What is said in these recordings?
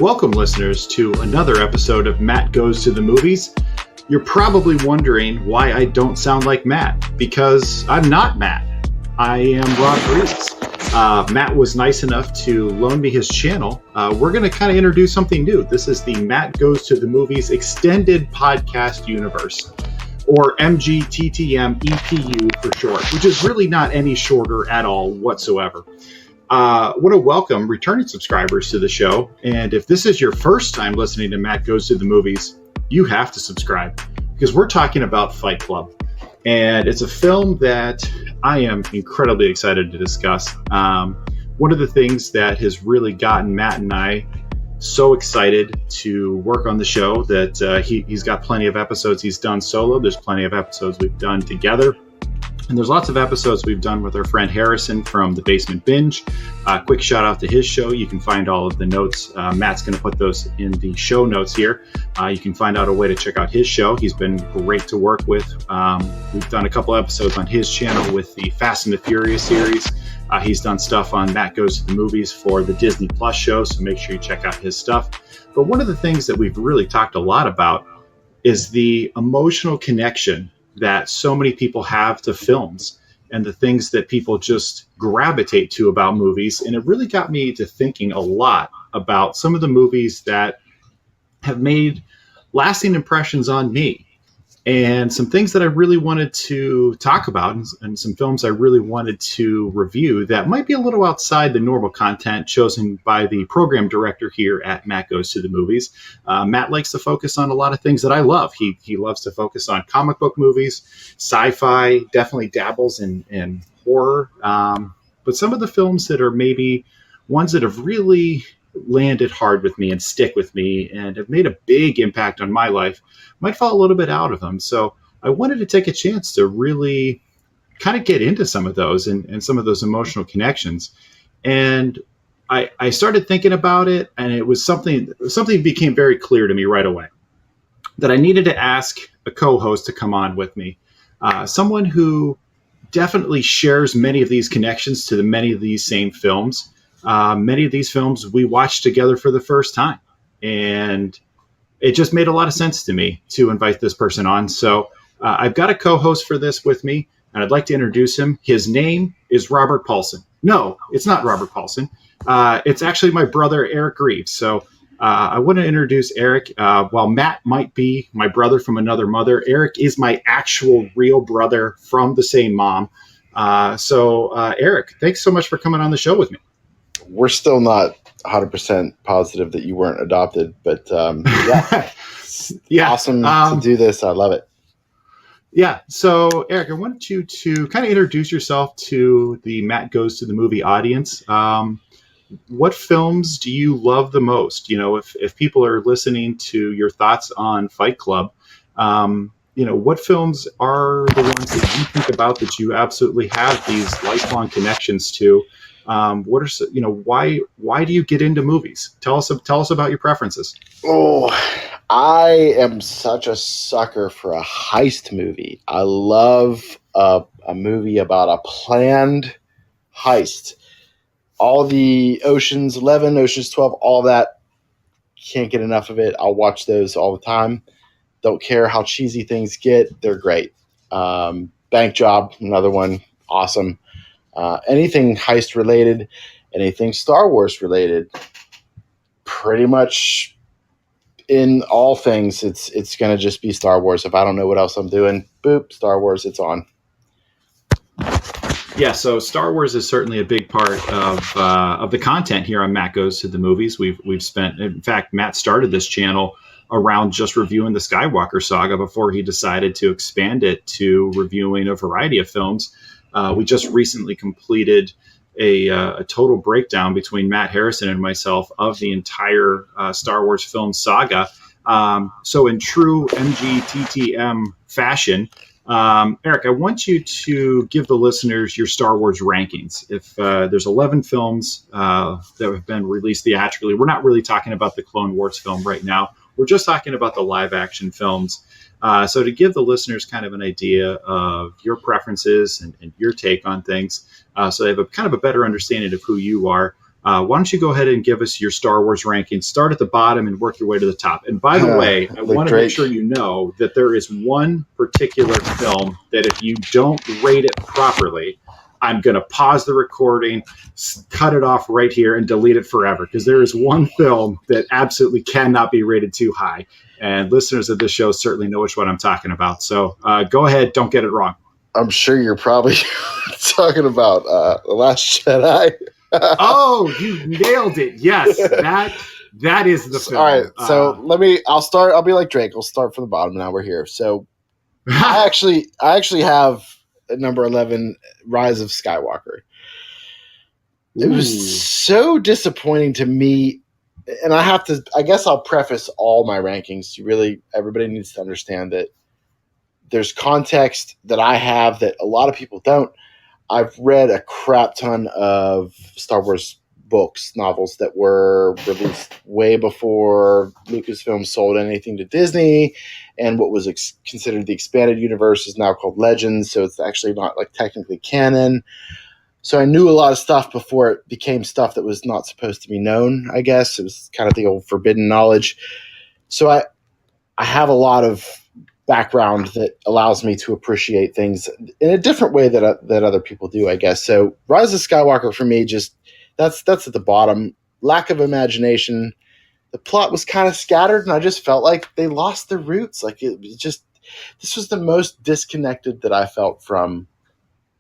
Welcome, listeners, to another episode of Matt Goes to the Movies. You're probably wondering why I don't sound like Matt, because I'm not Matt. I am Rob Reeves. Matt was nice enough to loan me his channel. We're going to kind of introduce something new. This is the Matt Goes to the Movies Extended Podcast Universe, or MGTTM EPU for short, which is really not any shorter at all whatsoever. I want to welcome returning subscribers to the show. And if this is your first time listening to Matt Goes to the Movies, you have to subscribe because we're talking about Fight Club. And it's a film that I am incredibly excited to discuss. One of the things that has really gotten Matt and I so excited to work on the show that he's got plenty of episodes he's done solo. There's plenty of episodes we've done together. And there's lots of episodes we've done with our friend Harrison from the Basement Binge. Quick shout out to his show. You can find all of the notes. Matt's going to put those in the show notes here. You can find out a way to check out his show. He's been great to work with. We've done a couple episodes on his channel with the Fast and the Furious series. He's done stuff on Matt Goes to the Movies for the Disney Plus show, so make sure you check out his stuff. But one of the things that we've really talked a lot about is the emotional connection that so many people have to films and the things that people just gravitate to about movies. And it really got me to thinking a lot about some of the movies that have made lasting impressions on me and some things that I really wanted to talk about and some films I really wanted to review that might be a little outside the normal content chosen by the program director here at Matt Goes to the Movies. Matt likes to focus on a lot of things that I love. He loves to focus on comic book movies, sci-fi, definitely dabbles in horror. But some of the films that are maybe ones that have really landed hard with me and stick with me and have made a big impact on my life might fall a little bit out of them. So I wanted to take a chance to really kind of get into some of those and some of those emotional connections. And I started thinking about it, and it was something became very clear to me right away that I needed to ask a co-host to come on with me, someone who definitely shares many of these connections to many of these same films. Many of these films we watched together for the first time, and it just made a lot of sense to me to invite this person on. So I've got a co-host for this with me, and I'd like to introduce him. His name is Robert Paulson. No, it's not Robert Paulson. It's actually my brother, Eric Reeves. So I want to introduce Eric. While Matt might be my brother from another mother, Eric is my actual real brother from the same mom. So Eric, thanks so much for coming on the show with me. We're still not 100% positive that you weren't adopted, but yeah, awesome to do this. I love it. Yeah. So Eric, I wanted you to kind of introduce yourself to the Matt Goes to the Movie audience. What films do you love the most? You know, if people are listening to your thoughts on Fight Club, what films are the ones that you think about that you absolutely have these lifelong connections to? Why do you get into movies? Tell us about your preferences. Oh, I am such a sucker for a heist movie. I love a movie about a planned heist. All the Ocean's 11, Ocean's 12, all that. Can't get enough of it. I'll watch those all the time. Don't care how cheesy things get. They're great. Bank Job, another one. Awesome. Anything heist related, anything Star Wars related, pretty much in all things, it's going to just be Star Wars. If I don't know what else I'm doing, boop, Star Wars, it's on. Yeah, so Star Wars is certainly a big part of the content here on Matt Goes to the Movies. We've spent, in fact, Matt started this channel around just reviewing the Skywalker saga before he decided to expand it to reviewing a variety of films. We just recently completed a total breakdown between Matt Harrison and myself of the entire Star Wars film saga. So in true MGTTM fashion, Eric, I want you to give the listeners your Star Wars rankings. If there's 11 films that have been released theatrically, we're not really talking about the Clone Wars film right now. We're just talking about the live action films. So to give the listeners kind of an idea of your preferences and your take on things, so they have a kind of a better understanding of who you are, Why don't you go ahead and give us your Star Wars rankings? Start at the bottom and work your way to the top. And by the way, I want to make sure you know that there is one particular film that if you don't rate it properly, I'm going to pause the recording, cut it off right here, and delete it forever. Because there is one film that absolutely cannot be rated too high. And listeners of this show certainly know which one I'm talking about. So go ahead. Don't get it wrong. I'm sure you're probably talking about The Last Jedi. Oh, you nailed it. Yes, that is the film. All right, so I'll be like Drake. We'll start from the bottom. Now we're here. So I actually have at number 11, Rise of Skywalker. It was so disappointing to me. And I guess I'll preface all my rankings. Everybody needs to understand that there's context that I have that a lot of people don't. I've read a crap ton of Star Wars books, novels that were released way before Lucasfilm sold anything to Disney, and what was considered the expanded universe is now called Legends, so it's actually not like technically canon. So I knew a lot of stuff before it became stuff that was not supposed to be known, I guess. It was kind of the old forbidden knowledge. So I have a lot of background that allows me to appreciate things in a different way that other people do, I guess. So Rise of Skywalker for me, just that's at the bottom. Lack of imagination. The plot was kind of scattered, and I just felt like they lost their roots. Like this was the most disconnected that I felt from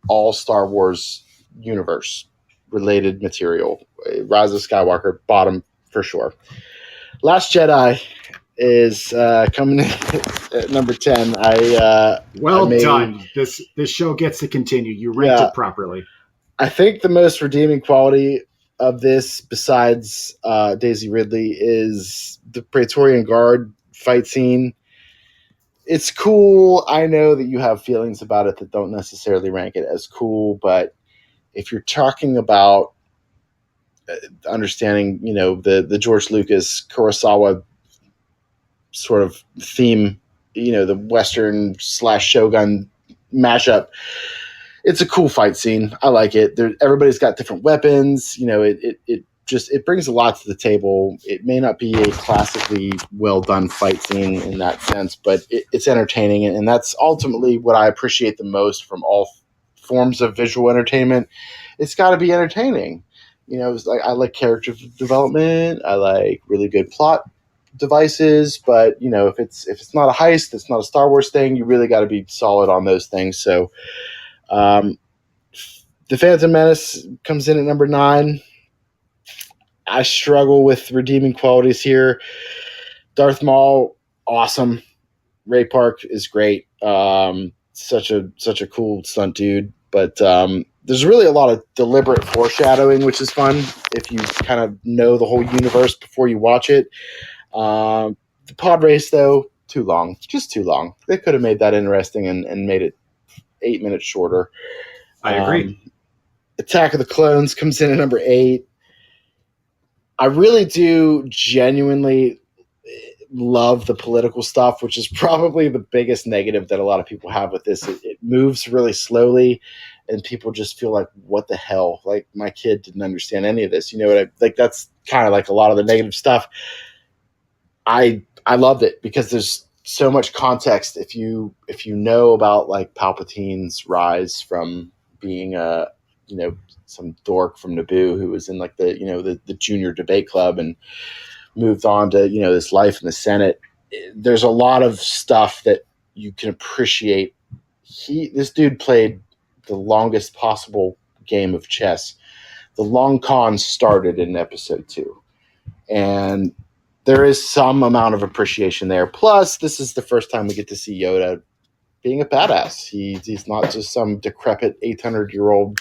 all Star Wars universe related material. Rise of Skywalker, bottom for sure. Last Jedi is coming in at number 10. Done. This show gets to continue. You ranked it properly. I think the most redeeming quality of this, besides Daisy Ridley, is the Praetorian Guard fight scene. It's cool. I know that you have feelings about it that don't necessarily rank it as cool, but if you're talking about understanding, the George Lucas Kurosawa sort of theme, the Western / Shogun mashup, it's a cool fight scene. I like it. Everybody's got different weapons. It brings a lot to the table. It may not be a classically well done fight scene in that sense, but it's entertaining, and that's ultimately what I appreciate the most from all forms of visual entertainment. It's got to be entertaining. I like character development. I like really good plot devices, but if it's not a heist, it's not a Star Wars thing, you really got to be solid on those things. So The Phantom Menace comes in at number 9. I struggle with redeeming qualities here. Darth Maul, awesome. Ray Park is great. Such a cool stunt dude, but there's really a lot of deliberate foreshadowing, which is fun if you kind of know the whole universe before you watch it. The pod race, though, too long. Just too long. They could have made that interesting and made it 8 minutes shorter. I agree. Attack of the Clones comes in at number 8. I really do genuinely love the political stuff, which is probably the biggest negative that a lot of people have with this. It moves really slowly, and people just feel like, what the hell? Like, my kid didn't understand any of this. That's kind of like a lot of the negative stuff. I loved it because there's so much context. If you know about like Palpatine's rise from being some dork from Naboo who was in like the junior debate club and moved on to this life in the Senate, there's a lot of stuff that you can appreciate. This dude played the longest possible game of chess. The long con started in episode 2, and there is some amount of appreciation there. Plus, this is the first time we get to see Yoda being a badass. He's not just some decrepit 800-year-old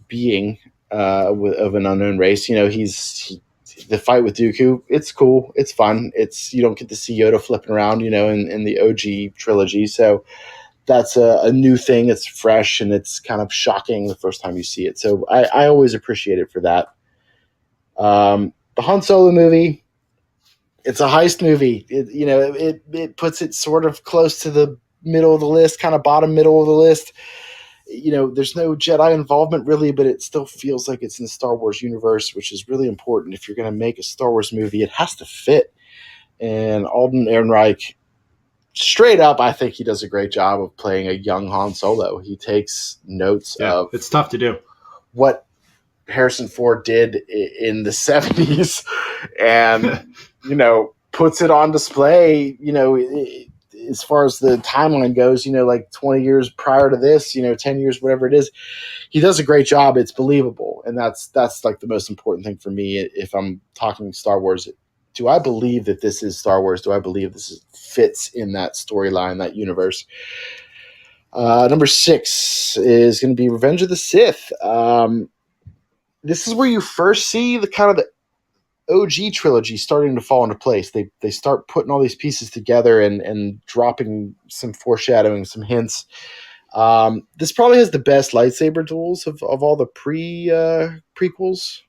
being of an unknown race. The fight with Dooku, it's cool, it's fun. You don't get to see Yoda flipping around, in the OG trilogy. So that's a new thing. It's fresh and it's kind of shocking the first time you see it. So I always appreciate it for that. The Han Solo movie, it's a heist movie. It puts it sort of close to the middle of the list, kind of bottom middle of the list. there's no Jedi involvement really, but it still feels like it's in the Star Wars universe, which is really important. If you're going to make a Star Wars movie, it has to fit. And Alden Ehrenreich, straight up, I think he does a great job of playing a young Han Solo. He takes notes of it's tough to do what Harrison Ford did in the 70s and, puts it on display, as far as the timeline goes, like 20 years prior to this, 10 years, whatever it is. He does a great job. It's believable. And that's like the most important thing for me. If I'm talking Star Wars, do I believe that this is Star Wars? Do I believe fits in that storyline, that universe? Number 6 is going to be Revenge of the Sith. This is where you first see the kind of the OG trilogy starting to fall into place. They start putting all these pieces together and dropping some foreshadowing, some hints. This probably has the best lightsaber duels of all the prequels.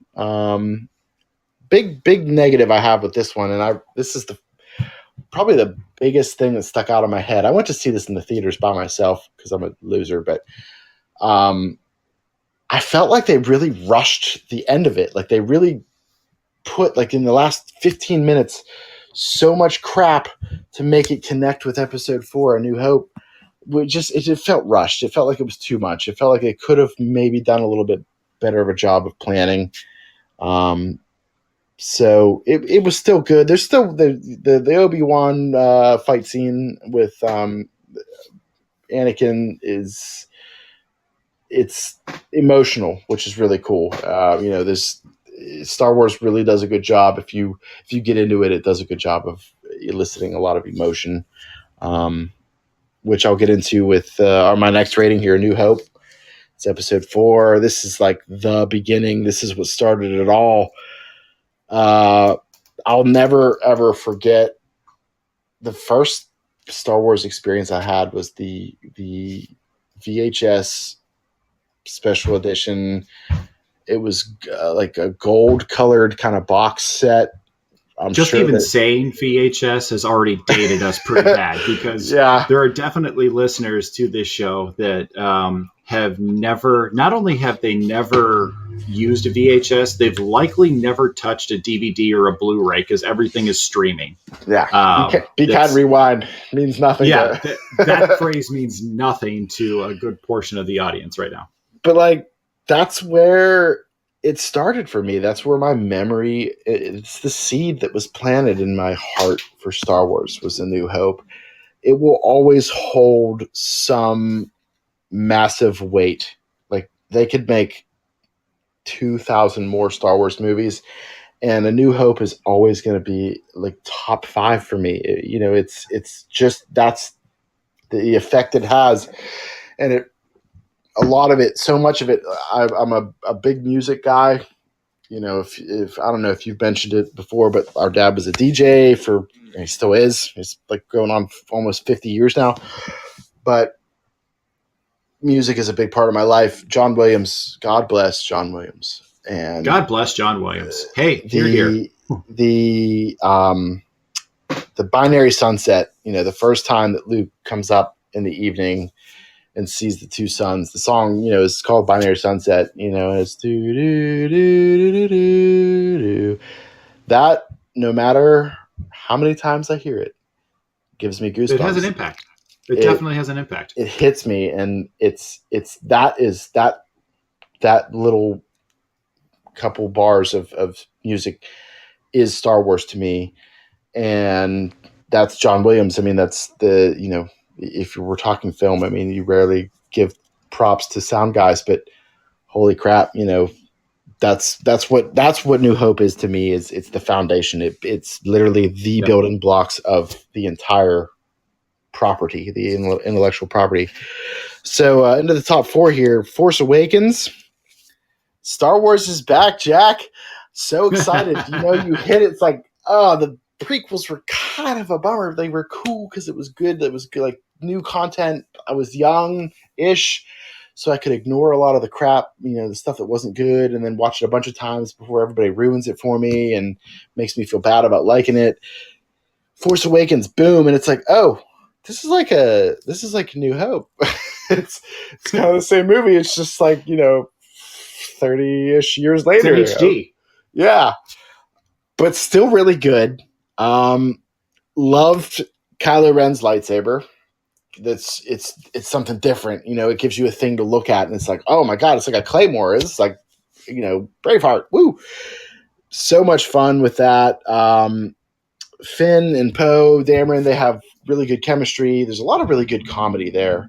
Big negative I have with this one, and this is probably the biggest thing that stuck out of my head. I went to see this in the theaters by myself because I'm a loser, but I felt like they really rushed the end of it. Like they really put, like in the last 15 minutes, so much crap to make it connect with Episode 4, A New Hope. It just felt rushed. It felt like it was too much. It felt like they could have maybe done a little bit better of a job of planning. So it was still good. There's still the Obi-Wan fight scene with Anakin it's emotional, which is really cool. This Star Wars really does a good job. If you get into it, it does a good job of eliciting a lot of emotion, which I'll get into with my next rating here, A New Hope. It's Episode 4. This is like the beginning. This is what started it all. I'll never ever forget the first Star Wars experience I had was the VHS special edition. It was like a gold colored kind of box set. Saying VHS has already dated us pretty bad because there are definitely listeners to this show that have never, not only have they never used a VHS, they've likely never touched a DVD or a Blu-ray because everything is streaming. Yeah. Be-kind rewind means nothing. Yeah. That phrase means nothing to a good portion of the audience right now. But that's where it started for me. That's where my memory, it's the seed that was planted in my heart for Star Wars was A New Hope. It will always hold some massive weight. Like they could make 2,000 more Star Wars movies and A New Hope is always going to be like top 5 for me. It's just, that's the effect it has. And a lot of it, so much of it, I'm a big music guy. If I don't know if you've mentioned it before, but our dad was a DJ he still is. It's like going on almost 50 years now. But music is a big part of my life. John Williams, God bless John Williams. And God bless John Williams. Hey, you're here. The Binary Sunset, the first time that Luke comes up in the evening and sees the two suns. The song, is called Binary Sunset, and it's do do do do do do. That, no matter how many times I hear it, gives me goosebumps. It has an impact. It definitely has an impact. It hits me, and it's that little couple bars of music is Star Wars to me, and that's John Williams. I mean, that's if you were talking film, I mean, you rarely give props to sound guys, but holy crap, that's what New Hope is to me. It's the foundation. It's literally the building blocks of the entire property, the intellectual property. So into the top 4 here, Force Awakens. Star Wars is back, Jack. So excited. You hit it. It's like, the prequels were kind of a bummer. They were cool because it was good. It was good, like new content. I was young-ish, so I could ignore a lot of the crap, the stuff that wasn't good, and then watch it a bunch of times before everybody ruins it for me and makes me feel bad about liking it. Force Awakens, boom, and it's like, oh, this is like New Hope. it's kind of the same movie. It's just like 30-ish years later. It's in HD. Yeah, but still really good. Loved Kylo Ren's lightsaber. It's something different. It gives you a thing to look at, and it's like, oh my god, it's like a claymore. It's like Braveheart. Woo! So much fun with that. Finn and Poe Dameron, they have really good chemistry. There's a lot of really good comedy there.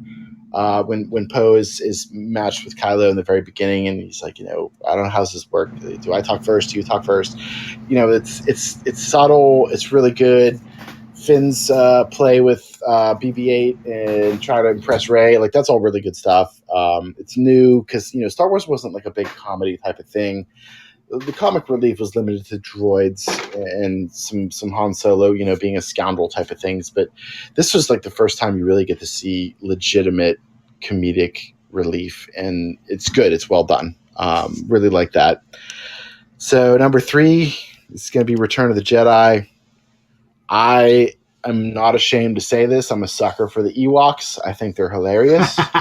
When Poe is matched with Kylo in the very beginning, and he's like, I don't know how does this work. Do I talk first? Do you talk first? It's subtle. It's really good. Finn's play with BB-8 and try to impress Rey, like that's all really good stuff. It's new because Star Wars wasn't like a big comedy type of thing. The comic relief was limited to droids and some Han Solo, being a scoundrel type of things. But this was like the first time you really get to see legitimate comedic relief, and it's good. It's well done. Really like that. So number 3 is going to be Return of the Jedi. I am not ashamed to say this. I'm a sucker for the Ewoks. I think they're hilarious. That's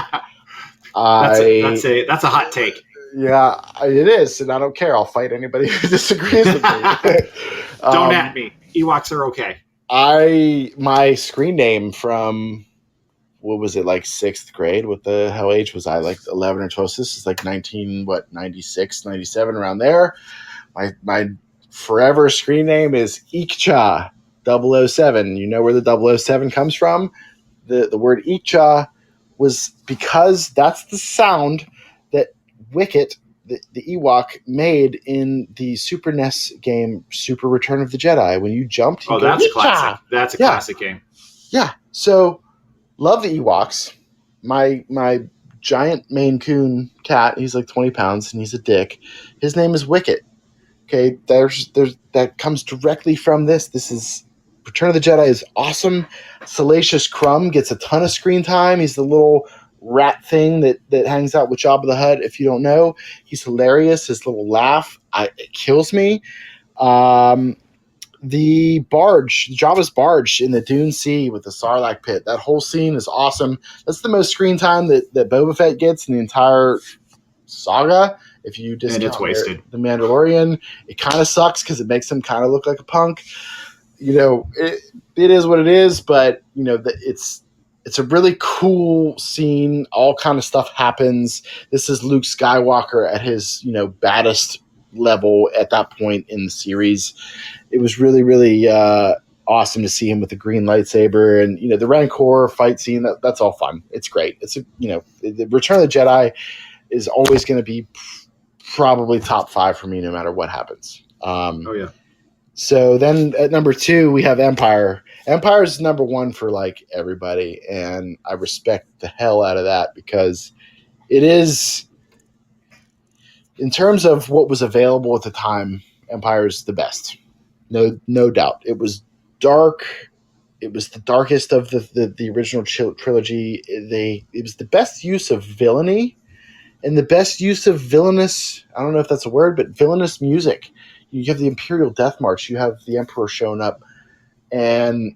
a hot take. Yeah, it is, and I don't care. I'll fight anybody who disagrees with me. Don't at me. Ewoks are okay. My screen name from, what was it, like 6th grade? What the hell age was I? Like 11 or 12? So this is like 96, 97, around there. My forever screen name is Ikcha 007. You know where the 007 comes from? The word Ikcha was because that's the sound that Wicket, the Ewok, made in the Super NES game Super Return of the Jedi. When you jumped, that's a classic. That's a classic game. Yeah. So love the Ewoks. My giant Maine Coon cat, he's like 20 pounds and he's a dick. His name is Wicket. Okay, there's that comes directly from this. This is Return of the Jedi is awesome. Salacious Crumb gets a ton of screen time. He's the little rat thing that hangs out with Jabba the Hutt. If you don't know, he's hilarious. His little laugh, it kills me. The barge, Jabba's barge in the Dune Sea with the Sarlacc pit. That whole scene is awesome. That's the most screen time that Boba Fett gets in the entire saga. If you discount it's wasted. The Mandalorian, it kind of sucks because it makes him kind of look like a punk. It is what it is, but it's a really cool scene. All kind of stuff happens. This is Luke Skywalker at his baddest level at that point in the series. It was really, really awesome to see him with the green lightsaber and the Rancor fight scene. That's all fun. It's great. It's the Return of the Jedi is always going to be probably top 5 for me, no matter what happens. Oh yeah. So then at number 2 we have Empire. Empire is number 1 for like everybody, and I respect the hell out of that because it is, in terms of what was available at the time, Empire is the best. No doubt. It was dark. It was the darkest of the original trilogy. It was the best use of villainy and the best use of villainous, I don't know if that's a word, but villainous music. You have the Imperial Death March. You have the Emperor showing up, and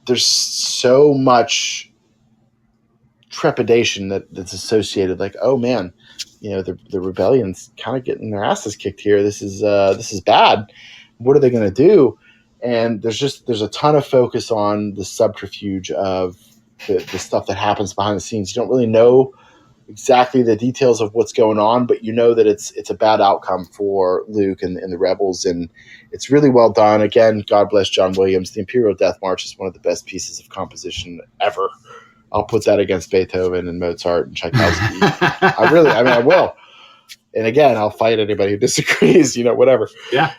there's so much trepidation that's associated. Like, oh man, the rebellion's kind of getting their asses kicked here. This is bad. What are they going to do? And there's a ton of focus on the subterfuge of the stuff that happens behind the scenes. You don't really know exactly the details of what's going on, but that it's a bad outcome for Luke and the rebels, and it's really well done. Again, God bless John Williams. The Imperial Death March is one of the best pieces of composition ever. I'll put that against Beethoven and Mozart and Tchaikovsky. I will. And again, I'll fight anybody who disagrees, whatever. Yeah.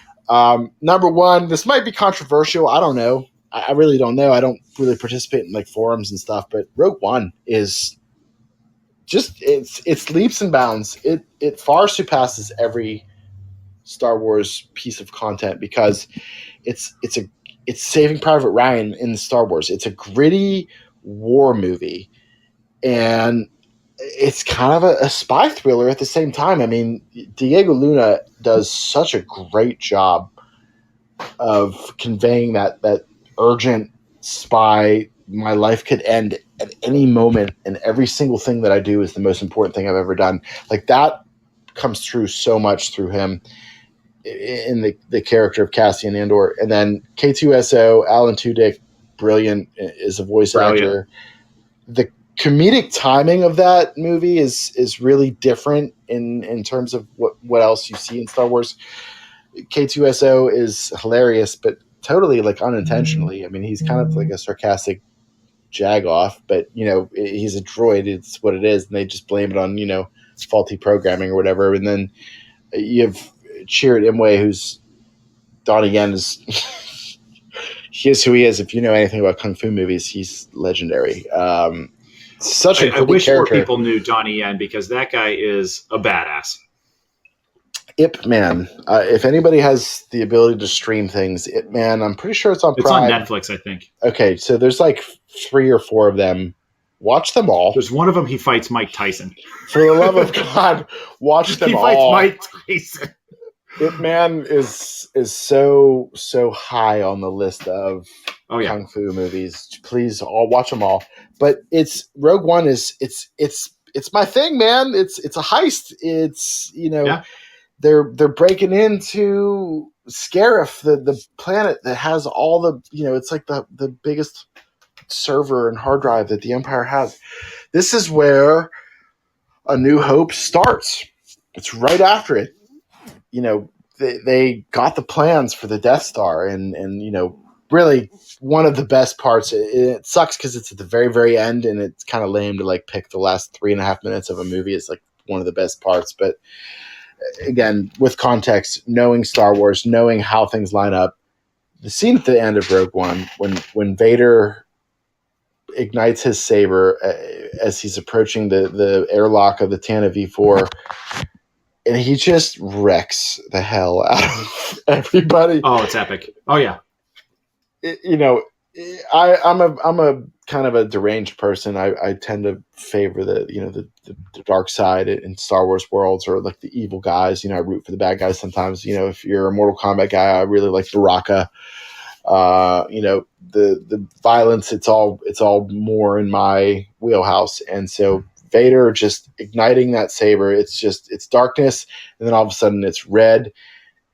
Number 1, this might be controversial. I don't know. I really don't know. I don't really participate in like forums and stuff, but Rogue One is just, it's leaps and bounds. It far surpasses every Star Wars piece of content because it's Saving Private Ryan in Star Wars. It's a gritty war movie, and it's kind of a spy thriller at the same time. I mean, Diego Luna does such a great job of conveying that urgent spy, my life could end at any moment, and every single thing that I do is the most important thing I've ever done. Like that comes through so much through him in the character of Cassian Andor. And then K2SO, Alan Tudyk, brilliant, is a voice actor. The comedic timing of that movie is really different in terms of what else you see in Star Wars. K2SO is hilarious, but totally like unintentionally. I mean, he's kind of like a sarcastic jagoff, but he's a droid. It's what it is, and they just blame it on faulty programming or whatever. And then you have Chirrut Imwe, who's Donnie Yen is he is who he is. If you know anything about kung fu movies, he's legendary. Such a I wish character. more people knew Donnie Yen, because that guy is a badass. Ip Man. If anybody has the ability to stream things, Ip Man, I'm pretty sure it's on Prime. It's on Netflix, I think. Okay, so there's like 3 or 4 of them. Watch them all. There's one of them, he fights Mike Tyson. For the love of God, watch them all. He fights Mike Tyson. Ip Man is so high on the list of kung fu movies. Please all watch them all. But Rogue One is it's my thing, man. It's a heist. It's they're breaking into Scarif, the planet that has all the it's like the biggest server and hard drive that the Empire has. This is where A New Hope starts. It's right after it. They got the plans for the Death Star, and really one of the best parts. It sucks because it's at the very, very end, and it's kind of lame to like pick the last 3.5 minutes of a movie. It's like one of the best parts. But again, with context, knowing Star Wars, knowing how things line up, the scene at the end of Rogue One, when Vader ignites his saber as he's approaching the airlock of the Tana V4, and he just wrecks the hell out of everybody. Oh, it's epic. Oh yeah. I'm a kind of a deranged person. I tend to favor the dark side in Star Wars worlds, or like the evil guys. I root for the bad guys sometimes. If you're a Mortal Kombat guy, I really like Baraka. The violence, it's all more in my wheelhouse. And so Vader just igniting that saber, it's darkness, and then all of a sudden it's red,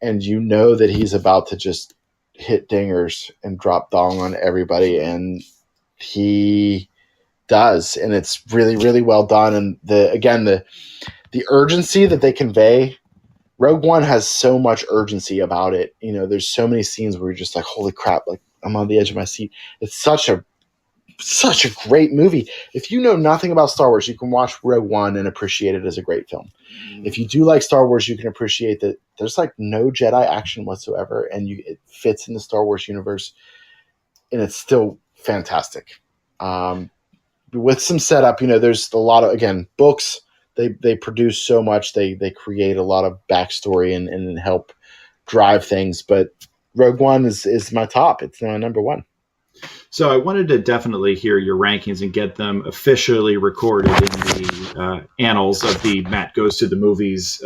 and that he's about to just hit dingers and drop dong on everybody, and he does, and it's really, really well done. And the urgency that they convey, Rogue One has so much urgency about it. There's so many scenes where you're just like, holy crap, like I'm on the edge of my seat. It's such a great movie. If you know nothing about Star Wars, you can watch Rogue One and appreciate it as a great film. If you do like Star Wars, you can appreciate that there's like no Jedi action whatsoever, and it fits in the Star Wars universe, and it's still fantastic. With some setup, there's a lot of, again, books. They produce so much. They create a lot of backstory and help drive things. But Rogue One is my top. It's my number one. So I wanted to definitely hear your rankings and get them officially recorded in the annals of the Matt Goes to the Movies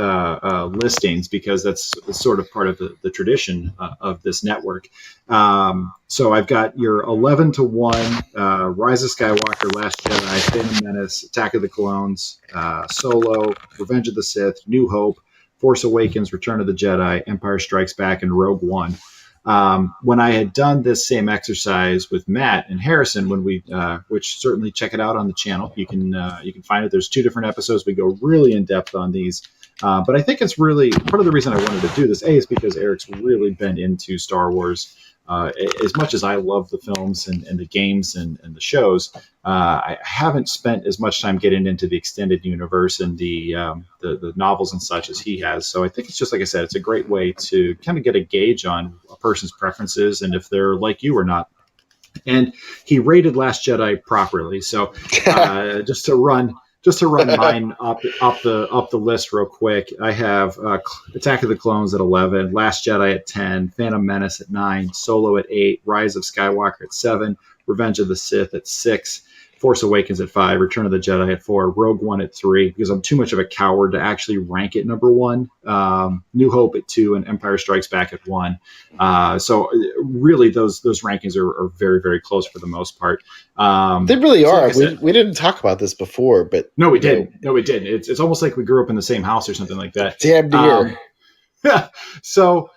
listings, because that's sort of part of the tradition of this network. So I've got your 11-1, Rise of Skywalker, Last Jedi, Phantom Menace, Attack of the Clones, Solo, Revenge of the Sith, New Hope, Force Awakens, Return of the Jedi, Empire Strikes Back, and Rogue One. When I had done this same exercise with Matt and Harrison, which certainly check it out on the channel, you can find it. There's 2 different episodes. We go really in depth on these, but I think it's really part of the reason I wanted to do this. A is because Eric's really been into Star Wars. As much as I love the films and the games and the shows, I haven't spent as much time getting into the extended universe and the novels and such as he has. So I think it's just, like I said, it's a great way to kind of get a gauge on a person's preferences and if they're like you or not. And he rated Last Jedi properly. So just to run mine up the list real quick, I have Attack of the Clones at 11, Last Jedi at 10, Phantom Menace at 9, Solo at 8, Rise of Skywalker at 7, Revenge of the Sith at 6, Force Awakens at 5, Return of the Jedi at 4, Rogue One at 3, because I'm too much of a coward to actually rank it number 1. New Hope at 2, and Empire Strikes Back at 1. So really, those rankings are very, very close for the most part. They really are. Like we didn't talk about this before, but no, we didn't. No, we didn't. It's almost like we grew up in the same house or something like that. Damn dear. So,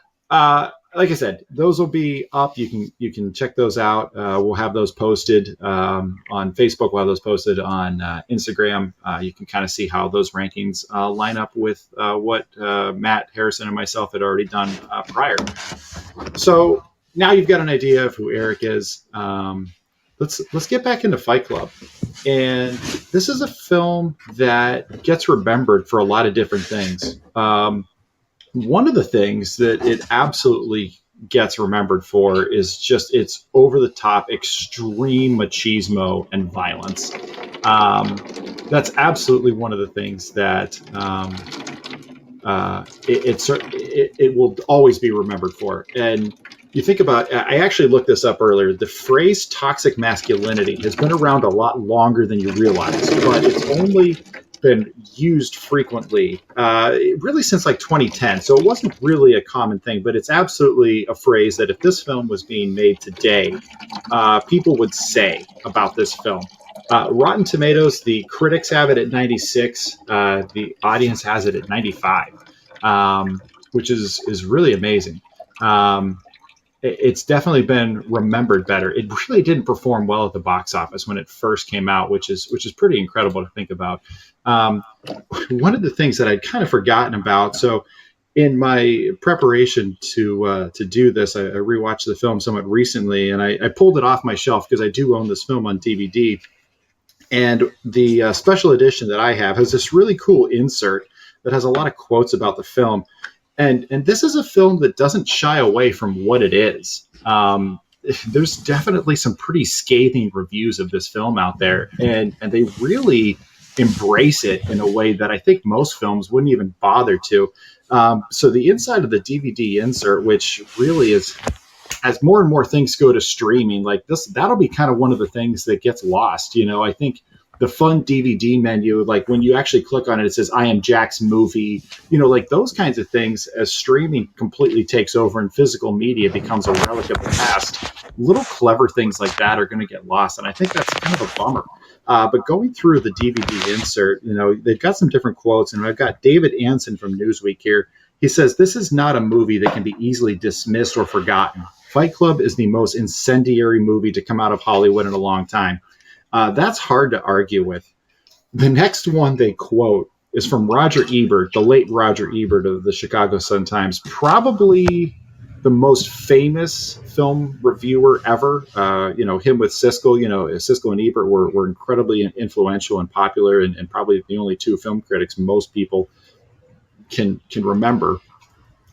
like I said, those will be up. You can check those out. We'll have those posted on Facebook. We'll have those posted on Instagram. You can kind of see how those rankings line up with what Matt, Harrison, and myself had already done prior. So now you've got an idea of who Eric is. Let's get back into Fight Club. And this is a film that gets remembered for a lot of different things. One of the things that it absolutely gets remembered for is just its over-the-top, extreme machismo and violence. That's absolutely one of the things that it will always be remembered for. And you think about, I actually looked this up earlier, the phrase toxic masculinity has been around a lot longer than you realize, but it's only been used frequently really since like 2010. So it wasn't really a common thing, but it's absolutely a phrase that if this film was being made today, people would say about this film. Rotten Tomatoes, the critics have it at 96. The audience has it at 95, which is really amazing. It's definitely been remembered better. It really didn't perform well at the box office when it first came out, which is pretty incredible to think about. One of the things that I'd kind of forgotten about, so in my preparation to do this, I rewatched the film somewhat recently, and I pulled it off my shelf because I do own this film on DVD. And the special edition that I have has this really cool insert that has a lot of quotes about the film. And this is a film that doesn't shy away from what it is. There's definitely some pretty scathing reviews of this film out there, and they really embrace it in a way that I think most films wouldn't even bother to. So the inside of the DVD insert, which really is, as more and more things go to streaming, like this, that'll be kind of one of the things that gets lost. You know, I think the fun DVD menu, like when you actually click on it, it says, I am Jack's movie, you know, like those kinds of things, as streaming completely takes over and physical media becomes a relic of the past, little clever things like that are going to get lost. And I think that's kind of a bummer. But going through the DVD insert, you know, they've got some different quotes, and I've got David Anson from Newsweek here. He says, this is not a movie that can be easily dismissed or forgotten. Fight Club is the most incendiary movie to come out of Hollywood in a long time. That's hard to argue with. The next one they quote is from Roger Ebert, the late Roger Ebert of the Chicago Sun-Times, probably the most famous film reviewer ever. You know, him with Siskel, you know, Siskel and Ebert were incredibly influential and popular, and probably the only two film critics most people can remember.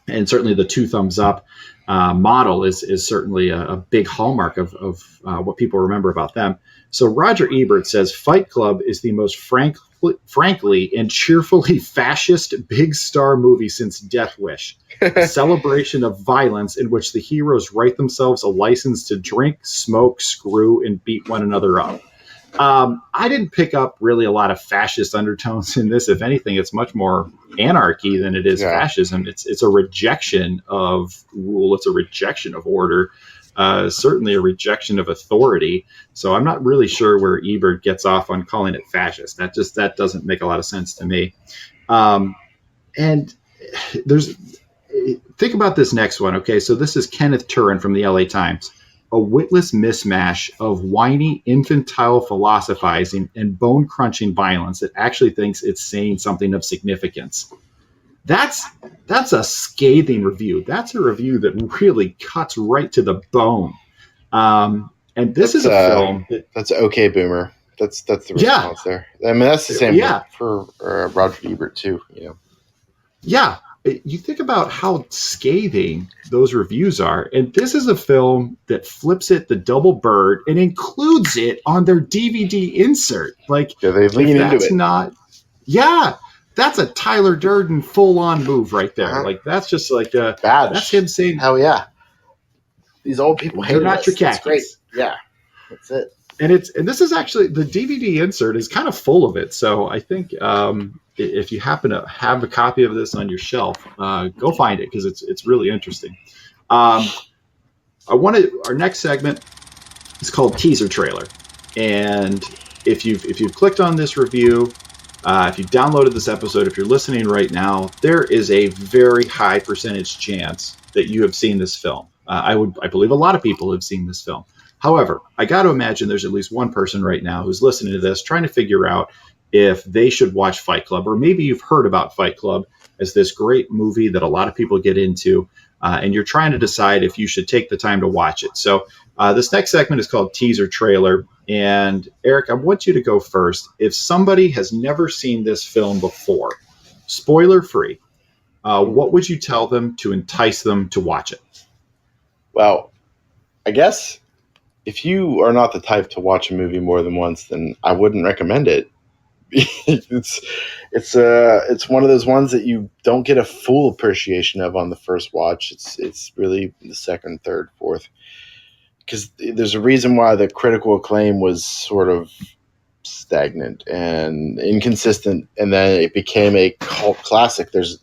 And certainly the two thumbs up model is certainly a big hallmark of what people remember about them. So Roger Ebert says, Fight Club is the most frankly and cheerfully fascist big star movie since Death Wish, a celebration of violence in which the heroes write themselves a license to drink, smoke, screw, and beat one another up. I didn't pick up really a lot of fascist undertones in this. If anything, it's much more anarchy than it is fascism. It's a rejection of rule. It's a rejection of order. Certainly a rejection of authority. So I'm not really sure where Ebert gets off on calling it fascist. That doesn't make a lot of sense to me. And think about this next one. Okay, so this is Kenneth Turin from the LA Times. A witless mismatch of whiny, infantile philosophizing and bone-crunching violence that actually thinks it's saying something of significance. That's a scathing review. That's a review that really cuts right to the bone. And this is a film that's okay, Boomer. That's the response there. I mean, that's the same for Roger Ebert too. You know. Yeah. You think about how scathing those reviews are, and this is a film that flips it the double bird and includes it on their DVD insert. Like, they lean into it. That's a Tyler Durden full-on move right there. Uh-huh. Like, that's just like a badge. That's him saying, "Hell yeah, these old people hate not your khakis." Great, yeah. That's it. And this is actually, the DVD insert is kind of full of it. So I think if you happen to have a copy of this on your shelf, go find it because it's really interesting. Our next segment is called teaser trailer, and if you've clicked on this review, if you downloaded this episode, if you're listening right now, there is a very high percentage chance that you have seen this film. I believe a lot of people have seen this film. However, I got to imagine there's at least one person right now who's listening to this trying to figure out if they should watch Fight Club, or maybe you've heard about Fight Club as this great movie that a lot of people get into, and you're trying to decide if you should take the time to watch it. So this next segment is called Teaser Trailer. And Eric, I want you to go first. If somebody has never seen this film before, spoiler free, what would you tell them to entice them to watch it? Well, I guess if you are not the type to watch a movie more than once, then I wouldn't recommend it. It's one of those ones that you don't get a full appreciation of on the first watch. It's really the second, third, fourth, because there's a reason why the critical acclaim was sort of stagnant and inconsistent, and then it became a cult classic. There's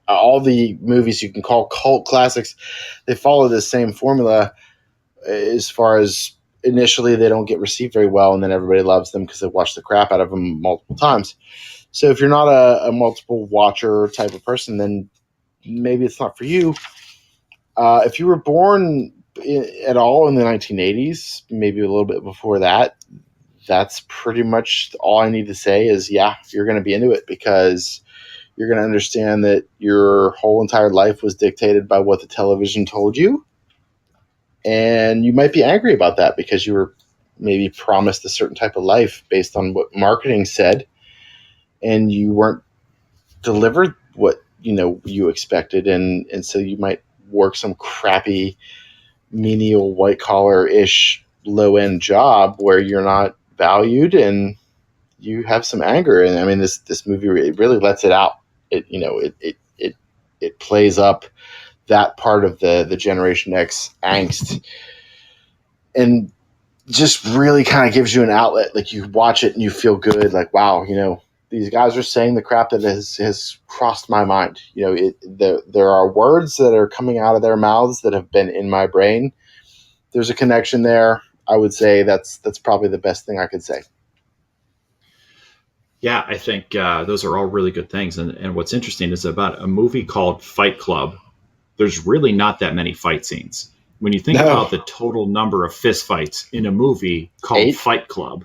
all the movies you can call cult classics, they follow the same formula as far as initially they don't get received very well, and then everybody loves them because they watch the crap out of them multiple times. So if you're not a multiple watcher type of person, then maybe it's not for you. If you were born at all in the 1980s, maybe a little bit before that, that's pretty much all I need to say is, yeah, you're going to be into it, because you're going to understand that your whole entire life was dictated by what the television told you. And you might be angry about that because you were maybe promised a certain type of life based on what marketing said, and you weren't delivered what you expected, and so you might work some crappy menial white collar ish low end job where you're not valued, and you have some anger. And I mean, this movie really lets it out. It plays up that part of the Generation X angst, and just really kind of gives you an outlet. Like, you watch it and you feel good. Like, wow, these guys are saying the crap that has crossed my mind. There are words that are coming out of their mouths that have been in my brain. There's a connection there. I would say that's probably the best thing I could say. Yeah, I think those are all really good things. And what's interesting is about a movie called Fight Club, there's really not that many fight scenes. When you think about the total number of fist fights in a movie called 8? Fight Club,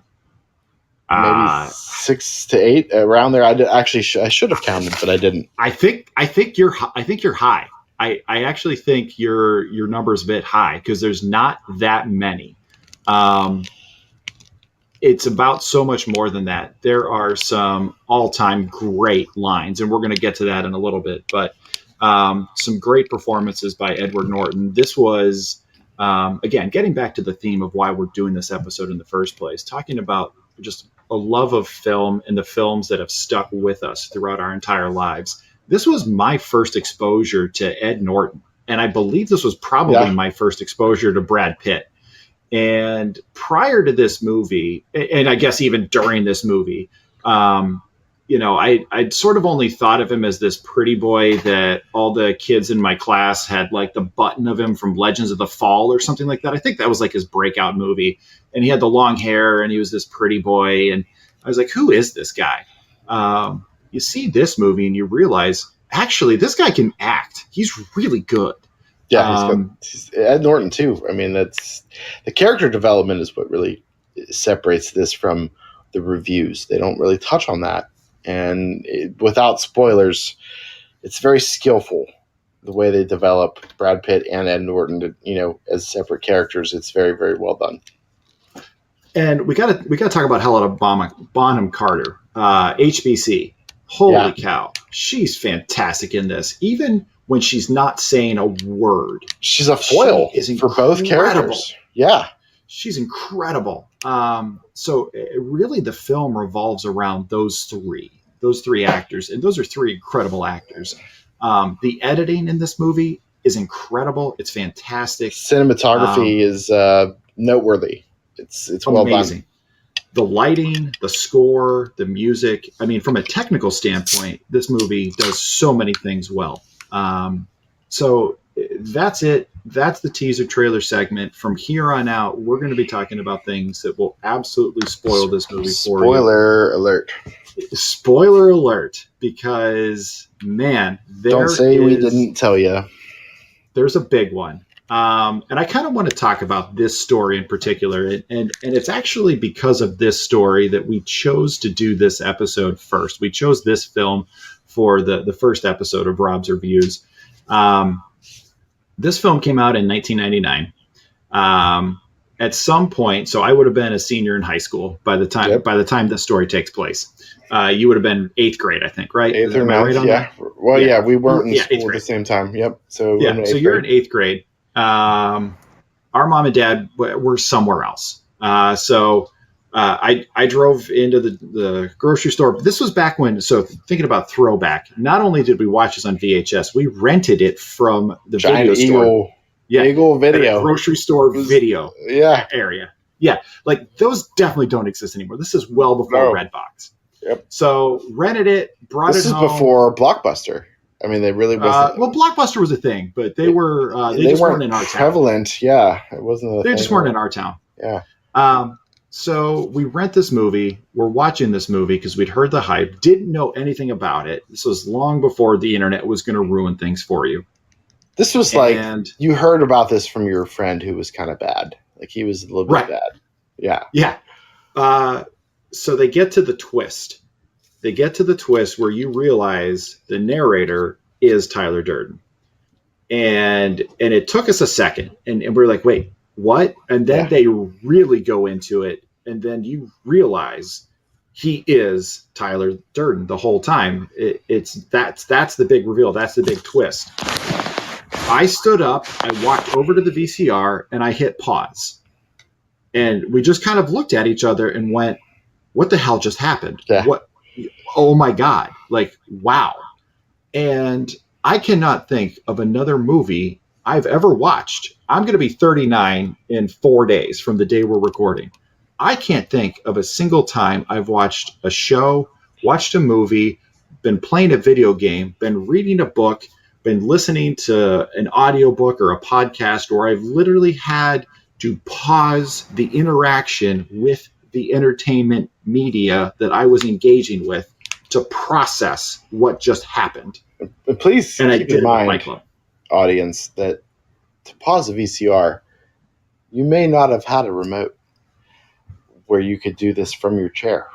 maybe 6 to 8 around there. I should have counted, but I didn't. I think you're high. I actually think your number is a bit high because there's not that many. It's about so much more than that. There are some all-time great lines, and we're going to get to that in a little bit, but some great performances by Edward Norton. This was, again, getting back to the theme of why we're doing this episode in the first place, talking about just a love of film and the films that have stuck with us throughout our entire lives. This was my first exposure to Ed Norton, and I believe this was probably my first exposure to Brad Pitt. And prior to this movie, and I guess even during this movie, I'd sort of only thought of him as this pretty boy that all the kids in my class had like the button of him from Legends of the Fall or something like that. I think that was like his breakout movie. And he had the long hair and he was this pretty boy. And I was like, who is this guy? You see this movie and you realize, actually, this guy can act. He's really good. Yeah, he's Ed Norton too. I mean, that's the character development is what really separates this from the reviews. They don't really touch on that, and without spoilers, it's very skillful the way they develop Brad Pitt and Ed Norton as separate characters. It's very, very well done. And we got to talk about Helena Bonham Carter, HBC. Holy cow, she's fantastic in this. Even when she's not saying a word, she's a foil for both characters. Yeah, she's incredible. So really, the film revolves around those three actors, and those are three incredible actors. The editing in this movie is incredible. It's fantastic. Cinematography is noteworthy. It's well Amazing. done. The lighting, the score, the music. I mean, from a technical standpoint, this movie does so many things well. So that's it. That's the teaser trailer segment. From here on out, we're going to be talking about things that will absolutely spoil this movie for you. Spoiler alert. Spoiler alert, because, man, Don't say we didn't tell you. There's a big one. And I kind of want to talk about this story in particular. And it's actually because of this story that we chose to do this episode first. We chose this film for the first episode of Rob's Reviews. This film came out in 1999. At some point, so I would have been a senior in high school by the time this story takes place. You would have been 8th grade, I think, right? 8th or 9th, yeah. That? Well, yeah, we weren't in school at the same time. Yep. So you're in 8th grade. Our mom and dad were somewhere else. So I drove into the grocery store. This was back when, so thinking about throwback, not only did we watch this on VHS, we rented it from the Giant video store. Eagle video. Grocery store video area. Yeah, like those definitely don't exist anymore. This is well before Redbox. Yep. So rented it, brought it home. This is before Blockbuster. I mean, they really wasn't. Well, Blockbuster was a thing, but they were they just weren't in our town. Prevalent, yeah. It wasn't. They just weren't in our town. Yeah. So we rent this movie. We're watching this movie because we'd heard the hype. Didn't know anything about it. This was long before the internet was going to ruin things for you. This was you heard about this from your friend who was kind of bad. Like he was a little bit bad. Yeah. Yeah. So they get to the twist. They get to the twist where you realize the narrator is Tyler Durden. And it took us a second. And we were like, wait, what? And then they really go into it. And then you realize he is Tyler Durden the whole time. That's the big reveal. That's the big twist. I stood up, I walked over to the VCR, and I hit pause. And we just kind of looked at each other and went, what the hell just happened? Yeah. What? Oh my God. Like, wow. And I cannot think of another movie I've ever watched. I'm going to be 39 in 4 days from the day we're recording. I can't think of a single time I've watched a show, watched a movie, been playing a video game, been reading a book, been listening to an audiobook or a podcast where I've literally had to pause the interaction with the entertainment media that I was engaging with to process what just happened. But please keep in mind, audience, that to pause a VCR, you may not have had a remote where you could do this from your chair.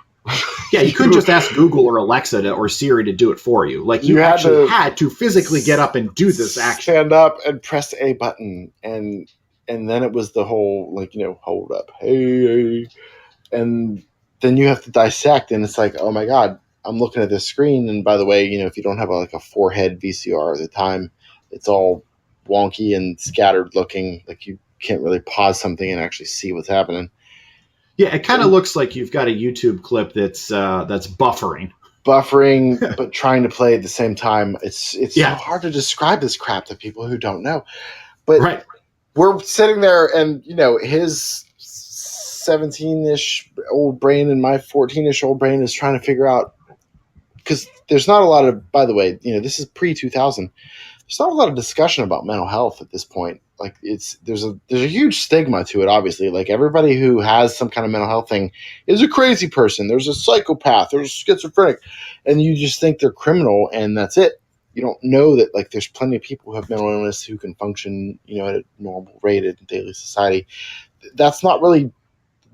Yeah, you couldn't just ask Google or Alexa or Siri to do it for you. Like you actually had to physically get up and do this action. Stand up and press a button, and then it was the whole hold up, hey, and then you have to dissect, and it's like, oh my God, I'm looking at this screen, and by the way, if you don't have a four-head VCR at the time, it's all wonky and scattered looking, like you can't really pause something and actually see what's happening. Yeah, it kind of looks like you've got a YouTube clip that's buffering, but trying to play at the same time. It's so hard to describe this crap to people who don't know. But we're sitting there, and his 17-ish old brain and my 14-ish old brain is trying to figure out, because there's not a lot of, by the way, this is pre-2000. There's not a lot of discussion about mental health at this point. Like there's a huge stigma to it, obviously. Like everybody who has some kind of mental health thing is a crazy person. There's a psychopath, there's a schizophrenic, and you just think they're criminal, and that's it. You don't know that there's plenty of people who have mental illness who can function, at a normal rate in daily society. That's not really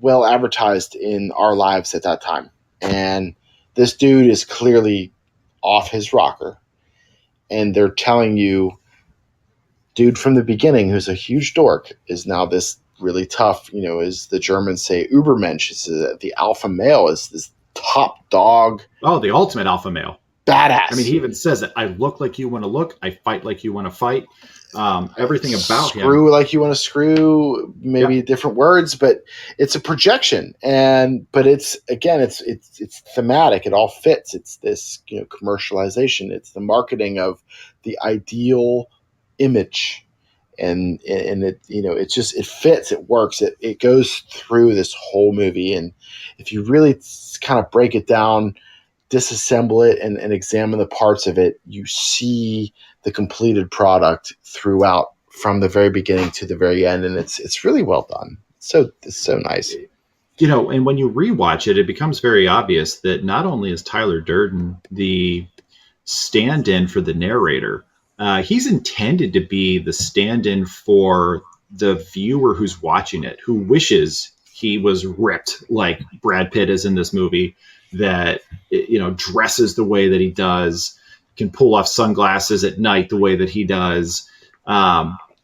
well advertised in our lives at that time. And this dude is clearly off his rocker. And they're telling you, dude from the beginning, who's a huge dork, is now this really tough, as the Germans say, Übermensch. Is the alpha male, is this top dog. Oh, the ultimate alpha male. Badass. I mean, he even says it. I look like you want to look. I fight like you want to fight. Everything about him. Screw like you want to screw. Maybe different words, but it's a projection. But it's thematic. It all fits. It's this commercialization. It's the marketing of the ideal image, and it, it fits, it works, it goes through this whole movie. And if you really kind of break it down, disassemble it, and examine the parts of it, you see the completed product throughout, from the very beginning to the very end, and it's really well done. It's so nice. And when you rewatch it, it becomes very obvious that not only is Tyler Durden the stand-in for the narrator, he's intended to be the stand-in for the viewer who's watching it, who wishes he was ripped like Brad Pitt is in this movie, that dresses the way that he does, can pull off sunglasses at night the way that he does,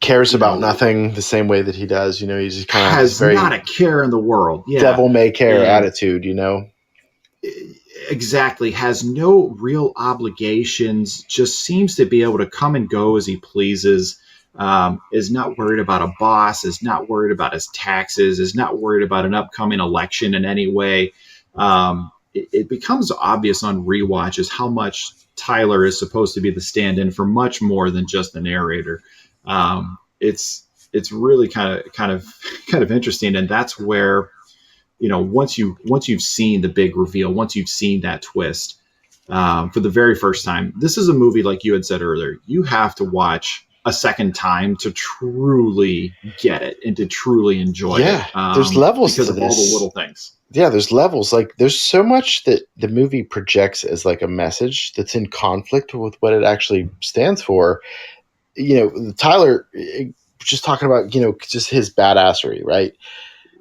cares about nothing the same way that he does. He's just kind of has not a care in the world. Yeah. Devil may care attitude. Exactly. Has no real obligations. Just seems to be able to come and go as he pleases. Is not worried about a boss. Is not worried about his taxes. Is not worried about an upcoming election in any way. It becomes obvious on rewatches how much Tyler is supposed to be the stand-in for much more than just the narrator. It's really kind of interesting, and that's where once you've seen the big reveal, once you've seen that twist for the very first time, this is a movie, like you had said earlier, you have to watch a second time to truly get it and to truly enjoy it. There's levels because to of all this. the little things. Yeah, there's levels. Like, there's so much that the movie projects as like a message that's in conflict with what it actually stands for. Tyler, just talking about, just his badassery, right?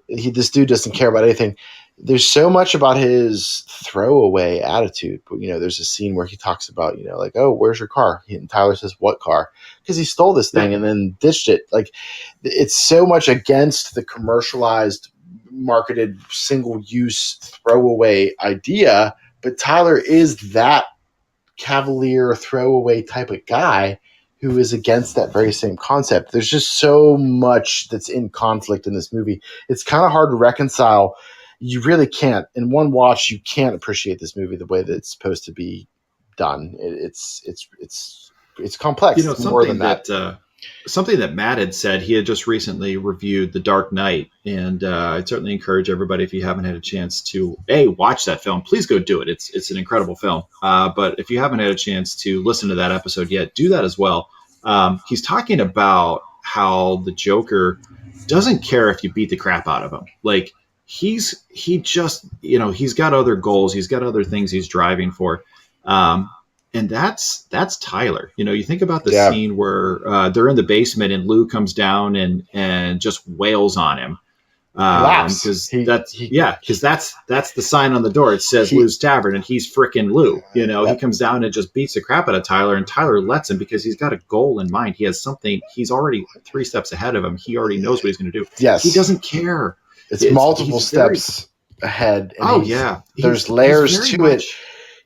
This dude doesn't care about anything. There's so much about his throwaway attitude. But, there's a scene where he talks about, like, oh, where's your car? And Tyler says, what car? Because he stole this thing and then ditched it. Like, it's so much against the commercialized, marketed, single-use throwaway idea. But Tyler is that cavalier throwaway type of guy who is against that very same concept. There's just so much that's in conflict in this movie. It's kind of hard to reconcile. You really can't. In one watch, you can't appreciate this movie the way that it's supposed to be done. It's complex. It's more than that. Something that Matt had said, he had just recently reviewed The Dark Knight, and I'd certainly encourage everybody, if you haven't had a chance to watch that film, please go do it. It's an incredible film. But if you haven't had a chance to listen to that episode yet, do that as well. He's talking about how the Joker doesn't care if you beat the crap out of him. Like, he just, he's got other goals. He's got other things he's driving for. And that's Tyler. You think about the scene where they're in the basement and Lou comes down and just wails on him. Because that's the sign on the door. It says Lou's Tavern, and he's frickin' Lou. He comes down and just beats the crap out of Tyler, and Tyler lets him because he's got a goal in mind. He has something. He's already 3 steps ahead of him. He already knows what he's going to do. Yes, he doesn't care. It's multiple steps ahead. And there's layers to it.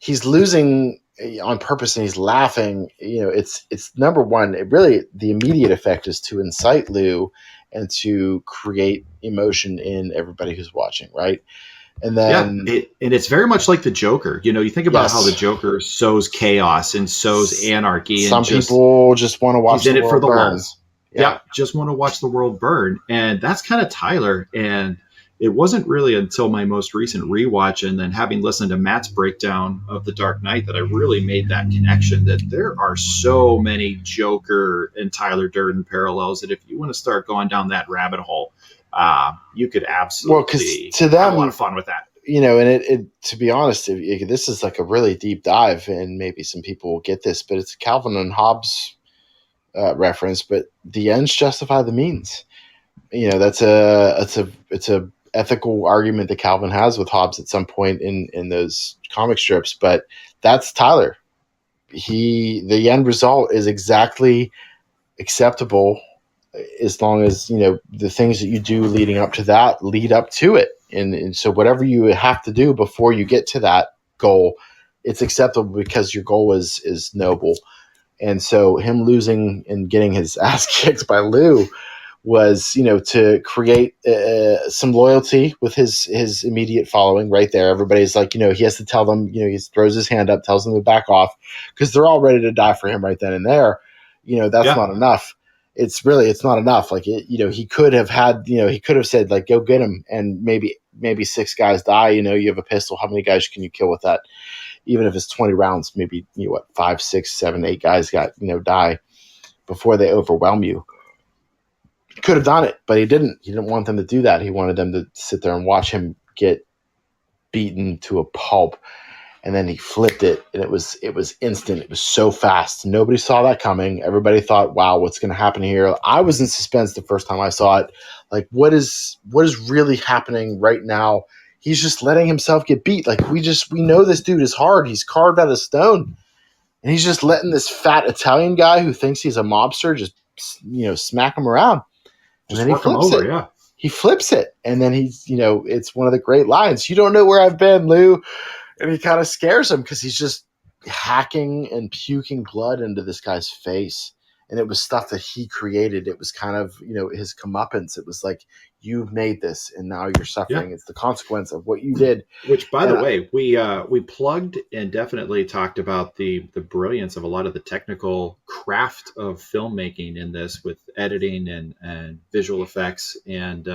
He's losing on purpose, and he's laughing. It's number one. The immediate effect is to incite Lou and to create emotion in everybody who's watching, right? And then and it's very much like the Joker. You think about how the Joker sows chaos and sows anarchy. Some people just want to watch the world burn. Just want to watch the world burn. And that's kind of Tyler. And it wasn't really until my most recent rewatch, and then having listened to Matt's breakdown of The Dark Knight, that I really made that connection, that there are so many Joker and Tyler Durden parallels that if you want to start going down that rabbit hole, you could absolutely have a lot of fun with that. And it to be honest, this is like a really deep dive, and maybe some people will get this, but it's a Calvin and Hobbes reference. But the ends justify the means. It's a ethical argument that Calvin has with Hobbes at some point in those comic strips, but that's Tyler. The end result is exactly acceptable as long as the things that you do leading up to that lead up to it, and so whatever you have to do before you get to that goal, it's acceptable because your goal is noble. And so him losing and getting his ass kicked by Lou was, to create some loyalty with his immediate following right there. Everybody's like, he has to tell them, he throws his hand up, tells them to back off because they're all ready to die for him right then and there. That's not enough. it's not enough. Like, he could have said, like, go get him, and maybe 6 guys die. You have a pistol. How many guys can you kill with that? Even if it's 20 rounds, maybe 5, 6, 7, 8 guys die before they overwhelm you. He could have done it, but he didn't. He didn't want them to do that. He wanted them to sit there and watch him get beaten to a pulp. And then he flipped it, and it was instant. It was so fast. Nobody saw that coming. Everybody thought, "Wow, what's going to happen here?" I was in suspense the first time I saw it. Like, what is really happening right now? He's just letting himself get beat. Like, we know this dude is hard. He's carved out of stone, and he's just letting this fat Italian guy who thinks he's a mobster just smack him around. And then he flips it. Yeah. He flips it, and then he's it's one of the great lines. "You don't know where I've been, Lou." And he kind of scares him because he's just hacking and puking blood into this guy's face. And it was stuff that he created. It was kind of, his comeuppance. It was like, you made this, and now you're suffering. Yeah. It's the consequence of what you did. Which, by the way, we plugged and definitely talked about the brilliance of a lot of the technical craft of filmmaking in this, with editing and visual effects and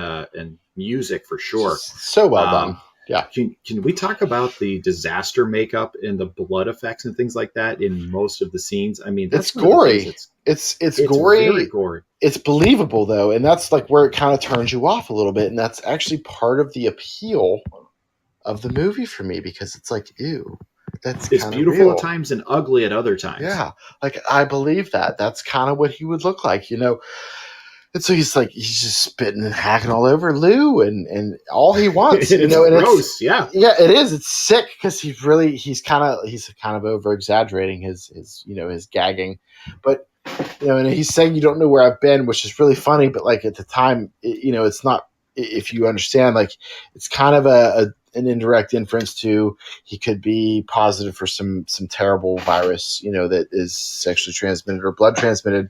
music for sure. So well done. Yeah. Can we talk about the disaster makeup and the blood effects and things like that in most of the scenes? I mean, it's gory. It's gory. Very gory. It's believable though, and that's like where it kind of turns you off a little bit, and that's actually part of the appeal of the movie for me, because it's like, ew, it's beautiful real at times and ugly at other times. Yeah, like I believe that. That's kind of what he would look like, And so he's just spitting and hacking all over Lou, and all he wants, and gross, yeah, it is. It's sick because he's kind of over exaggerating his gagging, but and he's saying, "You don't know where I've been," which is really funny. But like at the time, it's not. If you understand, like it's kind of an indirect inference to he could be positive for some terrible virus, that is sexually transmitted or blood transmitted.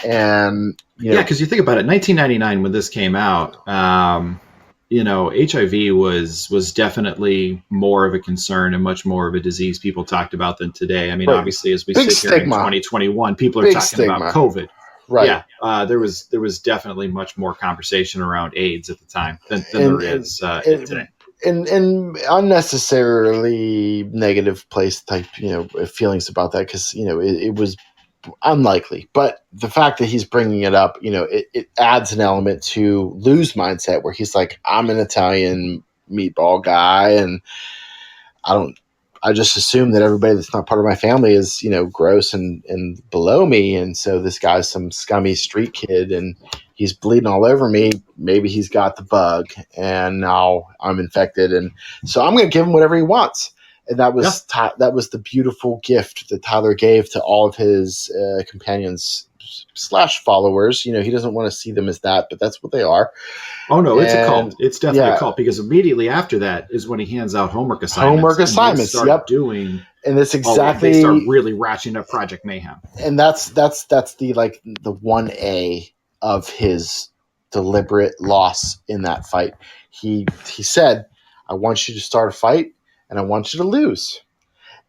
And because you think about it, 1999 when this came out, HIV was definitely more of a concern and much more of a disease people talked about than today. I mean, right. Obviously, as we sit here in 2021, people are talking about COVID. Right. Yeah. There was definitely much more conversation around AIDS at the time than there is today. And unnecessarily negative place type, feelings about that, because it was unlikely. But the fact that he's bringing it up, it adds an element to Lou's mindset, where he's like, I'm an Italian meatball guy, and I just assume that everybody that's not part of my family is, gross and below me. And so this guy's some scummy street kid, and he's bleeding all over me. Maybe he's got the bug, and now I'm infected. And so I'm going to give him whatever he wants. And that was that was the beautiful gift that Tyler gave to all of his companions / followers. He doesn't want to see them as that, but that's what they are. Oh no, it's a cult. It's definitely a cult, because immediately after that is when he hands out homework assignments. And they start doing, and that's exactly, they start really ratcheting up Project Mayhem. And that's the the 1A of his deliberate loss in that fight. He said, I want you to start a fight, and I want you to lose.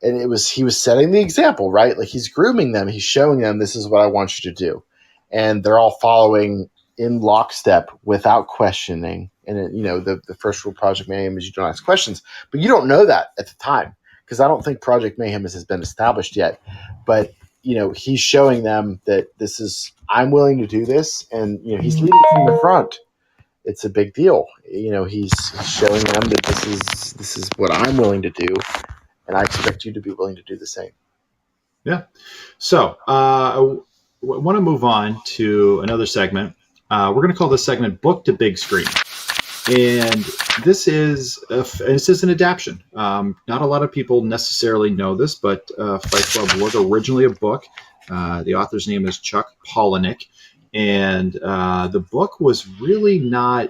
And he was setting the example, right? Like, he's grooming them. He's showing them, this is what I want you to do. And they're all following in lockstep without questioning. And the first rule of Project Mayhem is you don't ask questions, but you don't know that at the time, because I don't think Project Mayhem has been established yet. But he's showing them that I'm willing to do this, and he's leading from the front. It's a big deal. He's showing them that this is what I'm willing to do, and I expect you to be willing to do the same. Yeah. So I want to move on to another segment. We're going to call this segment "Book to Big Screen," and this is an adaptation. Not a lot of people necessarily know this, but Fight Club was originally a book. The author's name is Chuck Palahniuk, and the book was really not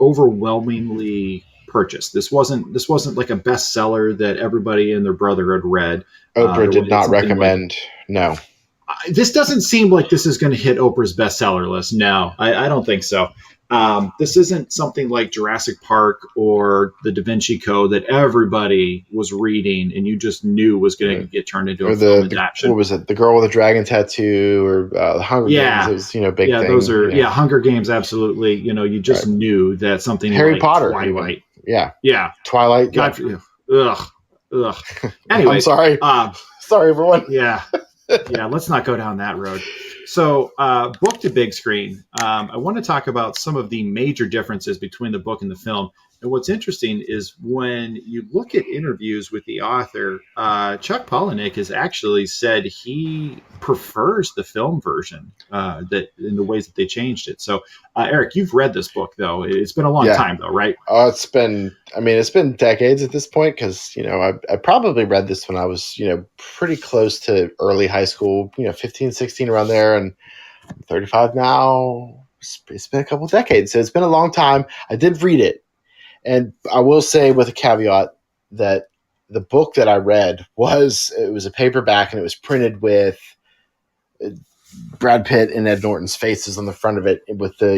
overwhelmingly purchased. This wasn't like a bestseller that everybody and their brother had read. Oprah did not recommend. No. This doesn't seem like this is going to hit Oprah's bestseller list. No, I don't think so. This isn't something like Jurassic Park or the Da Vinci Code that everybody was reading and you just knew was going to get turned into or a film adaptation. what was it? The Girl with the Dragon Tattoo, or the Hunger Games. It was big thing. Those are Hunger Games. Absolutely. You just knew that something Harry like Potter, Twilight. Even. Yeah. Twilight. God, ugh. Anyway, I'm sorry. Sorry, everyone. Yeah. Let's not go down that road. So, book to big screen. I want to talk about some of the major differences between the book and the film. And what's interesting is when you look at interviews with the author, Chuck Palahniuk has actually said he prefers the film version that in the ways that they changed it. So, Eric, you've read this book, though. It's been a long time, though, right? It's been decades at this point because, I probably read this when I was, pretty close to early high school, 15, 16, around there. And I'm 35 now. It's been a couple of decades. So it's been a long time. I did read it. And I will say with a caveat that the book that I read was a paperback, and it was printed with Brad Pitt and Ed Norton's faces on the front of it with the,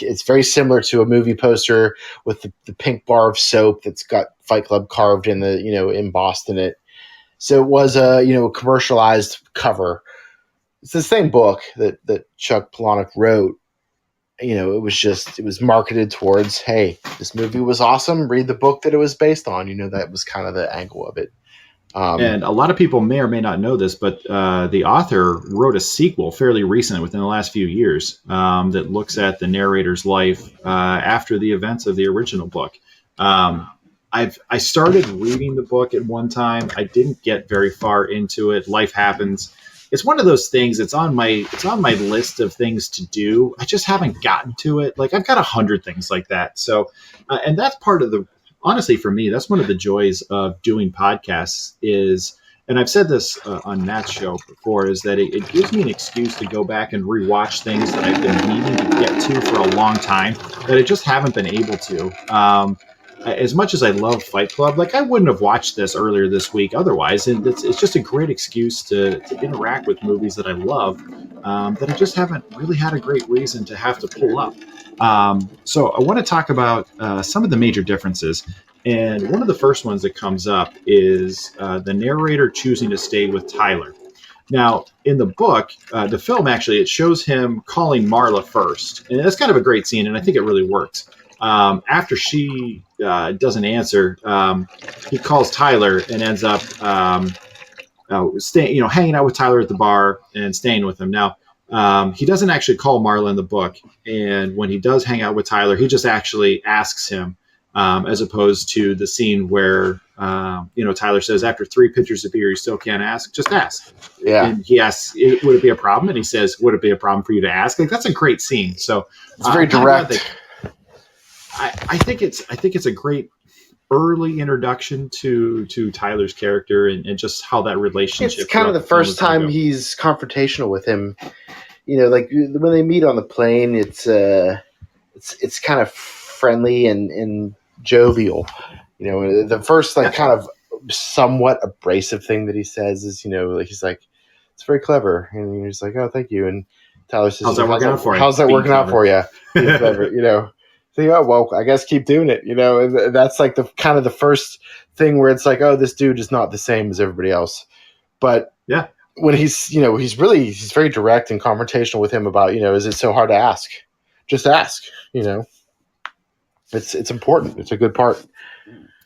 it's very similar to a movie poster with the pink bar of soap that's got Fight Club carved in the, embossed in it. So it was a commercialized cover. It's the same book that Chuck Palahniuk wrote. It was marketed towards, hey, this movie was awesome. Read the book that it was based on. That was kind of the angle of it. And a lot of people may or may not know this, but the author wrote a sequel fairly recent, within the last few years, that looks at the narrator's life after the events of the original book. I started reading the book at one time. I didn't get very far into it. Life happens. It's one of those things. It's on my list of things to do. I just haven't gotten to it. Like, I've got 100 things like that. So, and that's part of honestly, for me, that's one of the joys of doing podcasts is, and I've said this on Matt's show before, is that it gives me an excuse to go back and rewatch things that I've been meaning to get to for a long time that I just haven't been able to. As much as I love Fight Club, like, I wouldn't have watched this earlier this week otherwise. And it's just a great excuse to interact with movies that I love that I just haven't really had a great reason to have to pull up. So I want to talk about some of the major differences. And one of the first ones that comes up is the narrator choosing to stay with Tyler. Now, in the book, the film, actually, it shows him calling Marla first. And that's kind of a great scene, and I think it really works. After she doesn't answer, he calls Tyler and ends up hanging out with Tyler at the bar and staying with him. Now, he doesn't actually call Marla in the book, and when he does hang out with Tyler, he just actually asks him, as opposed to the scene where Tyler says, after 3 pitchers of beer, you still can't ask. Just ask. Yeah. And he asks, would it be a problem? And he says, would it be a problem for you to ask? Like, that's a great scene. So it's very direct. I think it's a great early introduction to Tyler's character and just how that relationship. It's kind of the first time he's confrontational with him. Like when they meet on the plane, it's kind of friendly and jovial. The first kind of somewhat abrasive thing that he says is, like, he's like, it's very clever, and he's like, oh, thank you. And Tyler says, how's that working out for you? How's that working out for you? Being clever, So, oh, well, I guess keep doing it, and that's like the kind of the first thing where it's like, oh, this dude is not the same as everybody else. But yeah, when he's very direct and confrontational with him about, is it so hard to ask? Just ask, it's important. It's a good part.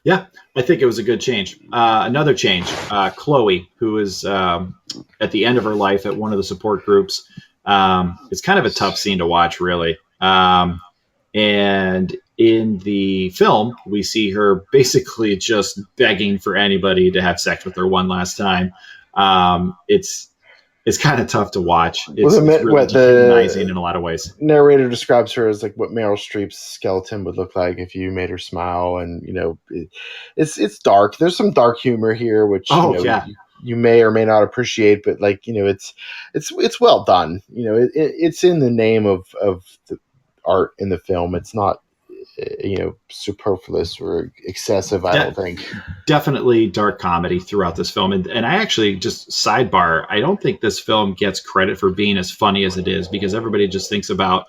Yeah, I think it was a good change. Another change, Chloe, who is at the end of her life at one of the support groups. It's kind of a tough scene to watch, really. And in the film, we see her basically just begging for anybody to have sex with her one last time. It's kind of tough to watch. It's really dehumanizing in a lot of ways. Narrator describes her as like what Meryl Streep's skeleton would look like if you made her smile, and it's dark. There's some dark humor here, which you may or may not appreciate, but it's well done. It's in the name of the art in the film. It's not superfluous or excessive, I don't think. Definitely dark comedy throughout this film. And I actually, just sidebar, I don't think this film gets credit for being as funny as it is, because everybody just thinks about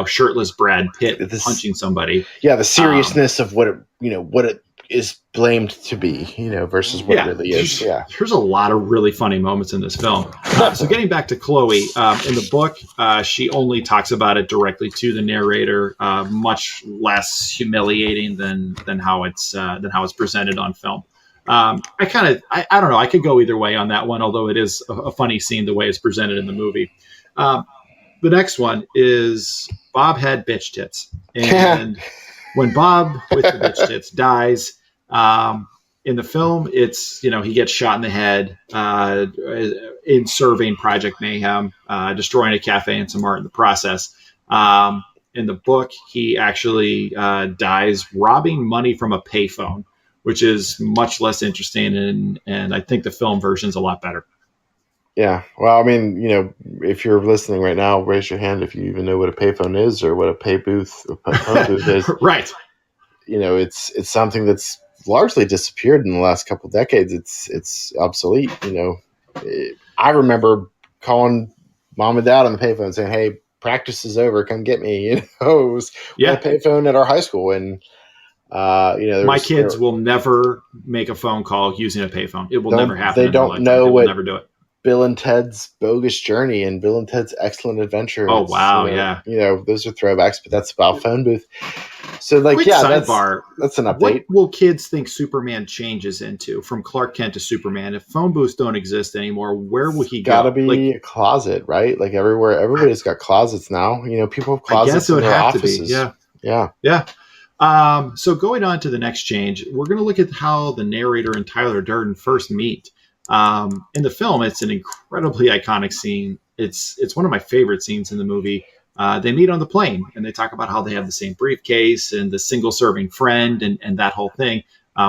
shirtless Brad Pitt punching somebody. Yeah, the seriousness of what it is blamed to be, versus what it really is. There's a lot of really funny moments in this film. So getting back to Chloe, in the book, she only talks about it directly to the narrator, much less humiliating than how it's presented on film. I don't know. I could go either way on that one, although it is a funny scene the way it's presented in the movie. The next one is Bob had bitch tits, and when Bob with the bitch tits dies, in the film, it's, he gets shot in the head in serving Project Mayhem, destroying a cafe and some art in the process. In the book, he actually dies robbing money from a payphone, which is much less interesting, and I think the film version's a lot better. Yeah. Well, I mean, if you're listening right now, raise your hand if you even know what a payphone is or what a phone booth is. Right. It's something that's largely disappeared in the last couple of decades. It's obsolete. I remember calling mom and dad on the payphone saying, "Hey, practice is over. Come get me." It was a payphone at our high school, and my kids will never make a phone call using a payphone. It will never happen. They don't know what. Never do it. Bill and Ted's Bogus Journey and Bill and Ted's Excellent Adventure. Oh, wow. Yeah. Those are throwbacks, but that's about phone booth. So quick sidebar, that's an update. What will kids think Superman changes into from Clark Kent to Superman? If phone booths don't exist anymore, where will he go? Gotta be a closet, right? Like everywhere, everybody's got closets now. People have closets in their offices. Yeah. So going on to the next change, we're going to look at how the narrator and Tyler Durden first meet. In the film, it's an incredibly iconic scene. It's one of my favorite scenes in the movie. They meet on the plane and they talk about how they have the same briefcase and the single serving friend and that whole thing.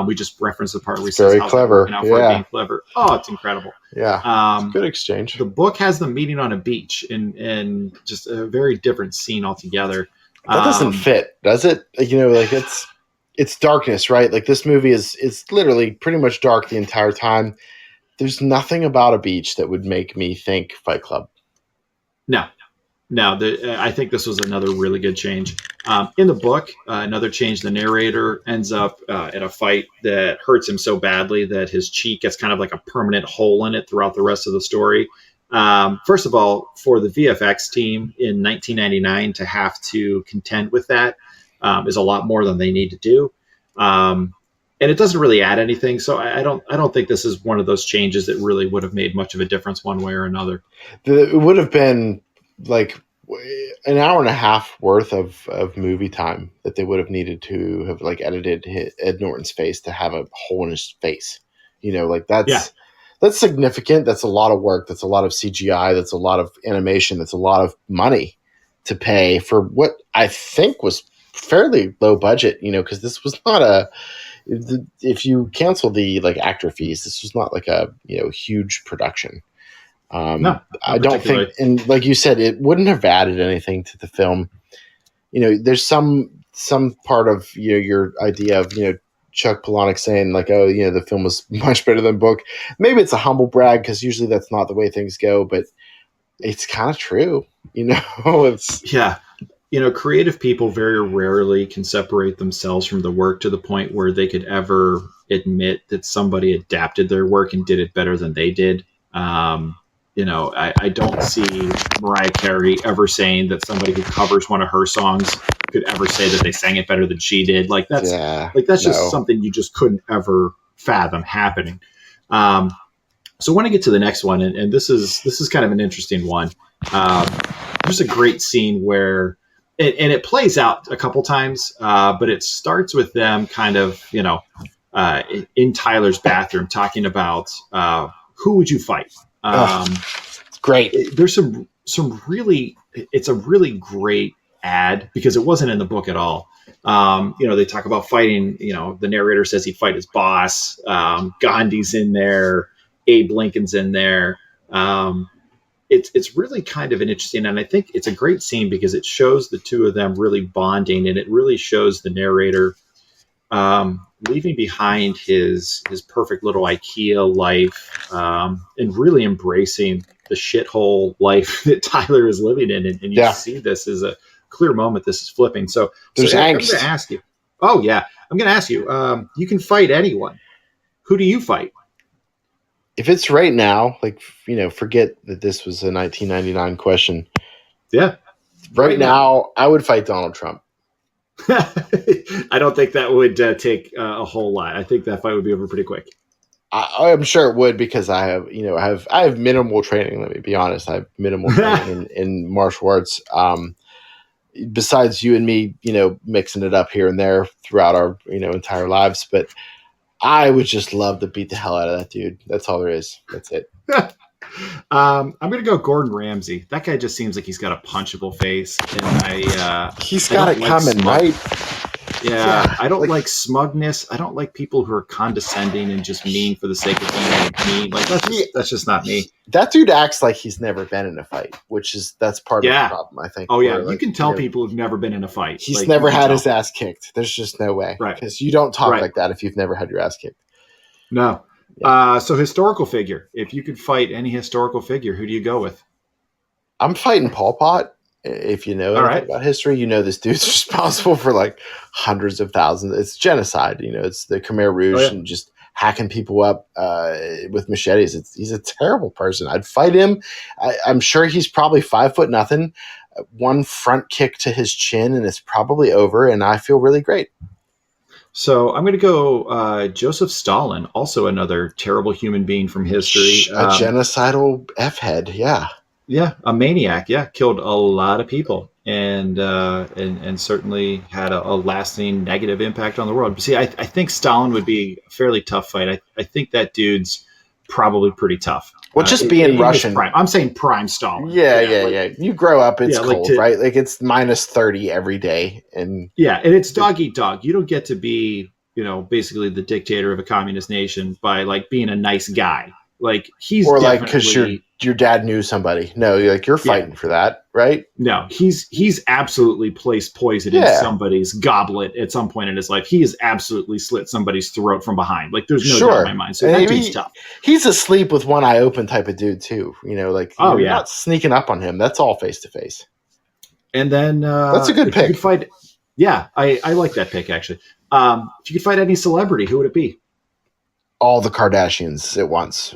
We just referenced the part where he says very clever. Being clever. Oh, it's incredible. Yeah. Good exchange. The book has them meeting on a beach and just a very different scene altogether. That doesn't fit, does it? It's darkness, right? Like this movie is literally pretty much dark the entire time. There's nothing about a beach that would make me think Fight Club. No. I think this was another really good change. In the book, another change, the narrator ends up in a fight that hurts him so badly that his cheek gets kind of like a permanent hole in it throughout the rest of the story. First of all, for the VFX team in 1999 to have to contend with that is a lot more than they need to do. And it doesn't really add anything. So I don't think this is one of those changes that really would have made much of a difference one way or another. It would have been like an hour and a half worth of movie time that they would have needed to have edited Ed Norton's face to have a hole in his face. That's significant. That's a lot of work. That's a lot of CGI. That's a lot of animation. That's a lot of money to pay for what I think was fairly low budget, because this was not if you cancel the actor fees, this was not like a huge production. No, I don't think, and like you said, it wouldn't have added anything to the film. There's some part of your idea of Chuck Palahniuk saying the film was much better than the book. Maybe it's a humble brag because usually that's not the way things go, but it's kind of true. Creative people very rarely can separate themselves from the work to the point where they could ever admit that somebody adapted their work and did it better than they did. I don't see Mariah Carey ever saying that somebody who covers one of her songs could ever say that they sang it better than she did. That's just something you just couldn't ever fathom happening. So I want to get to the next one, and this is kind of an interesting one. There's a great scene where, and it plays out a couple times, but it starts with them kind of, in Tyler's bathroom talking about who would you fight. Great. There's some really, it's a really great ad because it wasn't in the book at all. They talk about fighting, the narrator says he'd fight his boss. Gandhi's in there. Abe Lincoln's in there. It's really kind of an interesting, and I think it's a great scene because it shows the two of them really bonding, and it really shows the narrator leaving behind his perfect little IKEA life and really embracing the shithole life that Tyler is living in. And you see this as clear moment this is flipping. So There's Eric, I'm angst. going to ask you. Oh yeah, I'm going to ask you. You can fight anyone. Who do you fight? If it's right now, like, forget that this was a 1999 question. Yeah. Right now, I would fight Donald Trump. I don't think that would take a whole lot. I think that fight would be over pretty quick. I'm sure it would, because I have minimal training. Let me be honest. I have minimal training in martial arts. Besides you and me, mixing it up here and there throughout our, entire lives. But I would just love to beat the hell out of that dude. That's all there is. That's it. I'm going to go Gordon Ramsay. That guy just seems like he's got a punchable face. And he's got it coming, right? Yeah, I don't like smugness. I don't like people who are condescending and just mean for the sake of being mean. Like that's just not me. That dude acts like he's never been in a fight, that's part of the problem, I think. Oh yeah, you can tell people who've never been in a fight. He's never had his ass kicked. There's just no way, right? Because you don't talk like that if you've never had your ass kicked. No. Yeah. So historical figure. If you could fight any historical figure, who do you go with? I'm fighting Pol Pot. If you know anything about history, this dude's responsible for like hundreds of thousands. It's genocide. It's the Khmer Rouge and just hacking people up with machetes. He's a terrible person. I'd fight him. I'm sure he's probably 5'0". One front kick to his chin and it's probably over, and I feel really great. So I'm going to go Joseph Stalin, also another terrible human being from history. A genocidal F-head, yeah. Yeah, a maniac. Yeah, killed a lot of people, and certainly had a lasting negative impact on the world. But see, I think Stalin would be a fairly tough fight. I think that dude's probably pretty tough. Well, just being Russian. Prime. I'm saying prime Stalin. Yeah. You grow up, it's cold, right? Like it's minus 30 every day, and it's dog eat dog. You don't get to be, basically the dictator of a communist nation by like being a nice guy. Like he's like because your dad knew somebody. No, you're fighting for that, right? No, he's absolutely placed poison in somebody's goblet at some point in his life. He has absolutely slit somebody's throat from behind. Like there's no doubt in my mind. So that dude's tough. He's asleep with one eye open type of dude too. You're not sneaking up on him. That's all face to face. And then that's a good pick. You could fight, I like that pick actually. If you could fight any celebrity, who would it be? All the Kardashians at once.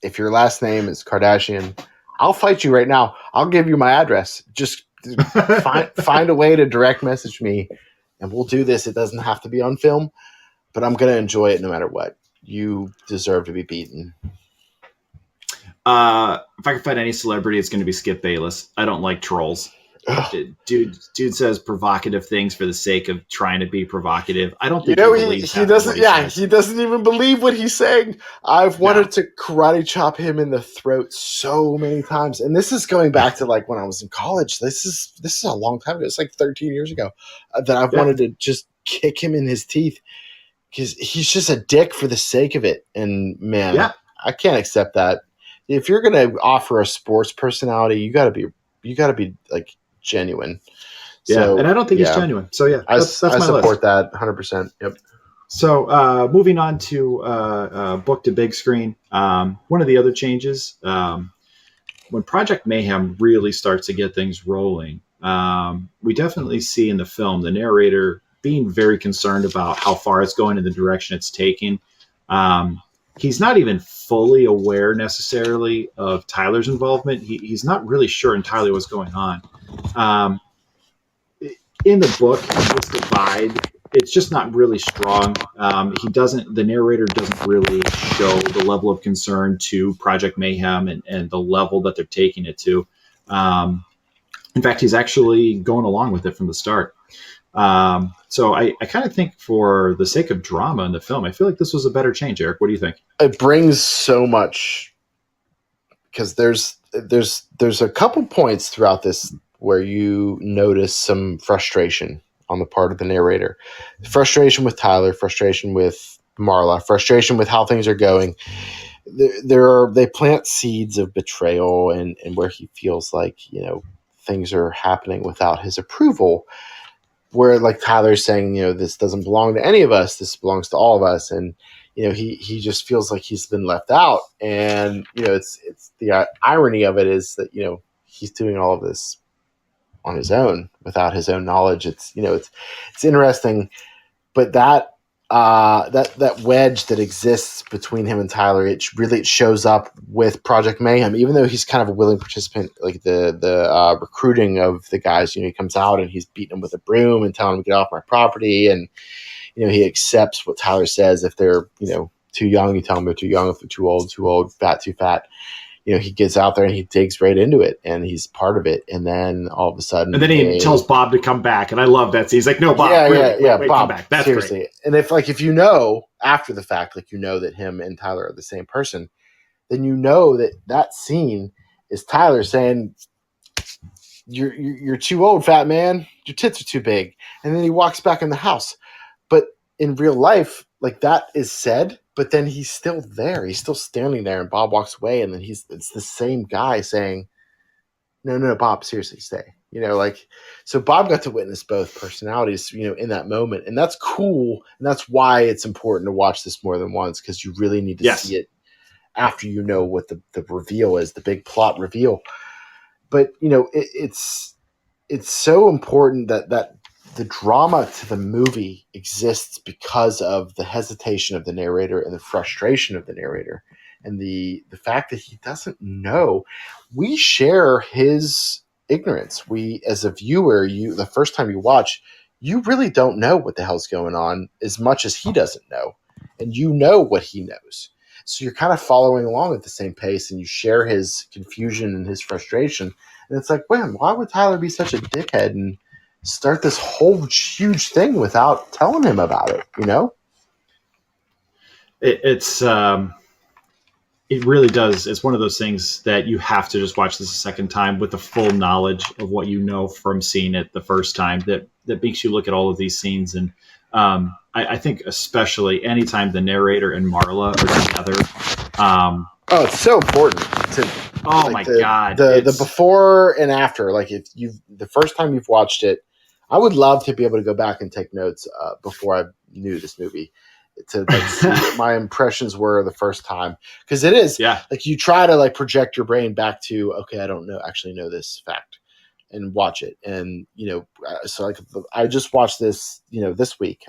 If your last name is Kardashian, I'll fight you right now. I'll give you my address. Just find a way to direct message me, and we'll do this. It doesn't have to be on film, but I'm going to enjoy it no matter what. You deserve to be beaten. If I could fight any celebrity, it's going to be Skip Bayless. I don't like trolls. Dude says provocative things for the sake of trying to be provocative. I don't think he doesn't. Yeah, he doesn't even believe what he's saying. I've wanted to karate chop him in the throat so many times, and this is going back to like when I was in college. This is a long time ago. It's like 13 years ago that I've wanted to just kick him in his teeth because he's just a dick for the sake of it. And man, I can't accept that. If you're going to offer a sports personality, you got to be like genuine. And I don't think he's genuine. So that's my support list. That 100%. Yep. So moving on to book to big screen. One of the other changes, when Project Mayhem really starts to get things rolling, we definitely see in the film the narrator being very concerned about how far it's going in the direction it's taking. He's not even fully aware necessarily of Tyler's involvement. He's not really sure entirely what's going on. In the book, this divide, it's just not really strong. The narrator doesn't really show the level of concern to Project Mayhem and the level that they're taking it to. In fact, he's actually going along with it from the start. So I kind of think for the sake of drama in the film, I feel like this was a better change. Eric, what do you think? It brings so much because there's a couple points throughout this where you notice some frustration on the part of the narrator. Frustration with Tyler, frustration with Marla, frustration with how things are going. They plant seeds of betrayal and where he feels like, things are happening without his approval. Where like Tyler's saying, this doesn't belong to any of us. This belongs to all of us. And, he just feels like he's been left out. And, it's the irony of it is that, he's doing all of this on his own without his own knowledge. It's it's interesting, but that that wedge that exists between him and Tyler, it shows up with Project Mayhem. Even though he's kind of a willing participant, like the recruiting of the guys, he comes out and he's beating them with a broom and telling them to get off my property, and he accepts what Tyler says. If they're too young, you tell them they're too young. If they're too old, fat, too fat. He gets out there and he digs right into it, and he's part of it. And then all of a sudden, and then he tells Bob to come back, and I love that. So he's like, "No, Bob, wait, Bob, come back." That's seriously great. And if after the fact, that him and Tyler are the same person, then that scene is Tyler saying, "You're too old, fat man. Your tits are too big." And then he walks back in the house. But in real life, like, that is said. But then he's still there. He's still standing there, and Bob walks away, and then it's the same guy saying, "No, Bob, seriously, stay." So Bob got to witness both personalities, in that moment, and that's cool, and that's why it's important to watch this more than once, because you really need to see it after what the reveal is, the big plot reveal. But it's so important that the drama to the movie exists because of the hesitation of the narrator and the frustration of the narrator, and the fact that he doesn't know. We share his ignorance. We, as a viewer, the first time you watch, you really don't know what the hell's going on as much as he doesn't know, and what he knows. So you're kind of following along at the same pace, and you share his confusion and his frustration. And it's like, man, why would Tyler be such a dickhead and start this whole huge thing without telling him about it? It really does. It's one of those things that you have to just watch this a second time with the full knowledge of what from seeing it the first time. That makes you look at all of these scenes, and I think especially anytime the narrator and Marla are together. It's so important to. My God! The before and after. Like, if the first time you've watched it, I would love to be able to go back and take notes before I knew this movie, to see what my impressions were the first time, because it is like you try to project your brain back to, okay, I don't actually know this fact, and watch it. And so I just watched this this week.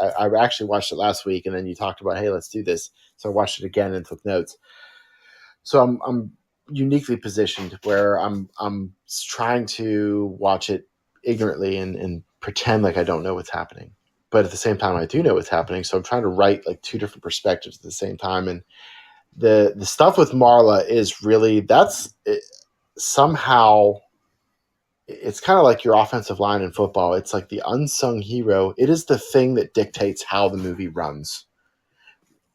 I actually watched it last week, and then you talked about, hey, let's do this, so I watched it again and took notes. So I'm uniquely positioned where I'm trying to watch it ignorantly and pretend like I don't know what's happening, but at the same time I do know what's happening. So I'm trying to write two different perspectives at the same time. And the stuff with Marla is really, somehow it's kind of like your offensive line in football. It's like the unsung hero. It is the thing that dictates how the movie runs.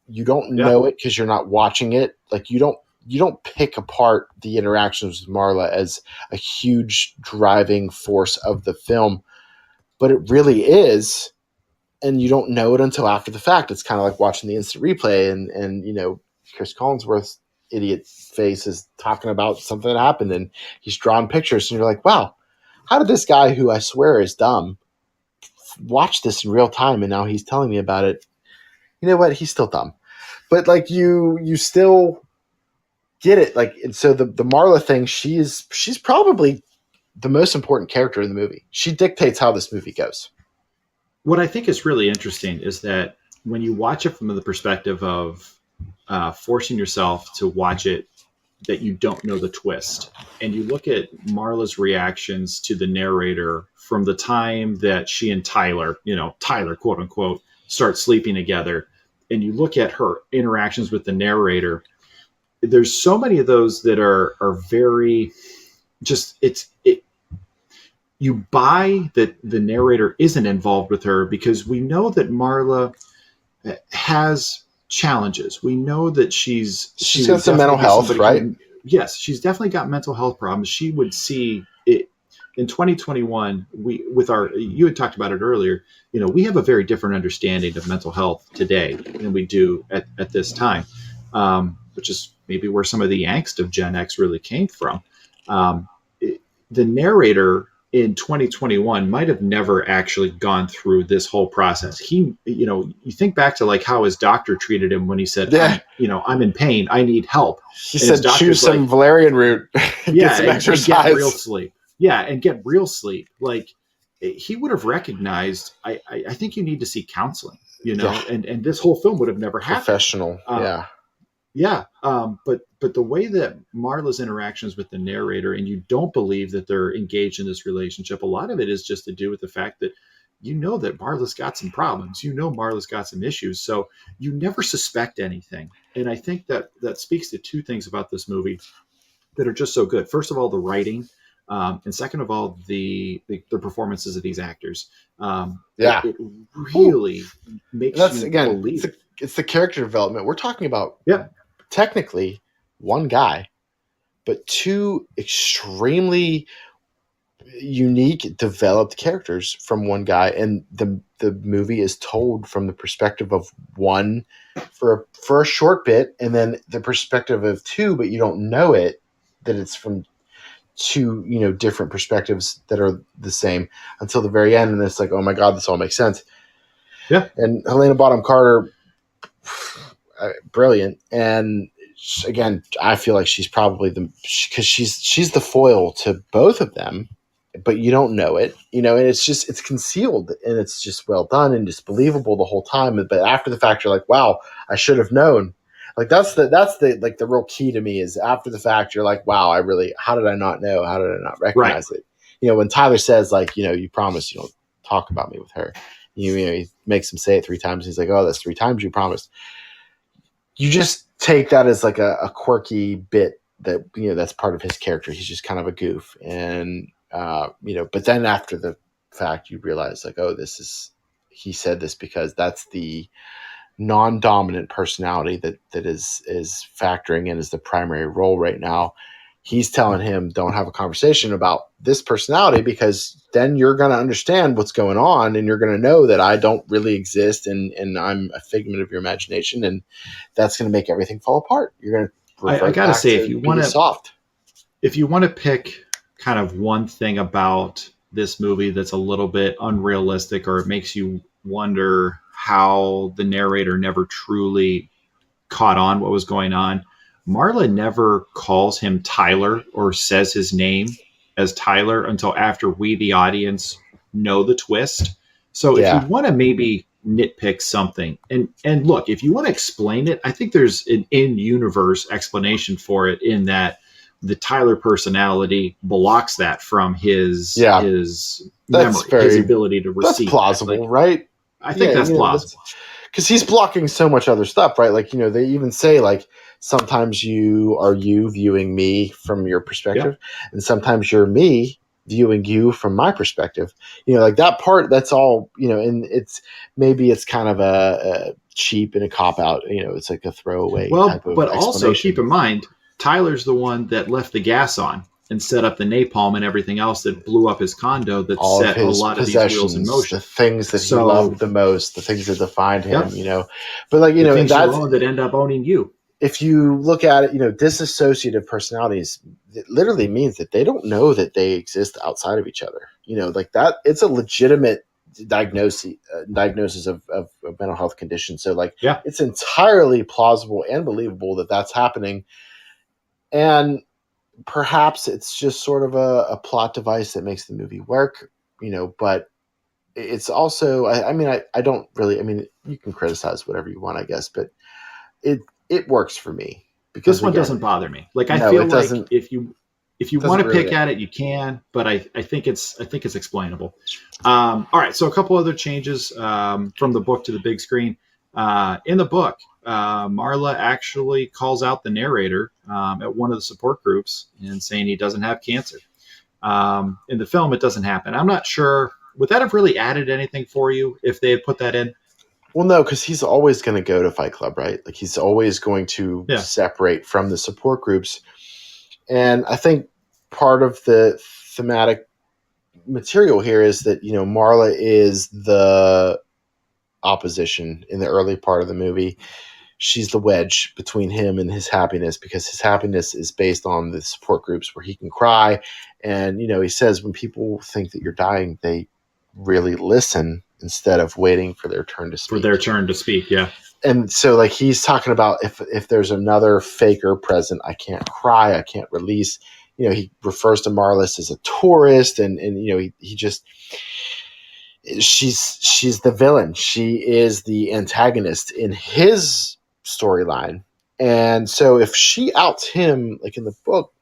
You don't know it because you're not watching it. Like, you don't pick apart the interactions with Marla as a huge driving force of the film, but it really is. And you don't know it until after the fact. It's kind of like watching the instant replay, and Chris Collinsworth's idiot face is talking about something that happened, and he's drawn pictures, and you're like, wow, how did this guy, who I swear is dumb, watch this in real time, and now he's telling me about it? You know what? He's still dumb. But you still get it. And so the Marla thing, she's probably the most important character in the movie. She dictates how this movie goes. What I think is really interesting is that when you watch it from the perspective of forcing yourself to watch it, that you don't know the twist, and you look at Marla's reactions to the narrator from the time that she and Tyler, quote unquote, start sleeping together, and you look at her interactions with the narrator, there's so many of those that are very just, you buy that the narrator isn't involved with her, because we know that Marla has challenges. We know that she's got some mental health, right? Yes, she's definitely got mental health problems. She would see it in 2021. You had talked about it earlier. We have a very different understanding of mental health today than we do at this time, which is maybe where some of the angst of Gen X really came from. The narrator in 2021 might have never actually gone through this whole process. He, you think back to like how his doctor treated him when he said, Yeah. I'm in pain. I need help. He And his said, choose doctor's some like, valerian root, get some and exercise. get real sleep. Yeah. And get real sleep. Like he would have recognized, I think you need to seek counseling, and this whole film would have never happened. Professional. Yeah. Yeah. But the way that Marla's interactions with the narrator, and you don't believe that they're engaged in this relationship, a lot of it is just to do with the fact that that Marla's got some problems. Marla's got some issues. So you never suspect anything. And I think that speaks to two things about this movie that are just so good. First of all, the writing. And second of all, the performances of these actors. It really makes you believe it. It's the character development. We're talking about technically one guy, but two extremely unique, developed characters from one guy, and the movie is told from the perspective of one for a short bit, and then the perspective of two, but you don't know that it's from two different perspectives that are the same until the very end, and it's like, oh my god, this all makes sense. Yeah. And Helena Bonham Carter, brilliant. And again, I feel like she's probably because she's the foil to both of them, but you don't know it, and it's concealed, and it's just well done and just believable the whole time. But after the fact, you're like, wow, I should have known. Like that's the real key to me is after the fact, you're like, wow, how did I not know? How did I not recognize it? When Tyler says like, you promise you don't talk about me with her, he makes him say it 3 times. He's like, oh, that's 3 times you promised. You just take that as like a quirky bit that, that's part of his character. He's just kind of a goof. And, but then after the fact, you realize like, oh, he said this because that's the non-dominant personality that is factoring in as the primary role right now. He's telling him, don't have a conversation about this personality because then you're going to understand what's going on, and you're going to know that I don't really exist, and I'm a figment of your imagination, and that's going to make everything fall apart. You're going to I gotta say, if you want to pick kind of one thing about this movie that's a little bit unrealistic, or it makes you wonder how the narrator never truly caught on what was going on, Marla never calls him Tyler or says his name as Tyler until after we, the audience, know the twist. So if you want to maybe nitpick something, and look, if you want to explain it, I think there's an in-universe explanation for it, in that the Tyler personality blocks that from his memory, his ability to receive. That's plausible, right? I think that's plausible. Because he's blocking so much other stuff, right? Like, they even say, like, sometimes you are viewing me from your perspective, and sometimes you're me viewing you from my perspective. Like that part, that's all, and it's kind of a cheap and a cop-out, it's like a throwaway type of but also keep in mind, Tyler's the one that left the gas on and set up the napalm and everything else that blew up his condo, that all set a lot of these wheels in motion. The things that he loved the most, the things that defined him, But like, the things that end up owning you. If you look at it, disassociative personalities, it literally means that they don't know that they exist outside of each other. Like that, it's a legitimate diagnosis of a mental health condition. So like, it's entirely plausible and believable that that's happening. And perhaps it's just sort of a plot device that makes the movie work, but it's also, I don't really, you can criticize whatever you want, I guess, but it works for me. Because this one doesn't bother me. Like, I feel like if you want to pick at it, you can, but I think it's explainable. All right. So a couple other changes from the book to the big screen. In the book, Marla actually calls out the narrator at one of the support groups and saying he doesn't have cancer. In the film, it doesn't happen. I'm not sure. Would that have really added anything for you if they had put that in? Well, no, because he's always going to go to Fight Club, right? Like, he's always going to separate from the support groups. And I think part of the thematic material here is that, Marla is the opposition in the early part of the movie. she's the wedge between him and his happiness, because his happiness is based on the support groups where he can cry. And, he says when people think that you're dying, they really listen instead of waiting for their turn to speak. For their turn to speak, yeah. And so, like, he's talking about if there's another faker present, I can't cry, I can't release. He refers to Marlis as a tourist, and he just, she's the villain. She is the antagonist in his storyline. And so if she outs him, like in the book,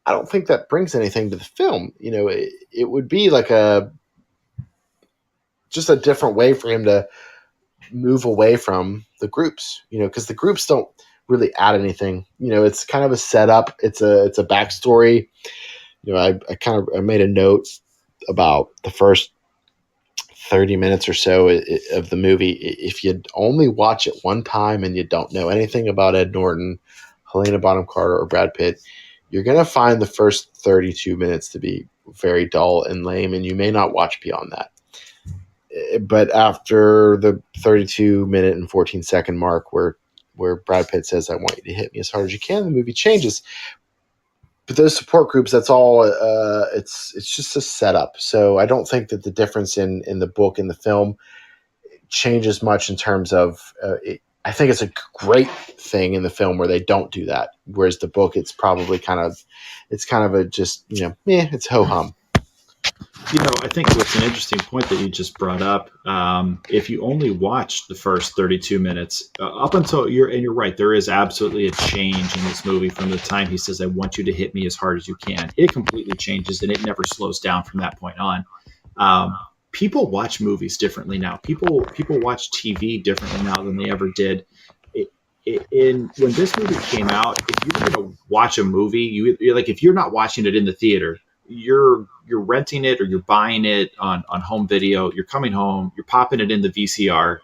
I don't think that brings anything to the film. It would be like just a different way for him to move away from the groups, because the groups don't really add anything. It's kind of a setup. It's a backstory. I made a note about the first 30 minutes or so of the movie. If you only watch it one time and you don't know anything about Ed Norton, Helena Bonham Carter, or Brad Pitt, you're going to find the first 32 minutes to be very dull and lame, and you may not watch beyond that. But after the 32-minute and 14-second mark where Brad Pitt says, I want you to hit me as hard as you can, the movie changes. But those support groups, that's all, it's just a setup. So I don't think that the difference in the book and the film changes much in terms of, I think it's a great thing in the film where they don't do that. Whereas the book, it's probably kind of a just, it's ho-hum. I think what's an interesting point that you just brought up, if you only watch the first 32 minutes, up until you're right, there is absolutely a change in this movie from the time he says, I want you to hit me as hard as you can. It completely changes, and it never slows down from that point on. People watch movies differently now. People watch TV differently now than they ever did. When this movie came out, if you were going to watch a movie, you're like, if you're not watching it in the theater, you're renting it or you're buying it on home video. You're coming home, you're popping it in the VCR,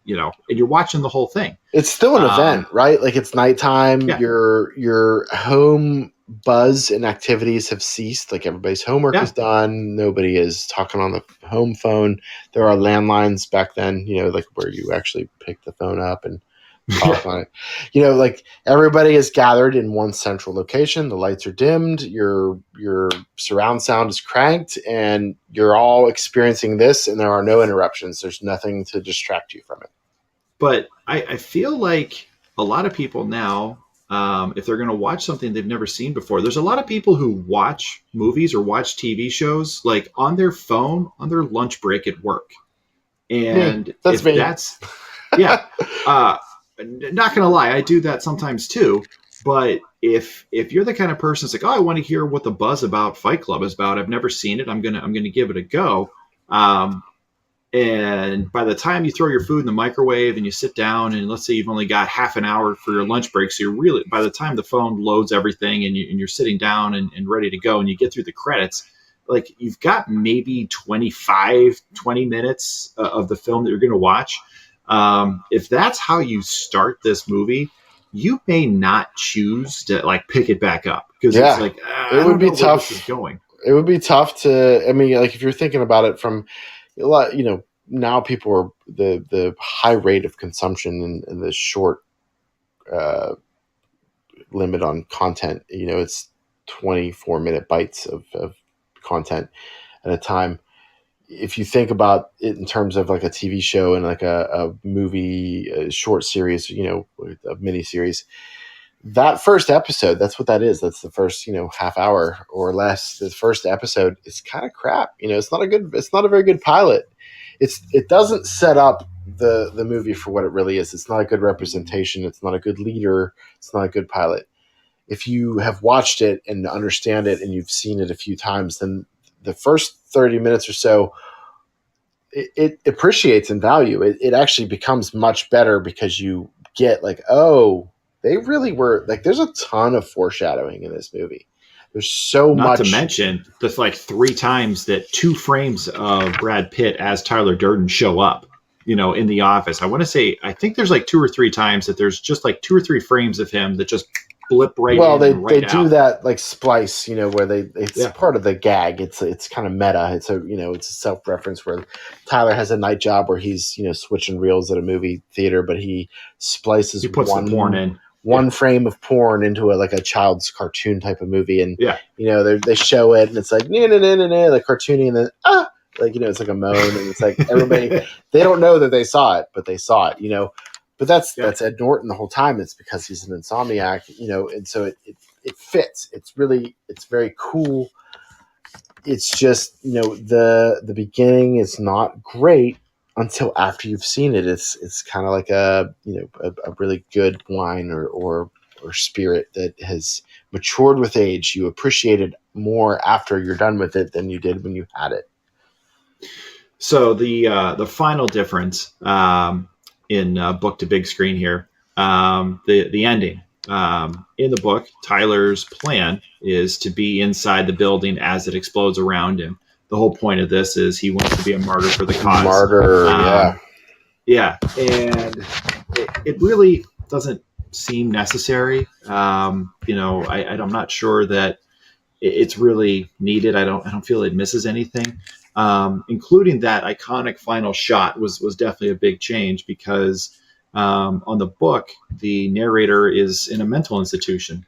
and you're watching the whole thing. It's still an event, right? Like, it's nighttime. Yeah. Your home buzz and activities have ceased. Like, everybody's homework is done. Nobody is talking on the home phone. There are landlines back then, like where you actually pick the phone up and talk on it. Like, everybody is gathered in one central location. The lights are dimmed. Your surround sound is cranked, and you're all experiencing this, and there are no interruptions. There's nothing to distract you from it. But I feel like a lot of people now, if they're going to watch something they've never seen before, there's a lot of people who watch movies or watch TV shows like on their phone, on their lunch break at work. And that's me. Not gonna lie, I do that sometimes too. But if you're the kind of person that's like, oh, I want to hear what the buzz about Fight Club is about, I've never seen it, I'm gonna give it a go. And by the time you throw your food in the microwave and you sit down, and let's say you've only got half an hour for your lunch break, so you're really, by the time the phone loads everything and you're sitting down and ready to go, and you get through the credits, like, you've got maybe 20 minutes of the film that you're going to watch. If that's how you start this movie, you may not choose to like pick it back up, because it's like, it would be tough. It would be tough to, like, if you're thinking about it from a lot, now people are the high rate of consumption and the short limit on content. It's 24-minute bites of content at a time. If you think about it in terms of like a TV show and like a movie, a short series, a mini series, that first episode, that's what that is. That's the first, half hour or less. The first episode is kind of crap. It's not a very good pilot. It doesn't set up the movie for what it really is. It's not a good representation. It's not a good leader. It's not a good pilot. If you have watched it and understand it and you've seen it a few times, then the first 30 minutes or so, it appreciates in value. It actually becomes much better, because you get like, oh, they really were like, there's a ton of foreshadowing in this movie. There's so much. Not to mention the like 3 times that 2 frames of Brad Pitt as Tyler Durden show up, in the office. I think there's like 2 or 3 times that there's just like 2 or 3 frames of him that just blip right Well, in they and right do out. that like splice, where it's Yeah. part of the gag. It's kind of meta. It's it's a self reference where Tyler has a night job where he's switching reels at a movie theater, but he splices He puts the porn in. one frame of porn into a child's cartoon type of movie, and Yeah. they show it, and it's like like cartoony, and then it's like a moan, and it's like everybody they don't know that they saw it, but they saw it, But that's Ed Norton the whole time. It's because he's an insomniac, and so it fits. It's very cool. It's just the beginning is not great until after you've seen it. It's kind of like a really good wine or spirit that has matured with age. You appreciate it more after you're done with it than you did when you had it. So the final difference in book to big screen here, the ending. In the book, Tyler's plan is to be inside the building as it explodes around him. The whole point of this is he wants to be a martyr for the cause. Martyr, yeah. Yeah, and it really doesn't seem necessary. I'm not sure that it's really needed. I don't feel it misses anything. Including that iconic final shot was definitely a big change because on the book the narrator is in a mental institution,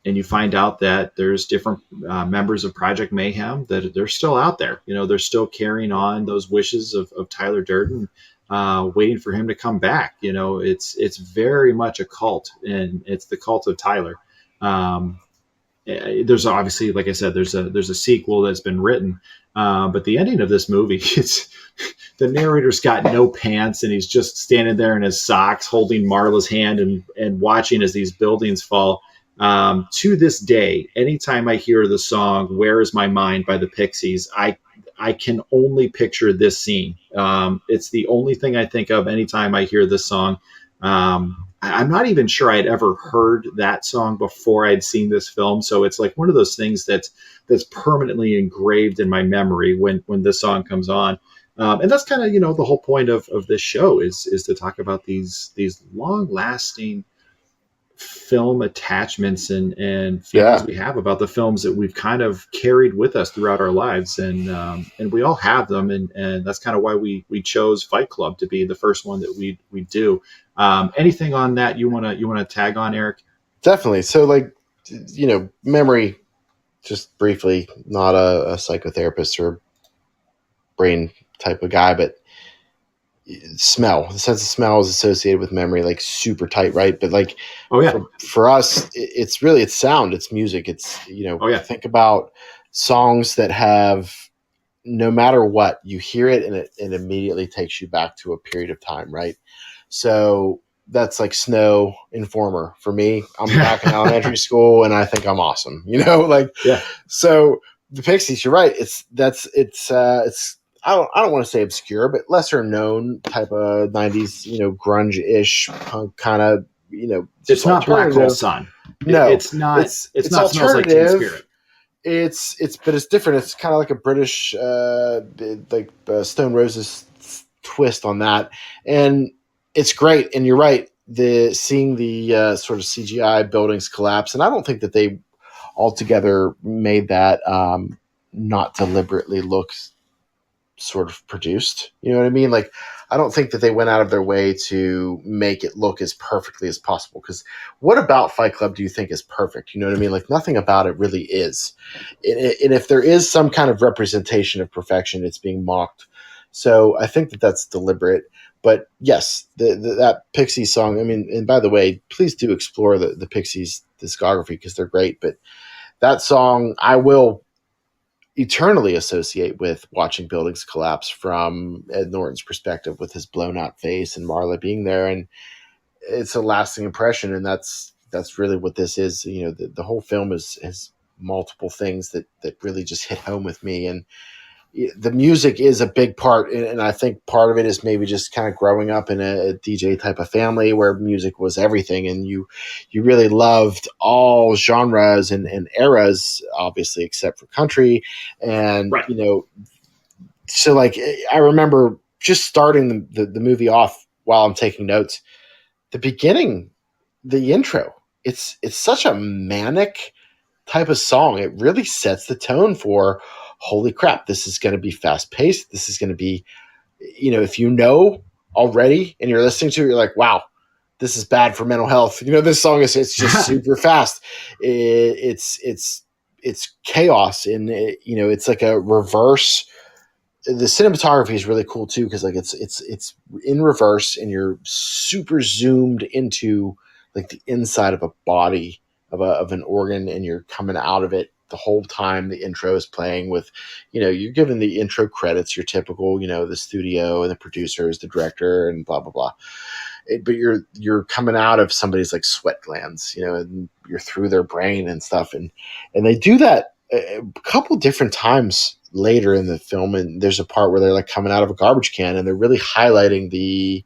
and you find out that there's different members of Project Mayhem that they're still out there. They're still carrying on those wishes of Tyler Durden, waiting for him to come back. It's very much a cult, and it's the cult of Tyler. There's obviously, like I said, there's a sequel that's been written, but the ending of this movie, it's the narrator's got no pants and he's just standing there in his socks holding Marla's hand and watching as these buildings fall. To this day, anytime I hear the song "Where Is My Mind" by the Pixies, I can only picture this scene. It's the only thing I think of anytime I hear this song. I'm not even sure I'd ever heard that song before I'd seen this film. So it's like one of those things that's permanently engraved in my memory when this song comes on. And that's kind of, the whole point of this show is to talk about these long lasting film attachments and feelings we have about the films that we've kind of carried with us throughout our lives. And we all have them. And that's kind of why we chose Fight Club to be the first one that we do. Anything on that you want to tag on, Eric? Definitely. So memory, just briefly, not a psychotherapist or brain type of guy, but smell, the sense of smell is associated with memory, like super tight, right? But like, for us, it's sound, it's music. It's, think about songs that have, no matter what, you hear it and it immediately takes you back to a period of time, right? So that's like Snow Informer for me. I'm back in elementary school and I think I'm awesome, So the Pixies, you're right. It's I don't want to say obscure, but lesser known type of 90s, grunge-ish punk kind of, it's not Black Hole Sun. No, it's not. It's not Smells Like Teen Spirit. But it's different. It's kind of like a British, Stone Roses twist on that, and it's great. And you're right. Seeing the sort of CGI buildings collapse, and I don't think that they altogether made that not deliberately look sort of produced. You know what I mean? Like, I don't think that they went out of their way to make it look as perfectly as possible. Because what about Fight Club do you think is perfect? You know what I mean? Like, nothing about it really is. And if there is some kind of representation of perfection, it's being mocked. So I think that that's deliberate. But yes, that Pixies song, I mean, and by the way, please do explore the Pixies discography because they're great. But that song, I will eternally associate with watching buildings collapse from Ed Norton's perspective with his blown out face and Marla being there. And it's a lasting impression. And that's really what this is. The whole film has multiple things that really just hit home with me. And the music is a big part. And I think part of it is maybe just kind of growing up in a DJ type of family where music was everything. And you really loved all genres and eras, obviously, except for country. And, right. So like, I remember just starting the movie off while I'm taking notes, the beginning, the intro, it's such a manic type of song. It really sets the tone for, holy crap, this is going to be fast paced. This is going to be, if you know already and you're listening to it, you're like, wow, this is bad for mental health. This song it's just super fast. It's chaos, and it's like a reverse. The cinematography is really cool too, because like it's in reverse, and you're super zoomed into like the inside of a body of an organ, and you're coming out of it the whole time the intro is playing with, you're given the intro credits, your typical, the studio and the producers, the director, and blah blah blah. But you're coming out of somebody's like sweat glands, and you're through their brain and stuff, and they do that a couple different times later in the film. And there's a part where they're like coming out of a garbage can, and they're really highlighting the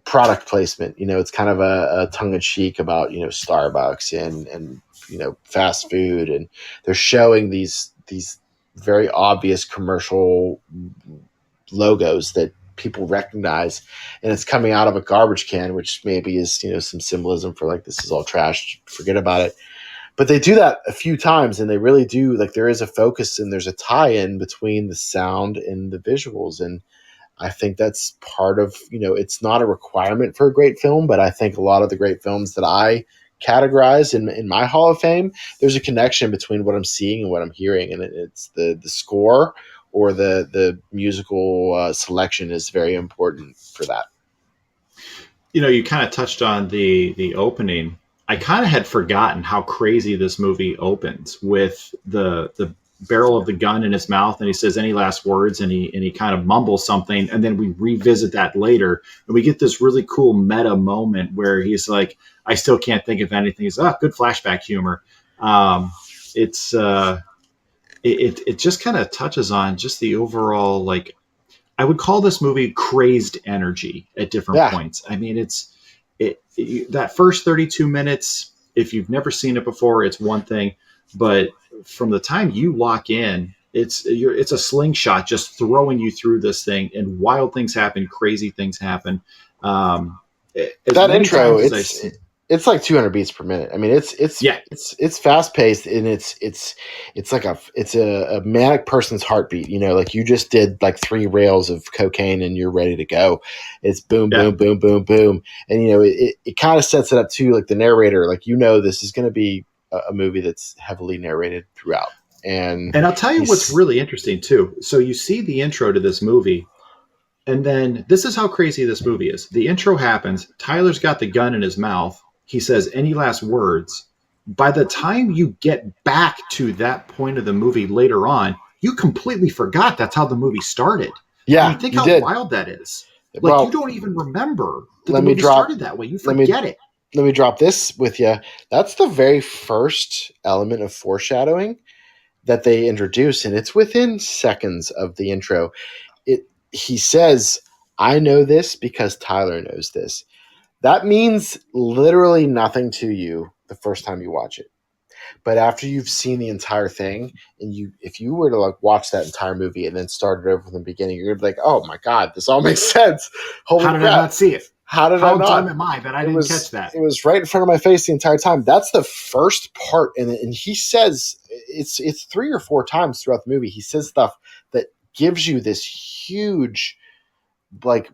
product placement. It's kind of a tongue-in-cheek about Starbucks and fast food, and they're showing these very obvious commercial logos that people recognize, and it's coming out of a garbage can, which maybe is some symbolism for like, this is all trash, forget about it. But they do that a few times, and they really do, like, there is a focus and there's a tie-in between the sound and the visuals. And I think that's part of, it's not a requirement for a great film, but I think a lot of the great films that I categorize in my Hall of Fame, there's a connection between what I'm seeing and what I'm hearing. And it's the score or the musical selection is very important for that. You kind of touched on the opening. I kind of had forgotten how crazy this movie opens with the barrel of the gun in his mouth, and he says any last words, and he kind of mumbles something, and then we revisit that later, and we get this really cool meta moment where he's like, I still can't think of anything. He's good flashback humor. It just kind of touches on just the overall, like, I would call this movie crazed energy at different points. I mean, that first 32 minutes, if you've never seen it before, it's one thing, but from the time you lock in, it's a slingshot just throwing you through this thing, and wild things happen, crazy things happen. That intro, it's like 200 beats per minute. I mean, it's fast paced, and it's like a manic person's heartbeat. Like you just did like 3 rails of cocaine and you're ready to go. It's boom, boom, boom, boom, boom, and it kind of sets it up too. Like the narrator, like this is going to be a movie that's heavily narrated throughout. And I'll tell you what's really interesting too. So you see the intro to this movie. And then this is how crazy this movie is. The intro happens. Tyler's got the gun in his mouth. He says, any last words? By the time you get back to that point of the movie later on, you completely forgot that's how the movie started. Yeah, I mean, think how wild that is. Like, you don't even remember that the movie started that way. You forget it. Let me drop this with you. That's the very first element of foreshadowing that they introduce, and it's within seconds of the intro. He says, I know this because Tyler knows this. That means literally nothing to you the first time you watch it. But after you've seen the entire thing, and if you were to like watch that entire movie and then start it over from the beginning, you're gonna be like, oh my God, this all makes sense. Holy crap. How did I not see it? How dumb am I that I didn't catch that? It was right in front of my face the entire time. That's the first part. And he says, it's 3 or 4 times throughout the movie, he says stuff that gives you this huge, like,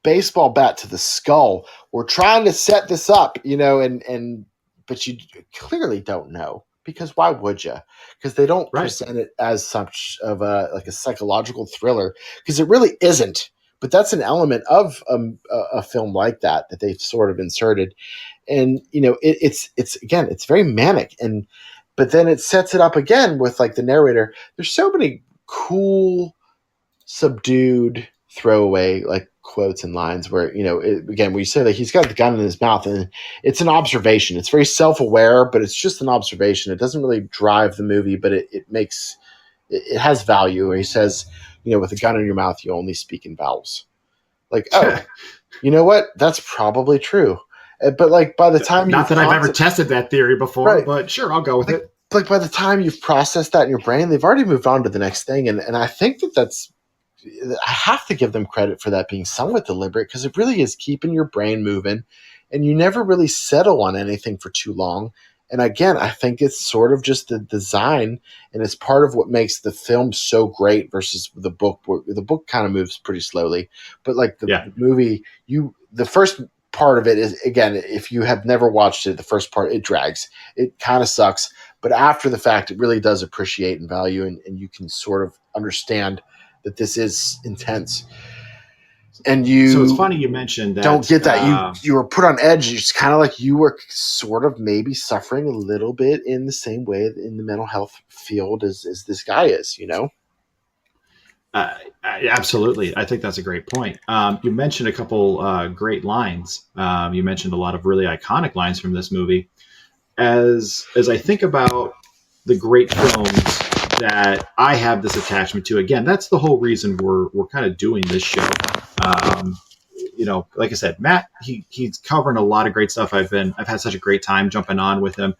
baseball bat to the skull. We're trying to set this up, but you clearly don't know, because why would you? Because they don't present it as such of a psychological thriller, because it really isn't. But that's an element of a film like that they've sort of inserted, and it's very manic, but then it sets it up again with like the narrator. There's so many cool, subdued, throwaway like quotes and lines where again we say that he's got the gun in his mouth, and it's an observation. It's very self-aware, but it's just an observation. It doesn't really drive the movie, but it has value. Where he says, with a gun in your mouth, you only speak in vowels. Like, oh, you know what? That's probably true. But like by the time not that I've ever tested that theory before, but sure, I'll go with it. Like by the time you've processed that in your brain, they've already moved on to the next thing, and I think that's. I have to give them credit for that being somewhat deliberate, because it really is keeping your brain moving and you never really settle on anything for too long. And again, I think it's sort of just the design, and it's part of what makes the film so great versus the book, where the book kind of moves pretty slowly. But like the movie, the first part of it is, again, if you have never watched it, the first part, it drags. It kind of sucks. But after the fact, it really does appreciate and value, and you can sort of understand that this is intense. And so it's funny you mentioned that. Don't get that. You were put on edge. It's kind of like you were sort of maybe suffering a little bit in the same way in the mental health field as this guy is, you know? Absolutely. I think that's a great point. You mentioned a couple great lines. You mentioned a lot of really iconic lines from this movie. As I think about the great films that I have this attachment to, again, that's the whole reason we're kind of doing this show. You know, like I said, Matt, he's covering a lot of great stuff. I've had such a great time jumping on with him.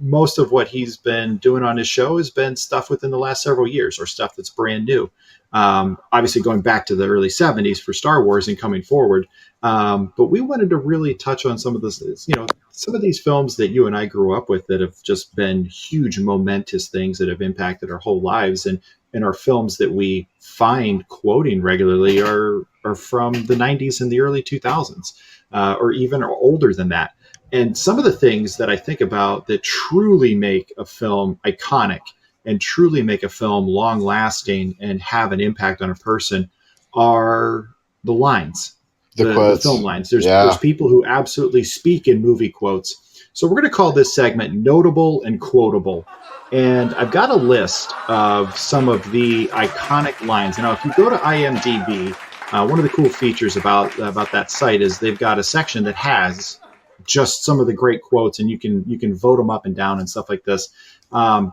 Most of what he's been doing on his show has been stuff within the last several years, or stuff that's brand new. Obviously going back to the early 70s for Star Wars and coming forward. But we wanted to really touch on some of this, you know, some of these films that you and I grew up with that have just been huge, momentous things that have impacted our whole lives. And our films that we find quoting regularly are from the 90s and the early 2000s, or even older than that. And some of the things that I think about that truly make a film iconic and truly make a film long lasting and have an impact on a person are the lines, the film lines. There's people who absolutely speak in movie quotes. So we're going to call this segment Notable and Quotable. And I've got a list of some of the iconic lines. Now, if you go to IMDb, one of the cool features about that site is they've got a section that has just some of the great quotes, and you can vote them up and down and stuff like this.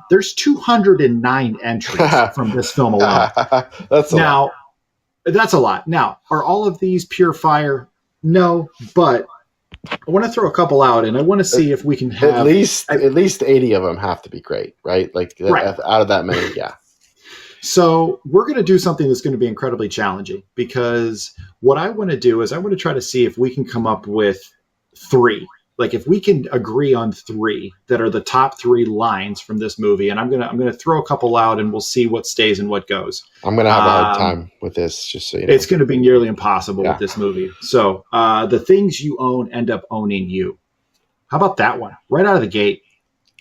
There's 209 entries from this film alone. That's a lot. Now, are all of these pure fire? No, but I want to throw a couple out, and I want to see if we can have at least 80 of them have to be great, right? Like out of that many, yeah. So we're going to do something that's going to be incredibly challenging, because what I want to do is I want to try to see if we can come up with 3. Like if we can agree on 3 that are the top 3 lines from this movie, and I'm gonna throw a couple out, and we'll see what stays and what goes. I'm gonna have a hard time with this, just so you know. It's going to be nearly impossible with this movie. So the things you own end up owning you. How about that one? Right out of the gate.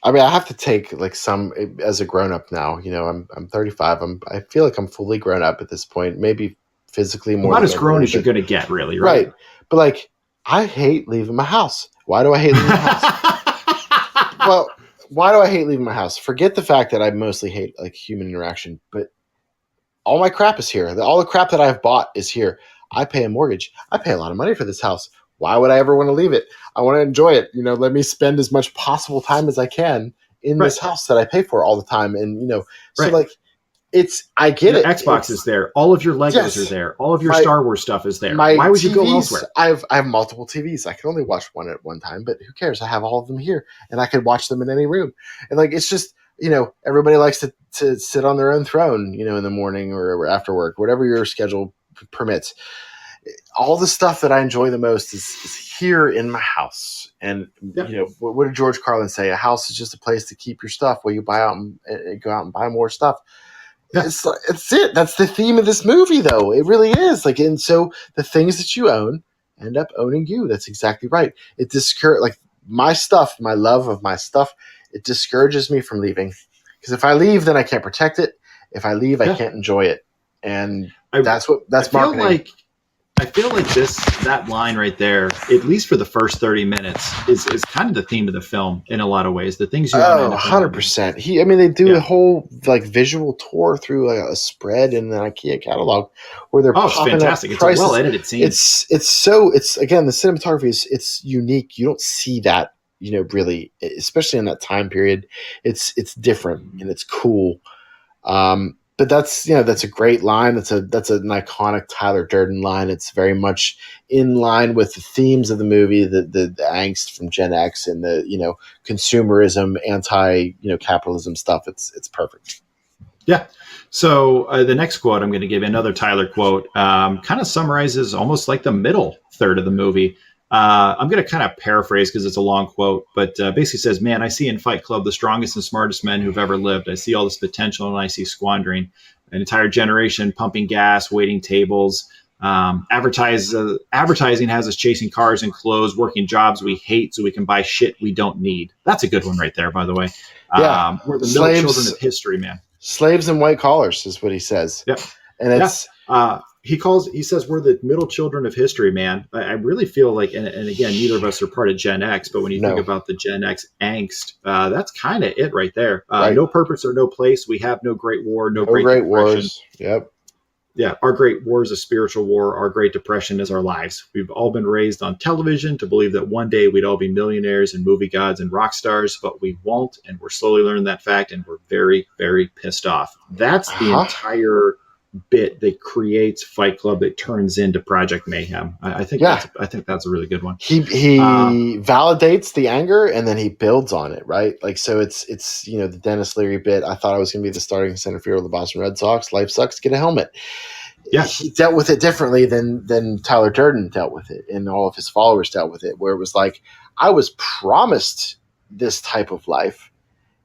I mean, I have to take like some as a grown up now. You know, I'm 35. I feel like I'm fully grown up at this point. Maybe physically more. Not as grown as you're going to get, really, right? Right. But like, I hate leaving my house. Why do I hate leaving my house? Well, why do I hate leaving my house? Forget the fact that I mostly hate like human interaction, but all my crap is here. All the crap that I've bought is here. I pay a mortgage. I pay a lot of money for this house. Why would I ever want to leave it? I want to enjoy it. You know, let me spend as much possible time as I can in this house that I pay for all the time. And, you know, so like, I get it. Xbox is there. All of your Legos are there. All of your Star Wars stuff is there. Why would you go elsewhere? I have multiple TVs. I can only watch one at one time, but who cares? I have all of them here, and I could watch them in any room. And like, it's just, you know, everybody likes to sit on their own throne, you know, in the morning or after work, whatever your schedule permits. All the stuff that I enjoy the most is here in my house. And, you know, what did George Carlin say? A house is just a place to keep your stuff while you buy out and go out and buy more stuff. It's it. That's the theme of this movie, though. It really is. Like, and so the things that you own end up owning you. That's exactly right. It like my stuff, my love of my stuff, it discourages me from leaving. Because if I leave, then I can't protect it. If I leave, I can't enjoy it. And that's marketing. I feel like that line right there, at least for the first 30 minutes, is kind of the theme of the film in a lot of ways. The things you 100%. They do a whole like visual tour through a spread in the IKEA catalog where they're it's fantastic. It's a well edited scene. It's again, the cinematography it's unique. You don't see that, you know, really, especially in that time period. It's different and it's cool. But that's a great line. That's an iconic Tyler Durden line. It's very much in line with the themes of the movie, the angst from Gen X and the, you know, consumerism, capitalism stuff. It's perfect. Yeah. So the next quote I'm going to give you, another Tyler quote, kind of summarizes almost like the middle third of the movie. I'm going to kind of paraphrase because it's a long quote, but basically says, man, I see in Fight Club the strongest and smartest men who've ever lived. I see all this potential and I see squandering an entire generation pumping gas, waiting tables. Advertising has us chasing cars and clothes, working jobs we hate so we can buy shit we don't need. That's a good one right there, by the way. Yeah. We're the middle children of history, man. Slaves in white collars is what he says. Yep. And it's he says we're the middle children of history, man. I really feel like, and again, neither of us are part of Gen X, but when you think about the Gen X angst, that's kind of it right there. Right. No purpose or no place. We have no great war, no great wars. Yep. Yeah, our great war is a spiritual war. Our great depression is our lives. We've all been raised on television to believe that one day we'd all be millionaires and movie gods and rock stars, but we won't. And we're slowly learning that fact, and we're very, very pissed off. That's the entire bit that creates Fight Club that turns into Project Mayhem. I think that's a really good one. He validates the anger and then he builds on it, right? Like, so it's the Dennis Leary bit. I thought I was going to be the starting center fielder of the Boston Red Sox. Life sucks. Get a helmet. Yeah, he dealt with it differently than Tyler Durden dealt with it, and all of his followers dealt with it. Where it was like, I was promised this type of life,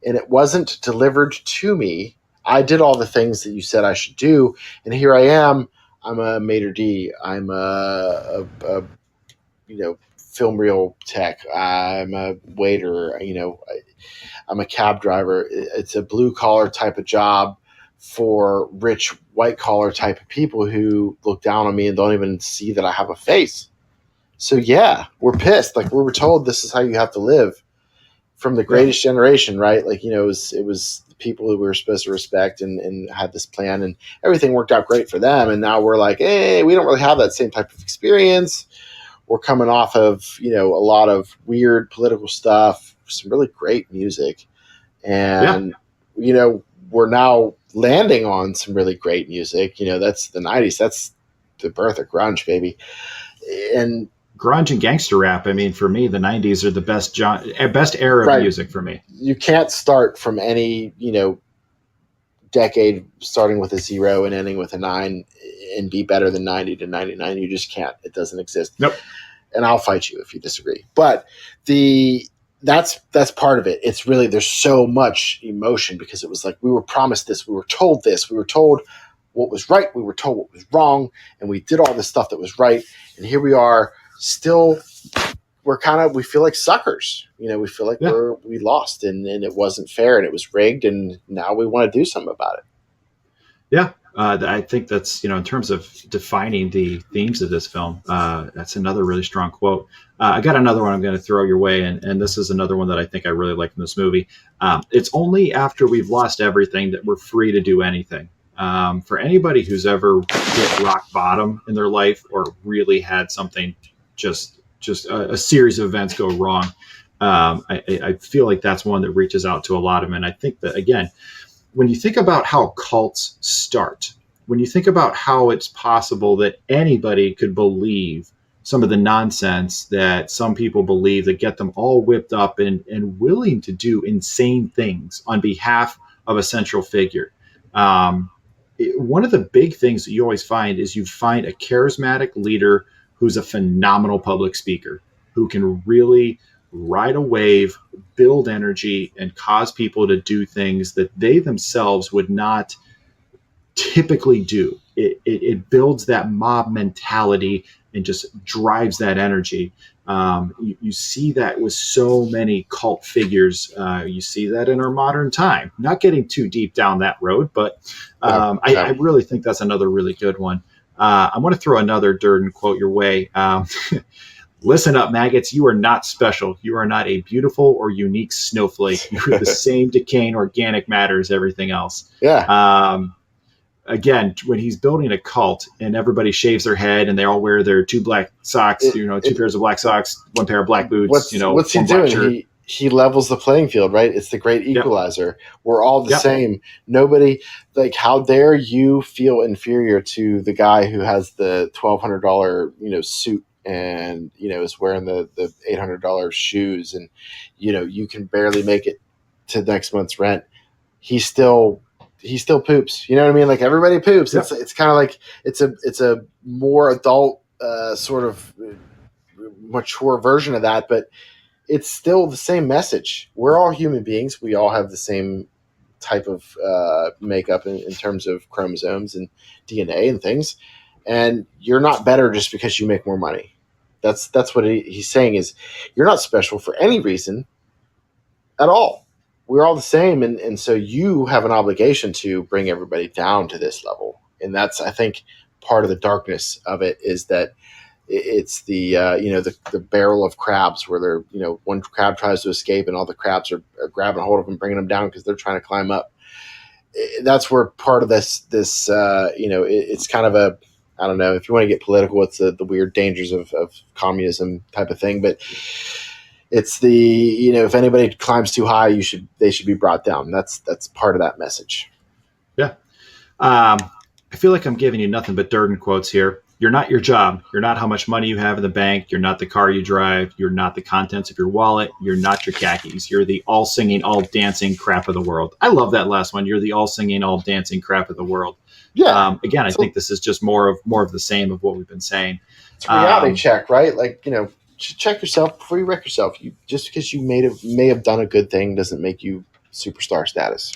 and it wasn't delivered to me. I did all the things that you said I should do, and here I am. I'm a maitre d'. I'm a film reel tech. I'm a waiter. I'm a cab driver. It's a blue collar type of job for rich white collar type of people who look down on me and don't even see that I have a face. So yeah, we're pissed. Like, we were told this is how you have to live from the greatest generation, right? Like, it was the people who we were supposed to respect and had this plan, and everything worked out great for them. And now we're like, hey, we don't really have that same type of experience. We're coming off of, a lot of weird political stuff, some really great music. And, we're now landing on some really great music. That's the 90s. That's the birth of grunge, baby. And grunge and gangster rap. I mean, for me, the 90s are the best era of music for me. You can't start from any, decade starting with a 0 and ending with a 9 and be better than 90 to 99. You just can't. It doesn't exist. Nope. And I'll fight you if you disagree. But that's part of it. It's really, there's so much emotion because it was like, we were promised this, we were told this, we were told what was right, we were told what was wrong, and we did all this stuff that was right. And here we are still, we feel like suckers. We feel like we lost and it wasn't fair and it was rigged, and now we want to do something about it. Yeah. I think that's, in terms of defining the themes of this film, that's another really strong quote. I got another one I'm going to throw your way, and this is another one that I think I really like in this movie. It's only after we've lost everything that we're free to do anything. For anybody who's ever hit rock bottom in their life or really had something just a series of events go wrong, I feel like that's one that reaches out to a lot of them. And I think that, again, when you think about how cults start, when you think about how it's possible that anybody could believe some of the nonsense that some people believe that get them all whipped up and willing to do insane things on behalf of a central figure. One of the big things that you always find is you find a charismatic leader who's a phenomenal public speaker, who can really ride a wave, build energy, and cause people to do things that they themselves would not typically do. It builds that mob mentality and just drives that energy. You see that with so many cult figures. You see that in our modern time. Not getting too deep down that road, but I really think that's another really good one. I want to throw another Durden quote your way. Listen up, maggots. You are not special. You are not a beautiful or unique snowflake. You're the same decaying organic matter as everything else. Yeah. Again, when he's building a cult and everybody shaves their head and they all wear their two black socks, two pairs of black socks, one pair of black boots, what's he doing? He levels the playing field, right? It's the great equalizer. Yep. We're all the same. Nobody, like, how dare you feel inferior to the guy who has the $1,200, suit and, is wearing the $800 shoes and, you can barely make it to next month's rent. He still poops. You know what I mean? Like, everybody poops. Yep. It's kind of like, it's a more adult sort of mature version of that, but it's still the same message. We're all human beings. We all have the same type of makeup in terms of chromosomes and DNA and things. And you're not better just because you make more money. That's what he's saying is you're not special for any reason at all. We're all the same. And so you have an obligation to bring everybody down to this level. And that's, I think, part of the darkness of it is that it's the the barrel of crabs where they're, one crab tries to escape and all the crabs are grabbing hold of them, bringing them down because they're trying to climb up. That's where part of this it's kind of a, I don't know if you want to get political, it's the weird dangers of communism type of thing, but it's the, if anybody climbs too high, they should be brought down. That's part of that message. Yeah. I feel like I'm giving you nothing but Durden quotes here. You're not your job. You're not how much money you have in the bank. You're not the car you drive. You're not the contents of your wallet. You're not your khakis. You're the all singing, all dancing crap of the world. I love that last one. You're the all singing, all dancing crap of the world. Yeah. Again, I think this is just more of the same of what we've been saying. It's a reality check, right? Like, check yourself before you wreck yourself. Just because you may have done a good thing doesn't make you superstar status,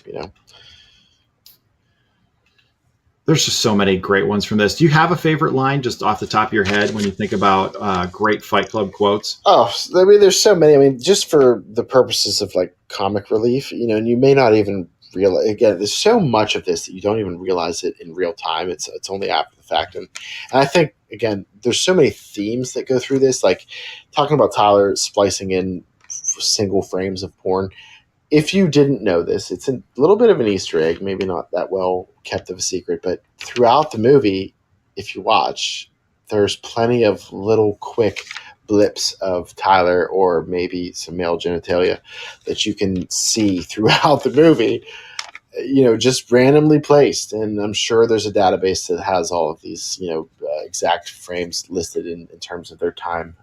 There's just so many great ones from this. Do you have a favorite line just off the top of your head when you think about great Fight Club quotes? Oh, I mean, there's so many. I mean, just for the purposes of like comic relief, and you may not even realize, again, there's so much of this that you don't even realize it in real time. It's only after the fact. And I think, again, there's so many themes that go through this, like talking about Tyler splicing in single frames of porn. If you didn't know this, it's a little bit of an Easter egg, maybe not that well kept of a secret, but throughout the movie, if you watch, there's plenty of little quick blips of Tyler or maybe some male genitalia that you can see throughout the movie, just randomly placed. And I'm sure there's a database that has all of these, exact frames listed in terms of their time.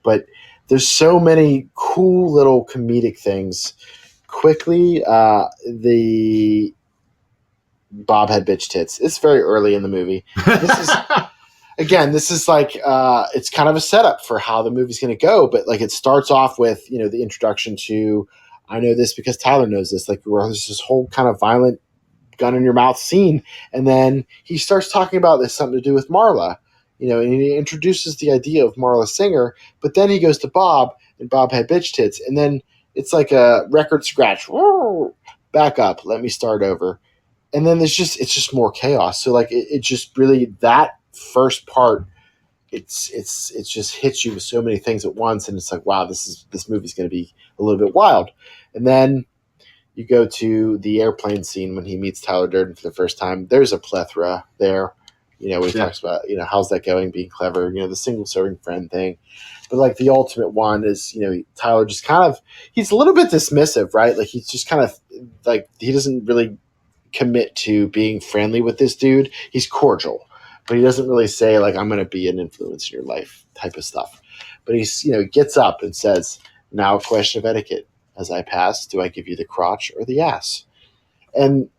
But there's so many cool little comedic things. Quickly, the Bob had bitch tits. It's very early in the movie. This is like it's kind of a setup for how the movie's going to go. But like it starts off with the introduction to, I know this because Tyler knows this. Like where there's this whole kind of violent gun in your mouth scene, and then he starts talking about this something to do with Marla. And he introduces the idea of Marla Singer, but then he goes to Bob, and Bob had bitch tits, and then it's like a record scratch. Back up. Let me start over. And then it's just more chaos. So like it just really, that first part, it's just hits you with so many things at once, and it's like, wow, this movie's going to be a little bit wild. And then you go to the airplane scene when he meets Tyler Durden for the first time. There's a plethora there. When he talks about, how's that going, being clever, the single serving friend thing. But like the ultimate one is, Tyler just kind of, he's a little bit dismissive, right? Like he's just kind of like, he doesn't really commit to being friendly with this dude. He's cordial, but he doesn't really say like, I'm going to be an influence in your life type of stuff. But he's, he gets up and says, now a question of etiquette. As I pass, do I give you the crotch or the ass? And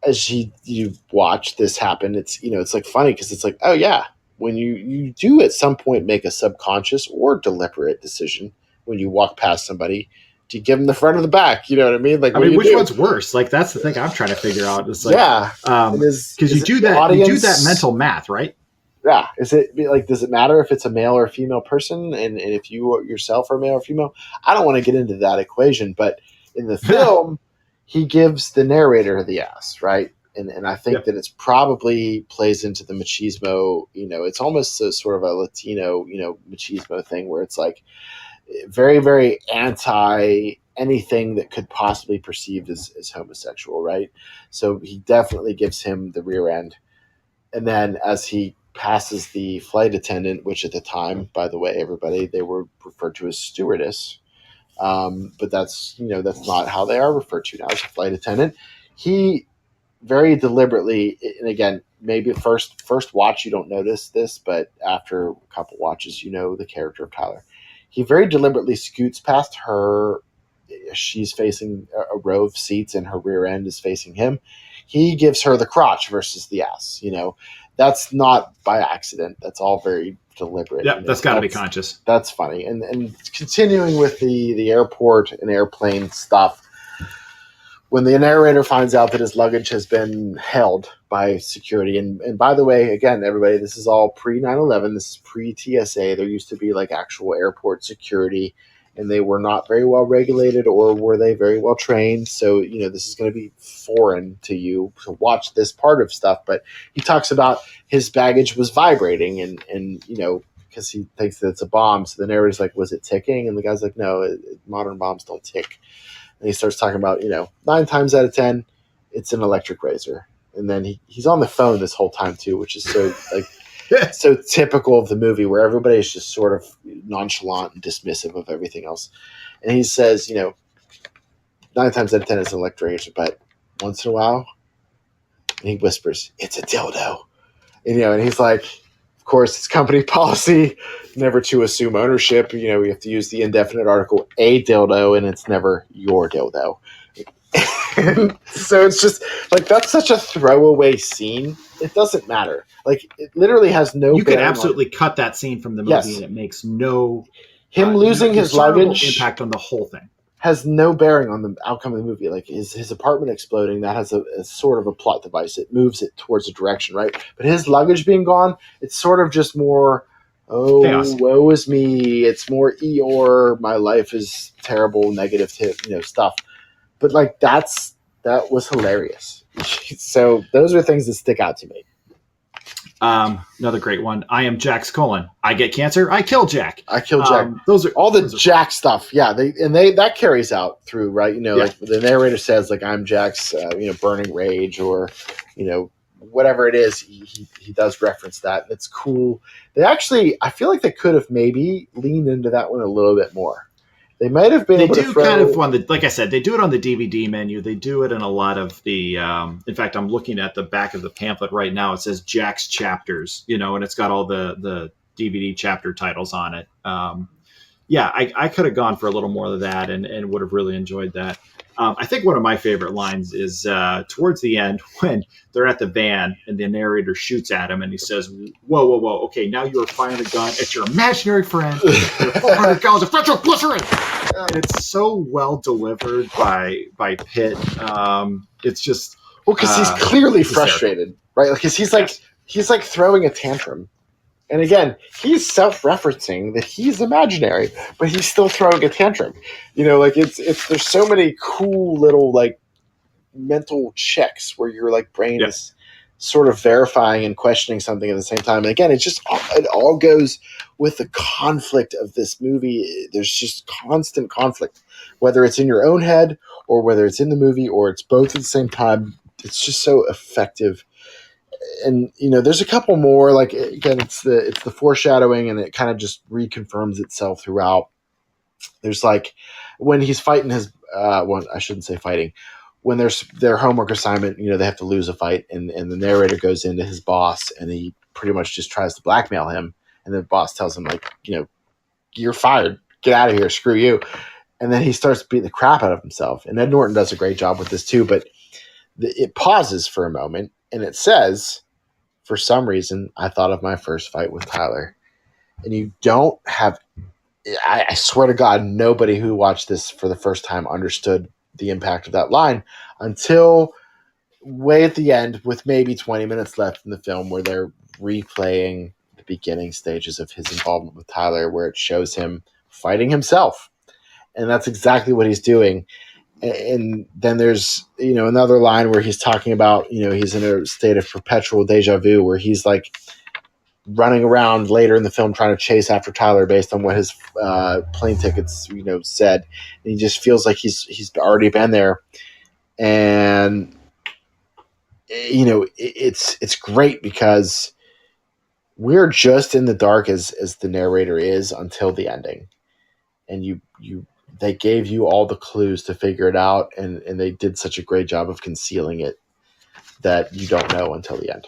as you watch this happen, it's it's like funny because it's like, oh yeah, when you do at some point make a subconscious or deliberate decision when you walk past somebody, do you give them the front or the back? You know what I mean? Like, which one's worse? Like that's the thing I'm trying to figure out. It's like, because you do that mental math, right? Yeah. Is it like, does it matter if it's a male or a female person? And if you yourself are male or female, I don't want to get into that equation, but in the film, he gives the narrator the ass, right? And I think that it's probably plays into the machismo, it's almost a sort of a Latino, machismo thing where it's like very, very anti anything that could possibly be perceived as homosexual, right? So he definitely gives him the rear end. And then as he passes the flight attendant, which at the time, by the way, everybody, they were referred to as stewardess. But that's not how they are referred to now as a flight attendant. He very deliberately, and again, maybe first watch you don't notice this, but after a couple watches, the character of Tyler. He very deliberately scoots past her. She's facing a row of seats, and her rear end is facing him. He gives her the crotch versus the ass. That's not by accident. That's all very deliberate. Yep, that's got to be conscious. That's funny. And continuing with the airport and airplane stuff, when the narrator finds out that his luggage has been held by security, and by the way, again, everybody, this is all pre 9/11. This is pre TSA. There used to be like actual airport security, and they were not very well regulated, or were they very well trained. So, this is going to be foreign to you to watch this part of stuff. But he talks about his baggage was vibrating, and because he thinks that it's a bomb. So the narrator's like, was it ticking? And the guy's like, no, modern bombs don't tick. And he starts talking about, 9 times out of 10, it's an electric razor. And then he's on the phone this whole time too, which is so so typical of the movie, where everybody is just sort of nonchalant and dismissive of everything else. And he says, 9 times out of 10 it's an electric razor, but once in a while, and he whispers, it's a dildo. And he's like, of course, it's company policy never to assume ownership. We have to use the indefinite article a dildo, and it's never your dildo. So it's just like, that's such a throwaway scene. It doesn't matter. Like, it literally has no. You could absolutely cut that scene from the movie, Yes. And it makes no him losing his luggage impact on the whole thing. Has no bearing on the outcome of the movie. Like, his apartment exploding, that has a sort of a plot device. It moves it towards a direction, right? But his luggage being gone, it's sort of just more, Chaos. Woe is me. It's more Eeyore, my life is terrible, negative stuff. But like, that was hilarious. So those are things that stick out to me. Another great one. I am Jack's colon. I get cancer. I kill Jack. I kill Jack. Those are all the Jack stuff. Yeah, they that carries out through, right? Like the narrator says, like, I'm Jack's, burning rage, or, whatever it is. He does reference that. It's cool. They actually, I feel like they could have maybe leaned into that one a little bit more. They might have been. They do kind of on the, like I said, they do it on the DVD menu. They do it in a lot of the. In fact, I'm looking at the back of the pamphlet right now. It says Jack's Chapters, and it's got all the DVD chapter titles on it. I could have gone for a little more of that, and would have really enjoyed that. I think one of my favorite lines is towards the end, when they're at the van and the narrator shoots at him and he says, whoa, okay, now you're firing a gun at your imaginary friend, 400 gallons of nitroglycerin. And it's so well delivered by Pitt. It's just... Well, because he's clearly frustrated, right? Because he's like throwing a tantrum. And again, he's self-referencing that he's imaginary, but he's still throwing a tantrum. It's there's so many cool little like mental checks where your like brain is sort of verifying and questioning something at the same time. And again, it all goes with the conflict of this movie. There's just constant conflict, whether it's in your own head or whether it's in the movie or it's both at the same time. It's just so effective. And there's a couple more, like, again, it's the foreshadowing, and it kind of just reconfirms itself throughout. There's like when he's fighting his well, I shouldn't say fighting, when there's their homework assignment, they have to lose a fight, and the narrator goes into his boss, and he pretty much just tries to blackmail him, and the boss tells him, like, you're fired, get out of here, screw you. And then he starts beating the crap out of himself, and Ed Norton does a great job with this too. But it pauses for a moment, and it says, for some reason, I thought of my first fight with Tyler. And you don't have, I swear to God, nobody who watched this for the first time understood the impact of that line until way at the end, with maybe 20 minutes left in the film, where they're replaying the beginning stages of his involvement with Tyler, where it shows him fighting himself. And that's exactly what he's doing. And then there's, another line where he's talking about, he's in a state of perpetual deja vu, where he's like running around later in the film trying to chase after Tyler based on what his plane tickets, said. And he just feels like he's already been there. And, it's great because we're just in the dark as the narrator is until the ending. And they gave you all the clues to figure it out, and they did such a great job of concealing it that you don't know until the end.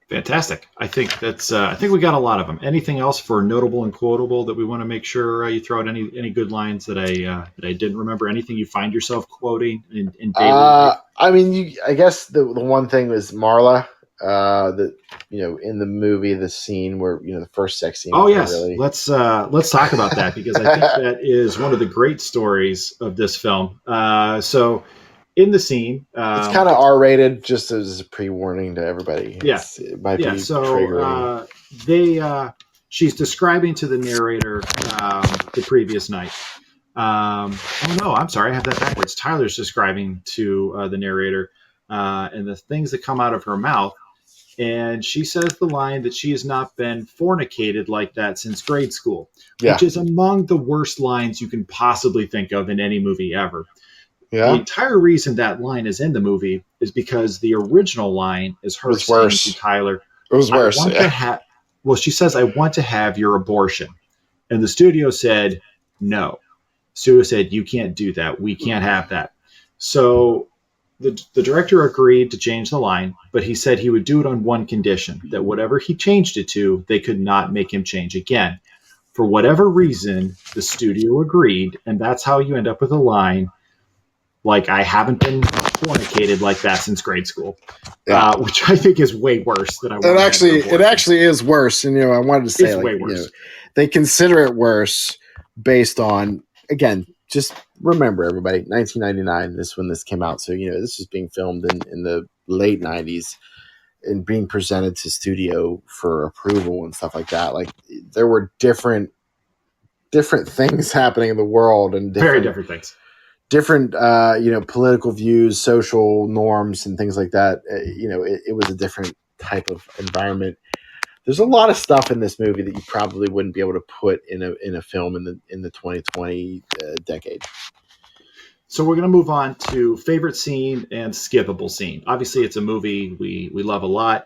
Fantastic. I think we got a lot of them. Anything else for notable and quotable that we want to make sure you throw out any good lines that I didn't remember? Anything you find yourself quoting in daily life? I mean, I guess the one thing was Marla. that in the movie, the scene where the first sex scene. Oh yes, really... let's talk about that, because I think that is one of the great stories of this film. So in the scene, it's kind of R-rated, just as a pre-warning to everybody. Yeah, It might be so triggering. she's describing to the narrator the previous night. Oh no, I'm sorry, I have that backwards. Tyler's describing to the narrator and the things that come out of her mouth. And she says the line that she has not been fornicated like that since grade school, which is among the worst lines you can possibly think of in any movie ever. Yeah. The entire reason that line is in the movie is because the original line is her saying to Tyler, it was worse. She says, "I want to have your abortion." And the studio said, no. Studio said, "You can't do that. We can't have that." So the director agreed to change the line, but he said he would do it on one condition, that whatever he changed it to, they could not make him change again. For whatever reason, the studio agreed, and that's how you end up with a line like, "I haven't been fornicated like that since grade school," which I think is way worse than I want. It actually is worse, and I wanted to say it's way worse. They consider it worse based on, again, just remember, everybody, 1999 is when this came out. So, this was being filmed in the late 90s and being presented to studio for approval and stuff like that. Like, there were different things happening in the world, and very different things. Different, political views, social norms, and things like that. It was a different type of environment. There's a lot of stuff in this movie that you probably wouldn't be able to put in a film in the 2020 decade. So we're going to move on to favorite scene and skippable scene. Obviously, it's a movie we love a lot.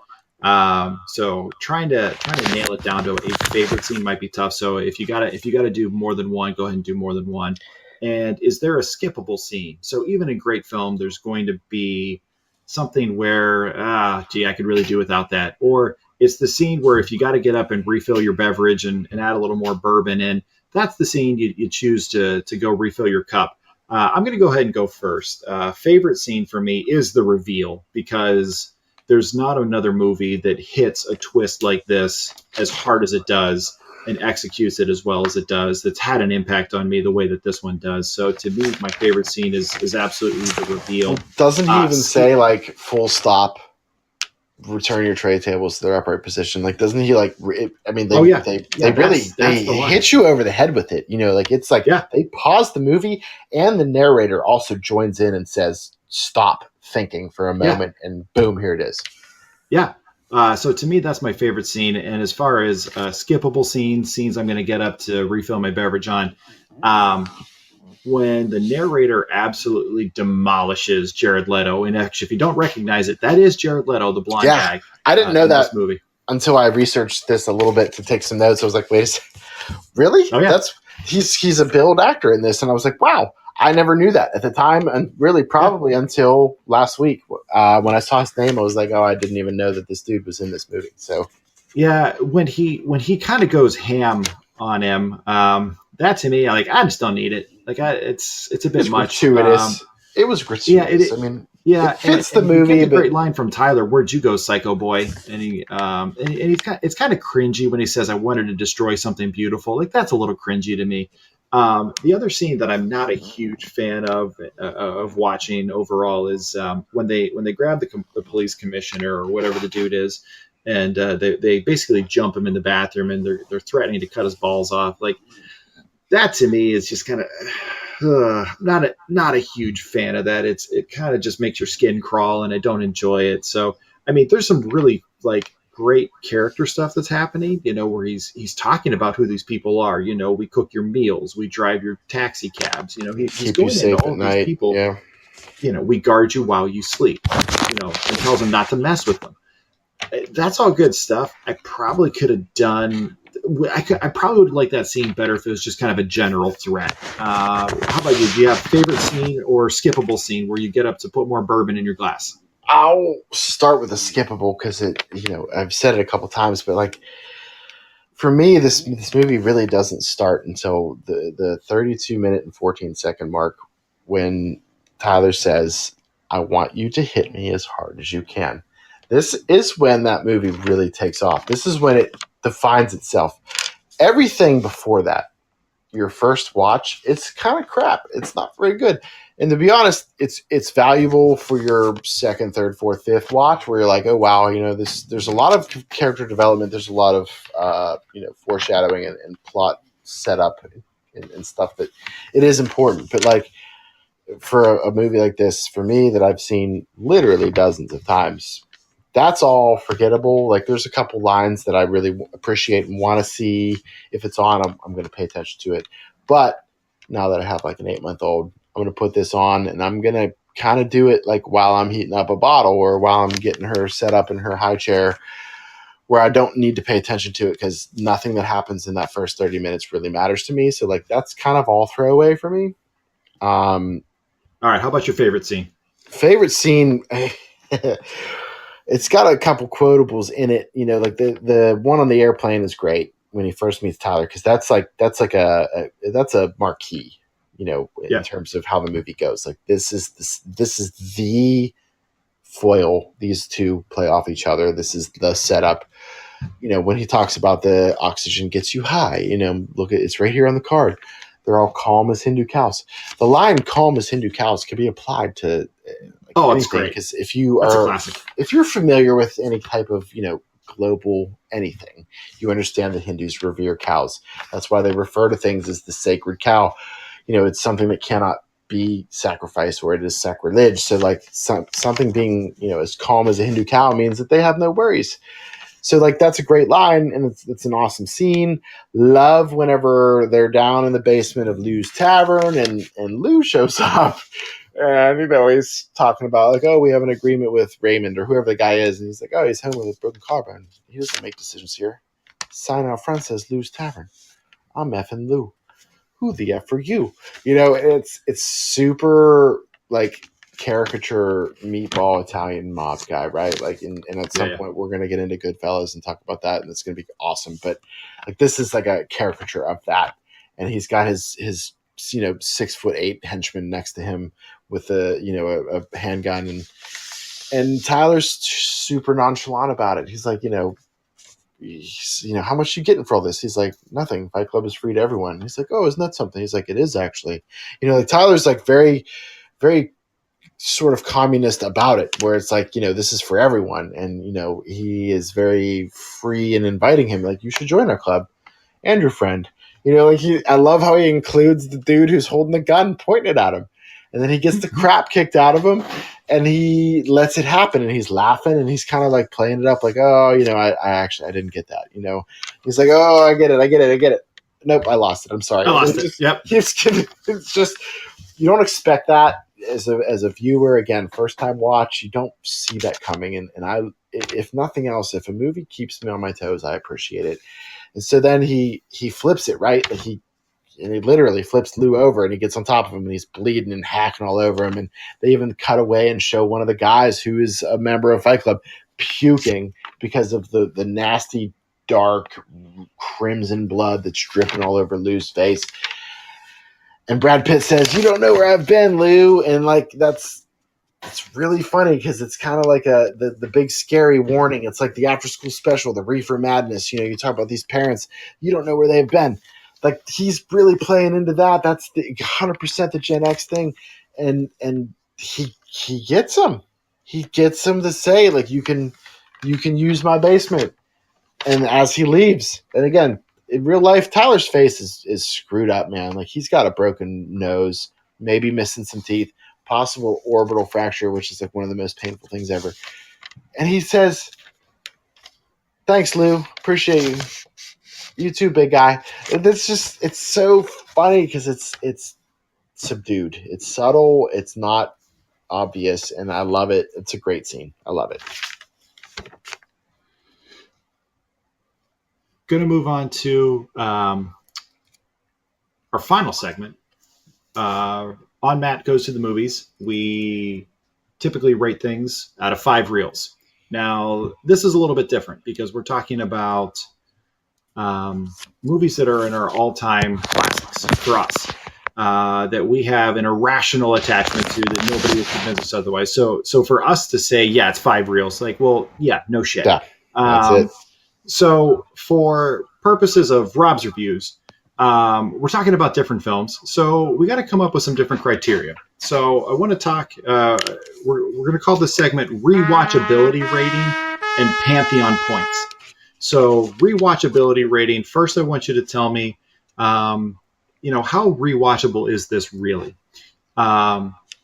So trying to nail it down to a favorite scene might be tough. So if you gotta do more than one, go ahead and do more than one. And is there a skippable scene? So even in great film, there's going to be something where, I could really do without that. Or it's the scene where if you got to get up and refill your beverage and add a little more bourbon in, that's the scene you choose to go refill your cup. I'm going to go ahead and go first. Favorite scene for me is the reveal, because there's not another movie that hits a twist like this as hard as it does and executes it as well as it does, that's had an impact on me the way that this one does. So to me, my favorite scene is absolutely the reveal. Well, doesn't he even say, like, full stop, return your tray tables to their upright position? Like, doesn't he, like, they really hit you over the head with it. Like, it's like they pause the movie and the narrator also joins in and says, stop thinking for a moment, and boom, here it is. Yeah. So to me, that's my favorite scene. And as far as skippable scenes I'm going to get up to refill my beverage on, when the narrator absolutely demolishes Jared Leto, and actually, if you don't recognize it, that is Jared Leto, the blonde guy. I didn't know that movie until I researched this a little bit to take some notes. I was like, wait a second, really? Oh, yeah. He's a billed actor in this, and I was like, wow. I never knew that at the time, and really probably until last week when I saw his name, I was like, "Oh, I didn't even know that this dude was in this movie." So, yeah, when he kind of goes ham on him, that to me, like, I just don't need it. Like, it's a bit much. Gratuitous. It was gratuitous. It fits the movie. You get a great line from Tyler, "Where'd you go, psycho boy?" And it's kind of cringy when he says, "I wanted to destroy something beautiful." Like, that's a little cringy to me. The other scene that I'm not a huge fan of watching overall is when they grab the police commissioner or whatever the dude is, and they basically jump him in the bathroom, and they're threatening to cut his balls off. Like, that to me is just kind of not a huge fan of that. It kind of just makes your skin crawl, and I don't enjoy it. So there's some really, like, great character stuff that's happening, where he's talking about who these people are. We cook your meals, we drive your taxi cabs, he's going into all these people. We guard you while you sleep, and tells them not to mess with them. That's all good stuff. I probably could have done. I probably would like that scene better if it was just kind of a general threat. How about you? Do you have a favorite scene or skippable scene where you get up to put more bourbon in your glass? I'll start with a skippable because I've said it a couple times, but, like, for me, this movie really doesn't start until the 32-minute and 14-second mark, when Tyler says, "I want you to hit me as hard as you can." This is when that movie really takes off. This is when it defines itself. Everything before that, your first watch, it's kind of crap. It's not very good. And to be honest, it's valuable for your second, third, fourth, fifth watch, where you're like, oh wow, there's a lot of character development. There's a lot of foreshadowing and plot setup and stuff that it is important. But like for a movie like this, for me that I've seen literally dozens of times, that's all forgettable. Like there's a couple lines that I really appreciate and want to see. If it's on, I'm going to pay attention to it. But now that I have like an 8-month-old, I'm going to put this on and I'm going to kind of do it like while I'm heating up a bottle or while I'm getting her set up in her high chair, where I don't need to pay attention to it because nothing that happens in that first 30 minutes really matters to me. So like that's kind of all throwaway for me. All right. How about your favorite scene? Favorite scene. It's got a couple quotables in it, like the one on the airplane is great when he first meets Tyler, because that's a marquee, in terms of how the movie goes. Like this is the foil. These two play off each other. This is the setup. When he talks about the oxygen gets you high, look at it's right here on the card. They're all calm as Hindu cows. The line "calm as Hindu cows" can be applied to That's great. Because if you're familiar with any type of global anything, you understand that Hindus revere cows. That's why they refer to things as the sacred cow. It's something that cannot be sacrificed, or it is sacrilege. So like something being as calm as a Hindu cow means that they have no worries. So like that's a great line, and it's an awesome scene. Love whenever they're down in the basement of Lou's tavern and Lou shows up. And he's talking about like, oh, we have an agreement with Raymond or whoever the guy is, and he's like, oh, he's home with his broken collarbone. He doesn't make decisions here. Sign out front says Lou's tavern. I'm effing Lou. Who the F are you? It's super like caricature meatball Italian mob guy, right? Like, and at some point we're gonna get into Goodfellas and talk about that, and it's gonna be awesome. But like this is like a caricature of that, and he's got his 6'8" henchman next to him with a handgun, and Tyler's super nonchalant about it. He's like, how much you getting for all this? He's like, nothing. Fight Club is free to everyone. He's like, oh, isn't that something? He's like, it is actually. Like Tyler's like very, very sort of communist about it, where it's like, this is for everyone, and he is very free in inviting him. Like, you should join our club, and your friend. I love how he includes the dude who's holding the gun, pointing it at him. And then he gets the crap kicked out of him and he lets it happen, and he's laughing and he's kind of like playing it up like, oh, I didn't get that. He's like, oh, I get it. Nope, I lost it. I'm sorry. I lost it. Yep. It's just, you don't expect that as a viewer. Again, first time watch, you don't see that coming. And I, if nothing else, if a movie keeps me on my toes, I appreciate it. And so then he flips it, right? He literally flips Lou over, and he gets on top of him, and he's bleeding and hacking all over him. And they even cut away and show one of the guys who is a member of Fight Club puking because of the nasty, dark, crimson blood that's dripping all over Lou's face. And Brad Pitt says, "You don't know where I've been, Lou." And like it's really funny because it's kind of like the big scary warning. It's like the after school special, the Reefer Madness. You talk about these parents, you don't know where they've been. Like he's really playing into that. That's the 100% the Gen X thing, and he gets them. He gets them to say like, you can use my basement. And as he leaves, and again, in real life, Tyler's face is screwed up, man. Like he's got a broken nose, maybe missing some teeth, possible orbital fracture, which is like one of the most painful things ever. And he says, "Thanks, Lou. Appreciate you. You too, big guy." It's so funny because it's subdued. It's subtle. It's not obvious. And I love it. It's a great scene. I love it. Going to move on to our final segment. On Matt Goes to the Movies, we typically rate things out of 5 reels. Now, this is a little bit different because we're talking about movies that are in our all-time classics for us. that we have an irrational attachment to that nobody has convinced us otherwise. So for us to say, yeah, it's 5 reels, like, well, yeah, no shit. Yeah, that's it. So for purposes of Rob's reviews, we're talking about different films. So we got to come up with some different criteria. So I want to talk, we're going to call this segment rewatchability rating and Pantheon points. So rewatchability rating, first I want you to tell me, how rewatchable is this really?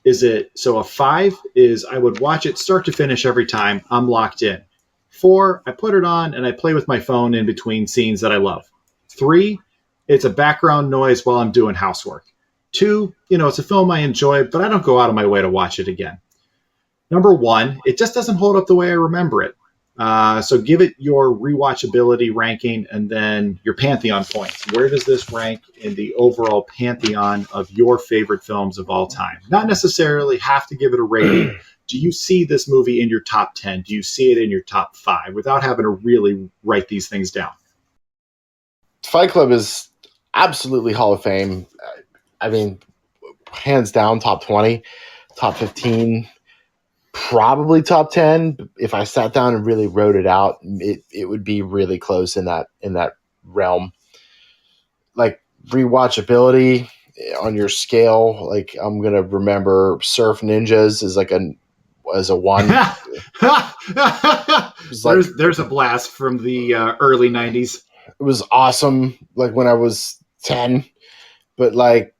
Is it, so a 5 is I would watch it start to finish every time, I'm locked in. 4, I put it on and I play with my phone in between scenes that I love. 3, it's a background noise while I'm doing housework. 2, it's a film I enjoy, but I don't go out of my way to watch it again. Number 1, it just doesn't hold up the way I remember it. So give it your rewatchability ranking and then your Pantheon points. Where does this rank in the overall pantheon of your favorite films of all time? Not necessarily have to give it a rating. Do you see this movie in your top 10? Do you see it in your top 5 without having to really write these things down? Fight Club is absolutely Hall of Fame. I mean, hands down, top 20, top 15, probably top 10. If I sat down and really wrote it out, it would be really close in that realm. Like rewatchability on your scale, like I'm gonna remember Surf Ninjas as a 1. There's a blast from the early 90s. It was awesome, like when I was 10, but like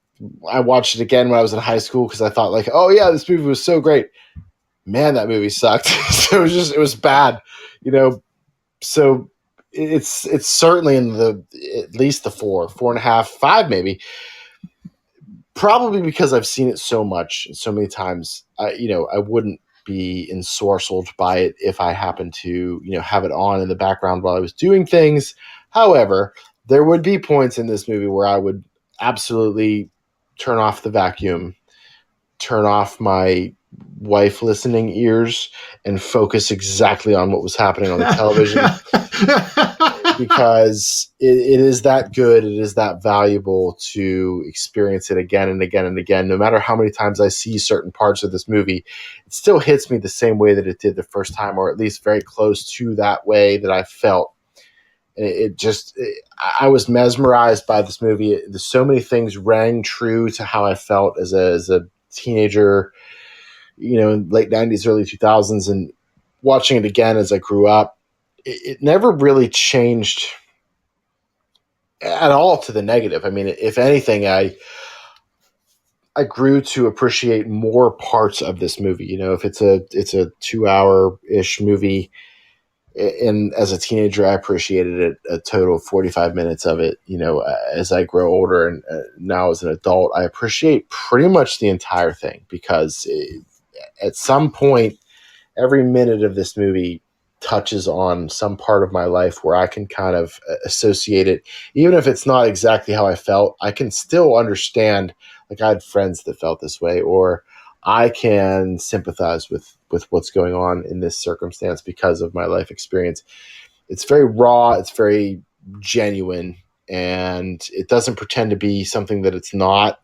I watched it again when I was in high school because I thought like, oh yeah, this movie was so great. Man, that movie sucked. So it was bad, so it's certainly in at least the 4.5, 5 maybe, probably because I've seen it so much and so many times. I wouldn't be ensorcelled by it if I happened to have it on in the background while I was doing things. However, there would be points in this movie where I would absolutely turn off the vacuum, turn off my wife listening ears, and focus exactly on what was happening on the television because it is that good. It is that valuable to experience it again and again and again. No matter how many times I see certain parts of this movie, it still hits me the same way that it did the first time, or at least very close to that way that I felt. I was mesmerized by this movie. So many things rang true to how I felt as a teenager, in late 90s, early 2000s, and watching it again as I grew up. It never really changed at all to the negative. I mean, if anything, I grew to appreciate more parts of this movie. If it's a 2-hour-ish movie, and as a teenager, I appreciated it a total of 45 minutes of it. As I grow older and now as an adult, I appreciate pretty much the entire thing because at some point, every minute of this movie touches on some part of my life where I can kind of associate it. Even if it's not exactly how I felt, I can still understand, like I had friends that felt this way, or I can sympathize with what's going on in this circumstance because of my life experience. It's very raw. It's very genuine, and it doesn't pretend to be something that it's not.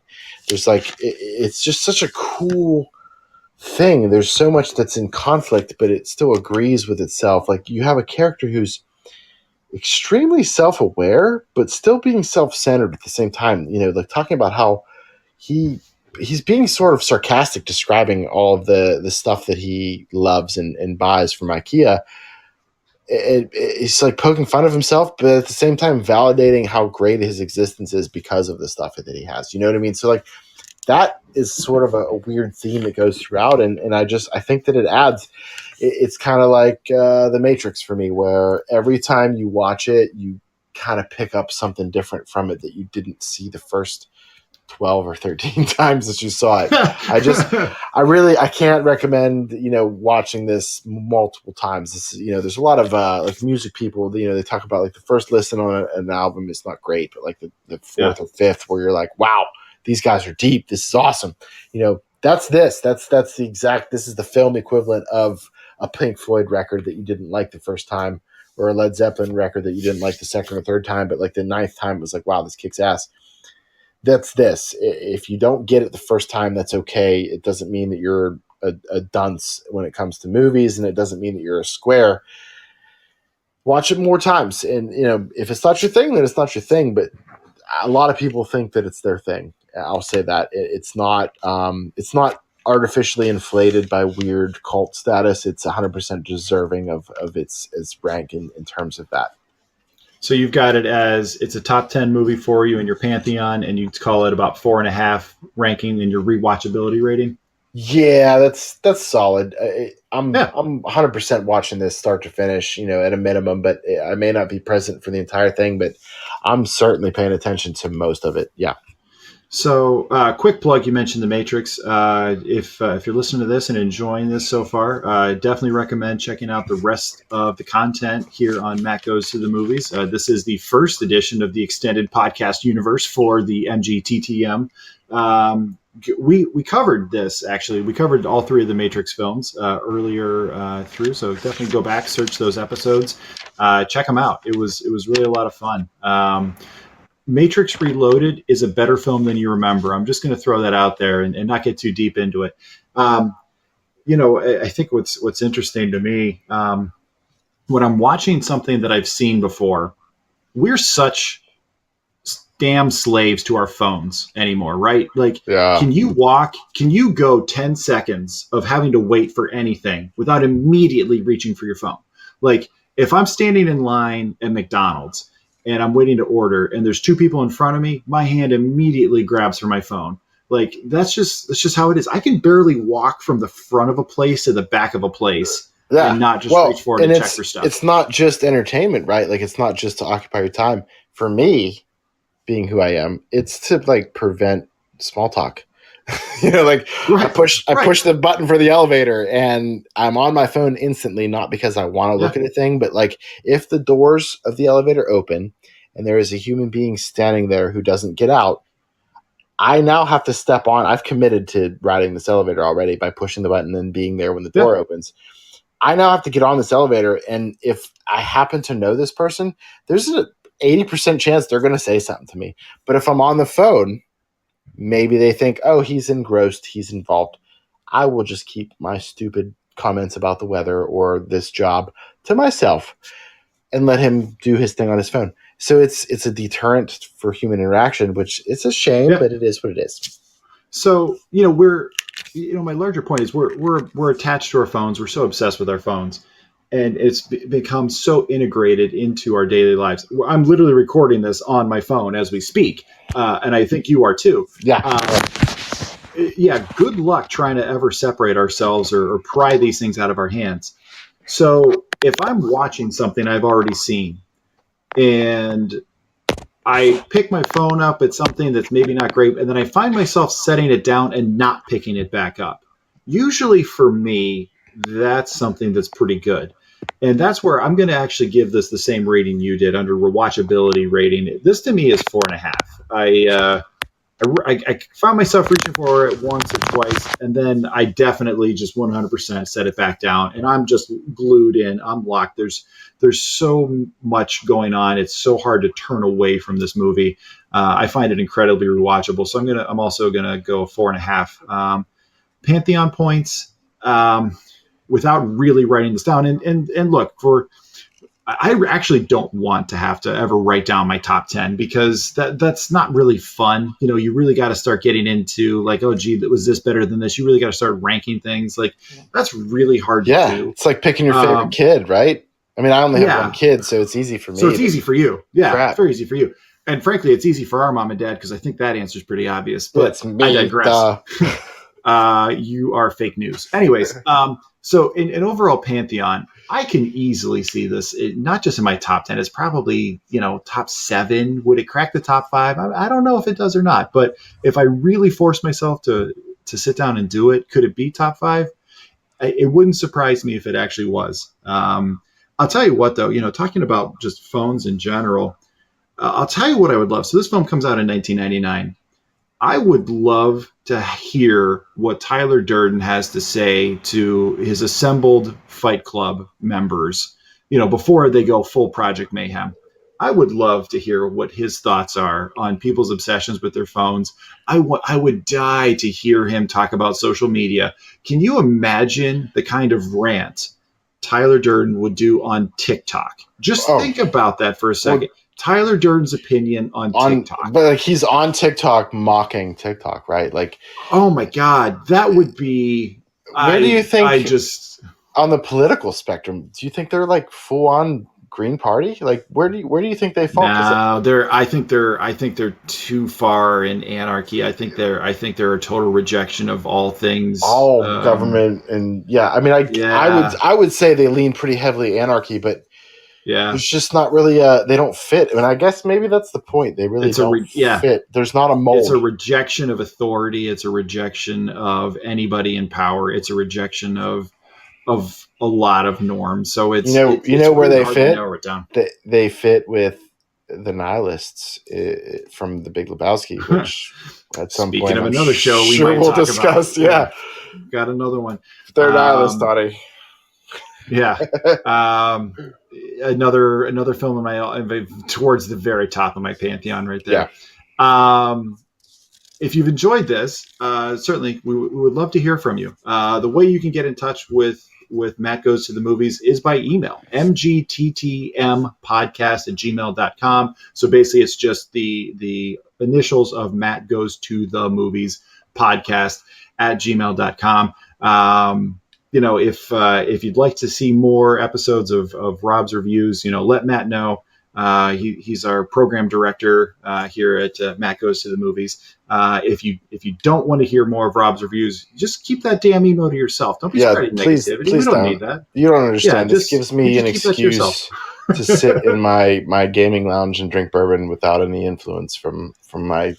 It's just such a cool thing. There's so much that's in conflict, but it still agrees with itself. Like you have a character who's extremely self-aware, but still being self-centered at the same time. Like talking about how he's being sort of sarcastic, describing all of the stuff that he loves and buys from IKEA. It's like poking fun of himself, but at the same time validating how great his existence is because of the stuff that he has. You know what I mean? So like that is sort of a weird theme that goes throughout. And I think that it adds, it's kind of like The Matrix for me, where every time you watch it, you kind of pick up something different from it that you didn't see the first 12 or 13 times that you saw it. I can't recommend, watching this multiple times. There's a lot of like music people, they talk about like the first listen on an album is not great, but like the fourth or fifth where you're like, wow, these guys are deep. This is awesome. That's this is the film equivalent of a Pink Floyd record that you didn't like the first time, or a Led Zeppelin record that you didn't like the second or third time, but like the ninth time it was like, wow, this kicks ass. that's this. If you don't get it the first time, that's okay. It doesn't mean that you're a dunce when it comes to movies, and it doesn't mean that you're a square. Watch it more times, and if it's not your thing, then it's not your thing. But a lot of people think that it's their thing. I'll say that it's not. It's not artificially inflated by weird cult status. It's 100% deserving of its rank in terms of that. So you've got it as it's a top 10 movie for you in your pantheon, and you call it about 4.5 ranking in your rewatchability rating. Yeah, that's solid. I'm 100% watching this start to finish, at a minimum, but I may not be present for the entire thing, but I'm certainly paying attention to most of it. Yeah. So, quick plug, you mentioned The Matrix. If you're listening to this and enjoying this so far, definitely recommend checking out the rest of the content here on Matt Goes to the Movies. This is the first edition of the extended podcast universe for the MGTTM. We covered this, actually. We covered all 3 of the Matrix films earlier through, so definitely go back, search those episodes, check them out. It was really a lot of fun. Matrix Reloaded is a better film than you remember. I'm just going to throw that out there and not get too deep into it. I think what's interesting to me, when I'm watching something that I've seen before, we're such damn slaves to our phones anymore, right? Like, Can you go 10 seconds of having to wait for anything without immediately reaching for your phone? Like, if I'm standing in line at McDonald's and I'm waiting to order and there's 2 people in front of me, my hand immediately grabs for my phone. Like, that's just how it is. I can barely walk from the front of a place to the back of a place and not just reach for it and check for stuff. It's not just entertainment, right? Like, it's not just to occupy your time. For me, being who I am, it's to prevent small talk. I push the button for the elevator and I'm on my phone instantly, not because I want to look at a thing, but if the doors of the elevator open and there is a human being standing there who doesn't get out, I now have to step on. I've committed to riding this elevator already by pushing the button and being there when the door opens. I now have to get on this elevator, and if I happen to know this person, there's an 80% chance they're going to say something to me. But if I'm on the phone, maybe they think, oh, he's engrossed, he's involved. I will just keep my stupid comments about the weather or this job to myself and let him do his thing on his phone. So it's a deterrent for human interaction, which it's a shame, but it is what it is. So, my larger point is we're attached to our phones. We're so obsessed with our phones, and it's become so integrated into our daily lives. I'm literally recording this on my phone as we speak, and I think you are too. Good luck trying to ever separate ourselves or pry these things out of our hands. So if I'm watching something I've already seen and I pick my phone up at something that's maybe not great, and then I find myself setting it down and not picking it back up, usually for me, that's something that's pretty good. And that's where I'm going to actually give this the same rating you did under rewatchability rating. This to me is 4.5. I found myself reaching for it once or twice, and then I definitely just 100% set it back down, and I'm just glued in. I'm locked. There's so much going on. It's so hard to turn away from this movie. I find it incredibly rewatchable. So I'm also gonna go 4.5. Pantheon points, without really writing this down. And look, I actually don't want to have to ever write down my top 10 because that's not really fun. You really got to start getting into oh, gee, was this better than this? You really got to start ranking things. That's really hard to do. It's like picking your favorite kid, right? I mean, I only have one kid, so it's easy for me. So it's easy for you. Yeah, it's very easy for you. And frankly, it's easy for our mom and dad because I think that answer is pretty obvious. But I digress. You are fake news. Anyways, so in overall pantheon, I can easily see this, not just in my top 10, it's probably, top 7. Would it crack the top 5? I don't know if it does or not, but if I really force myself to sit down and do it, could it be top 5? It wouldn't surprise me if it actually was. I'll tell you what, though, talking about just phones in general, I'll tell you what I would love. So this film comes out in 1999. I would love to hear what Tyler Durden has to say to his assembled Fight Club members, before they go full Project Mayhem. I would love to hear what his thoughts are on people's obsessions with their phones. I would die to hear him talk about social media. Can you imagine the kind of rant Tyler Durden would do on TikTok? Just Oh, think about that for a second. well, Tyler Durden's opinion on TikTok. but like he's on TikTok mocking TikTok, right? Like, Oh my God, that would be. where do you think I just on the political spectrum? Do you think they're like full on Green Party? Like, where do you think they fall? no, I think they're too far in anarchy. I think they're a total rejection of all things. All government and I mean, Yeah, I would say they lean pretty heavily anarchy, but yeah. there's just not really they don't fit. I mean, I guess maybe that's the point. They really don't fit. There's not a mold. It's a rejection of authority. It's a rejection of anybody in power. It's a rejection of a lot of norms. So it's where really they hard fit. to narrow it down. They fit with the nihilists from The Big Lebowski, which at some Speaking point of I'm another show we'll discuss. About. Yeah, got another one. They're nihilists, Donnie. Yeah. Another film in my towards the very top of my pantheon right there. Yeah. If you've enjoyed this, certainly we would love to hear from you. The way you can get in touch with Matt Goes to the Movies is by email, mgttmpodcast@gmail.com. So basically it's just the initials of Matt Goes to the Movies podcast @gmail.com. If you'd like to see more episodes of Rob's reviews, let Matt know. He's our program director here at Matt Goes to the Movies. If you don't want to hear more of Rob's reviews, just keep that damn email to yourself. Don't be spreading negativity. Please we don't need that. You don't understand. This gives me an excuse to sit in my gaming lounge and drink bourbon without any influence from my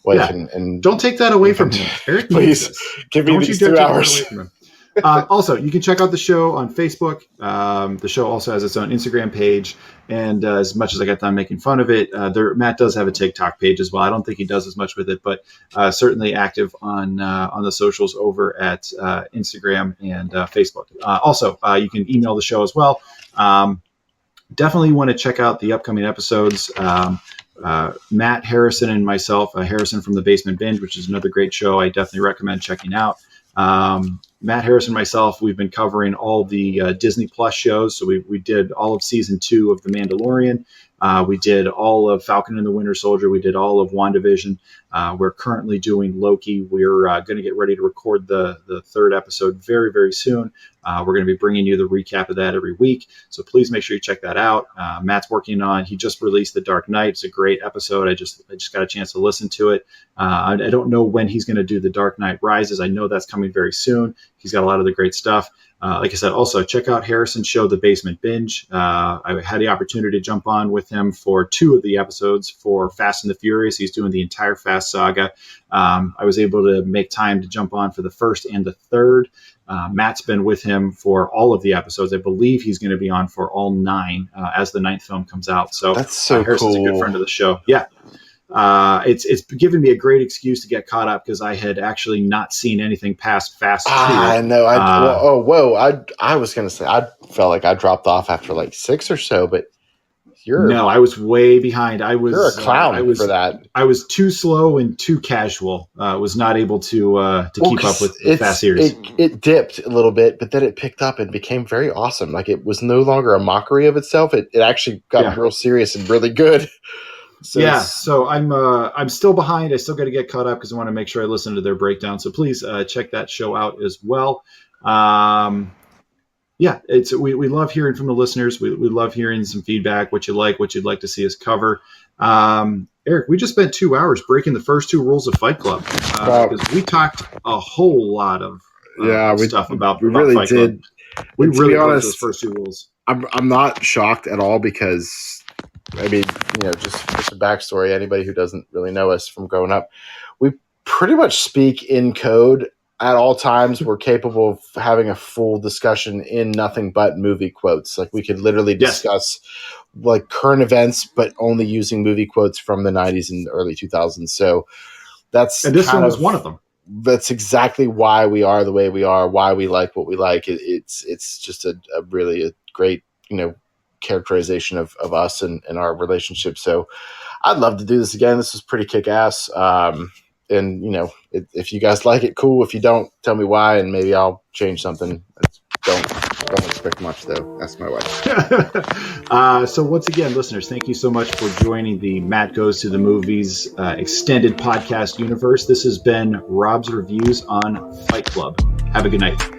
wife and don't take that away from him. Eric, please give me these 2 hours. Also, you can check out the show on Facebook. The show also has its own Instagram page. And as much as I got done making fun of it, Matt does have a TikTok page as well. I don't think he does as much with it, but certainly active on the socials over at Instagram and Facebook. Also, you can email the show as well. Definitely want to check out the upcoming episodes. Matt, Harrison, and myself, Harrison from the Basement Binge, which is another great show I definitely recommend checking out. Matt Harrison and myself, we've been covering all the Disney Plus shows. So we did all of season 2 of The Mandalorian. We did all of Falcon and the Winter Soldier. We did all of WandaVision. We're currently doing Loki. We're going to get ready to record the 3rd episode very, very soon. We're going to be bringing you the recap of that every week. So please make sure you check that out. Matt's working on, he just released The Dark Knight. It's a great episode. I just got a chance to listen to it. I don't know when he's going to do The Dark Knight Rises. I know that's coming very soon. He's got a lot of the great stuff. Like I said, also check out Harrison's show, The Basement Binge. I had the opportunity to jump on with him for 2 of the episodes for Fast and the Furious. He's doing the entire Fast saga. I was able to make time to jump on for the 1st and the 3rd. Matt's been with him for all of the episodes. I believe he's going to be on for all 9 as the 9th film comes out. So that's so Harrison's cool. a good friend of the show. Yeah. It's given me a great excuse to get caught up because I had actually not seen anything past Fast 2. I know. I was going to say, I felt like I dropped off after like 6 or so, but No, I was way behind. You're a clown for that. I was too slow and too casual. Was not able to keep up with the Fast series. It dipped a little bit, but then it picked up and became very awesome. Like it was no longer a mockery of itself. It actually got real serious and really good. So I'm still behind. I still got to get caught up because I want to make sure I listen to their breakdown. So please check that show out as well. We love hearing from the listeners. We love hearing some feedback, what you'd like to see us cover. Eric, we just spent 2 hours breaking the first 2 rules of Fight Club because we talked a whole lot of stuff about really Fight did. Club. We really broke those first 2 rules. I'm not shocked at all because, I mean, just a backstory. Anybody who doesn't really know us from growing up, we pretty much speak in code at all times. We're capable of having a full discussion in nothing but movie quotes. Like we could literally discuss like current events, but only using movie quotes from the 90s and early 2000s. So and this one was one of them. That's exactly why we are the way we are, why we like what we like. It's just a really great, characterization of us and our relationship. So I'd love to do this again. This was pretty kick-ass. And, you know, if you guys like it, cool. If you don't, tell me why, and maybe I'll change something. Don't expect much, though. That's my wife. So once again, listeners, thank you so much for joining the Matt Goes to the Movies extended podcast universe. This has been Rob's Reviews on Fight Club. Have a good night.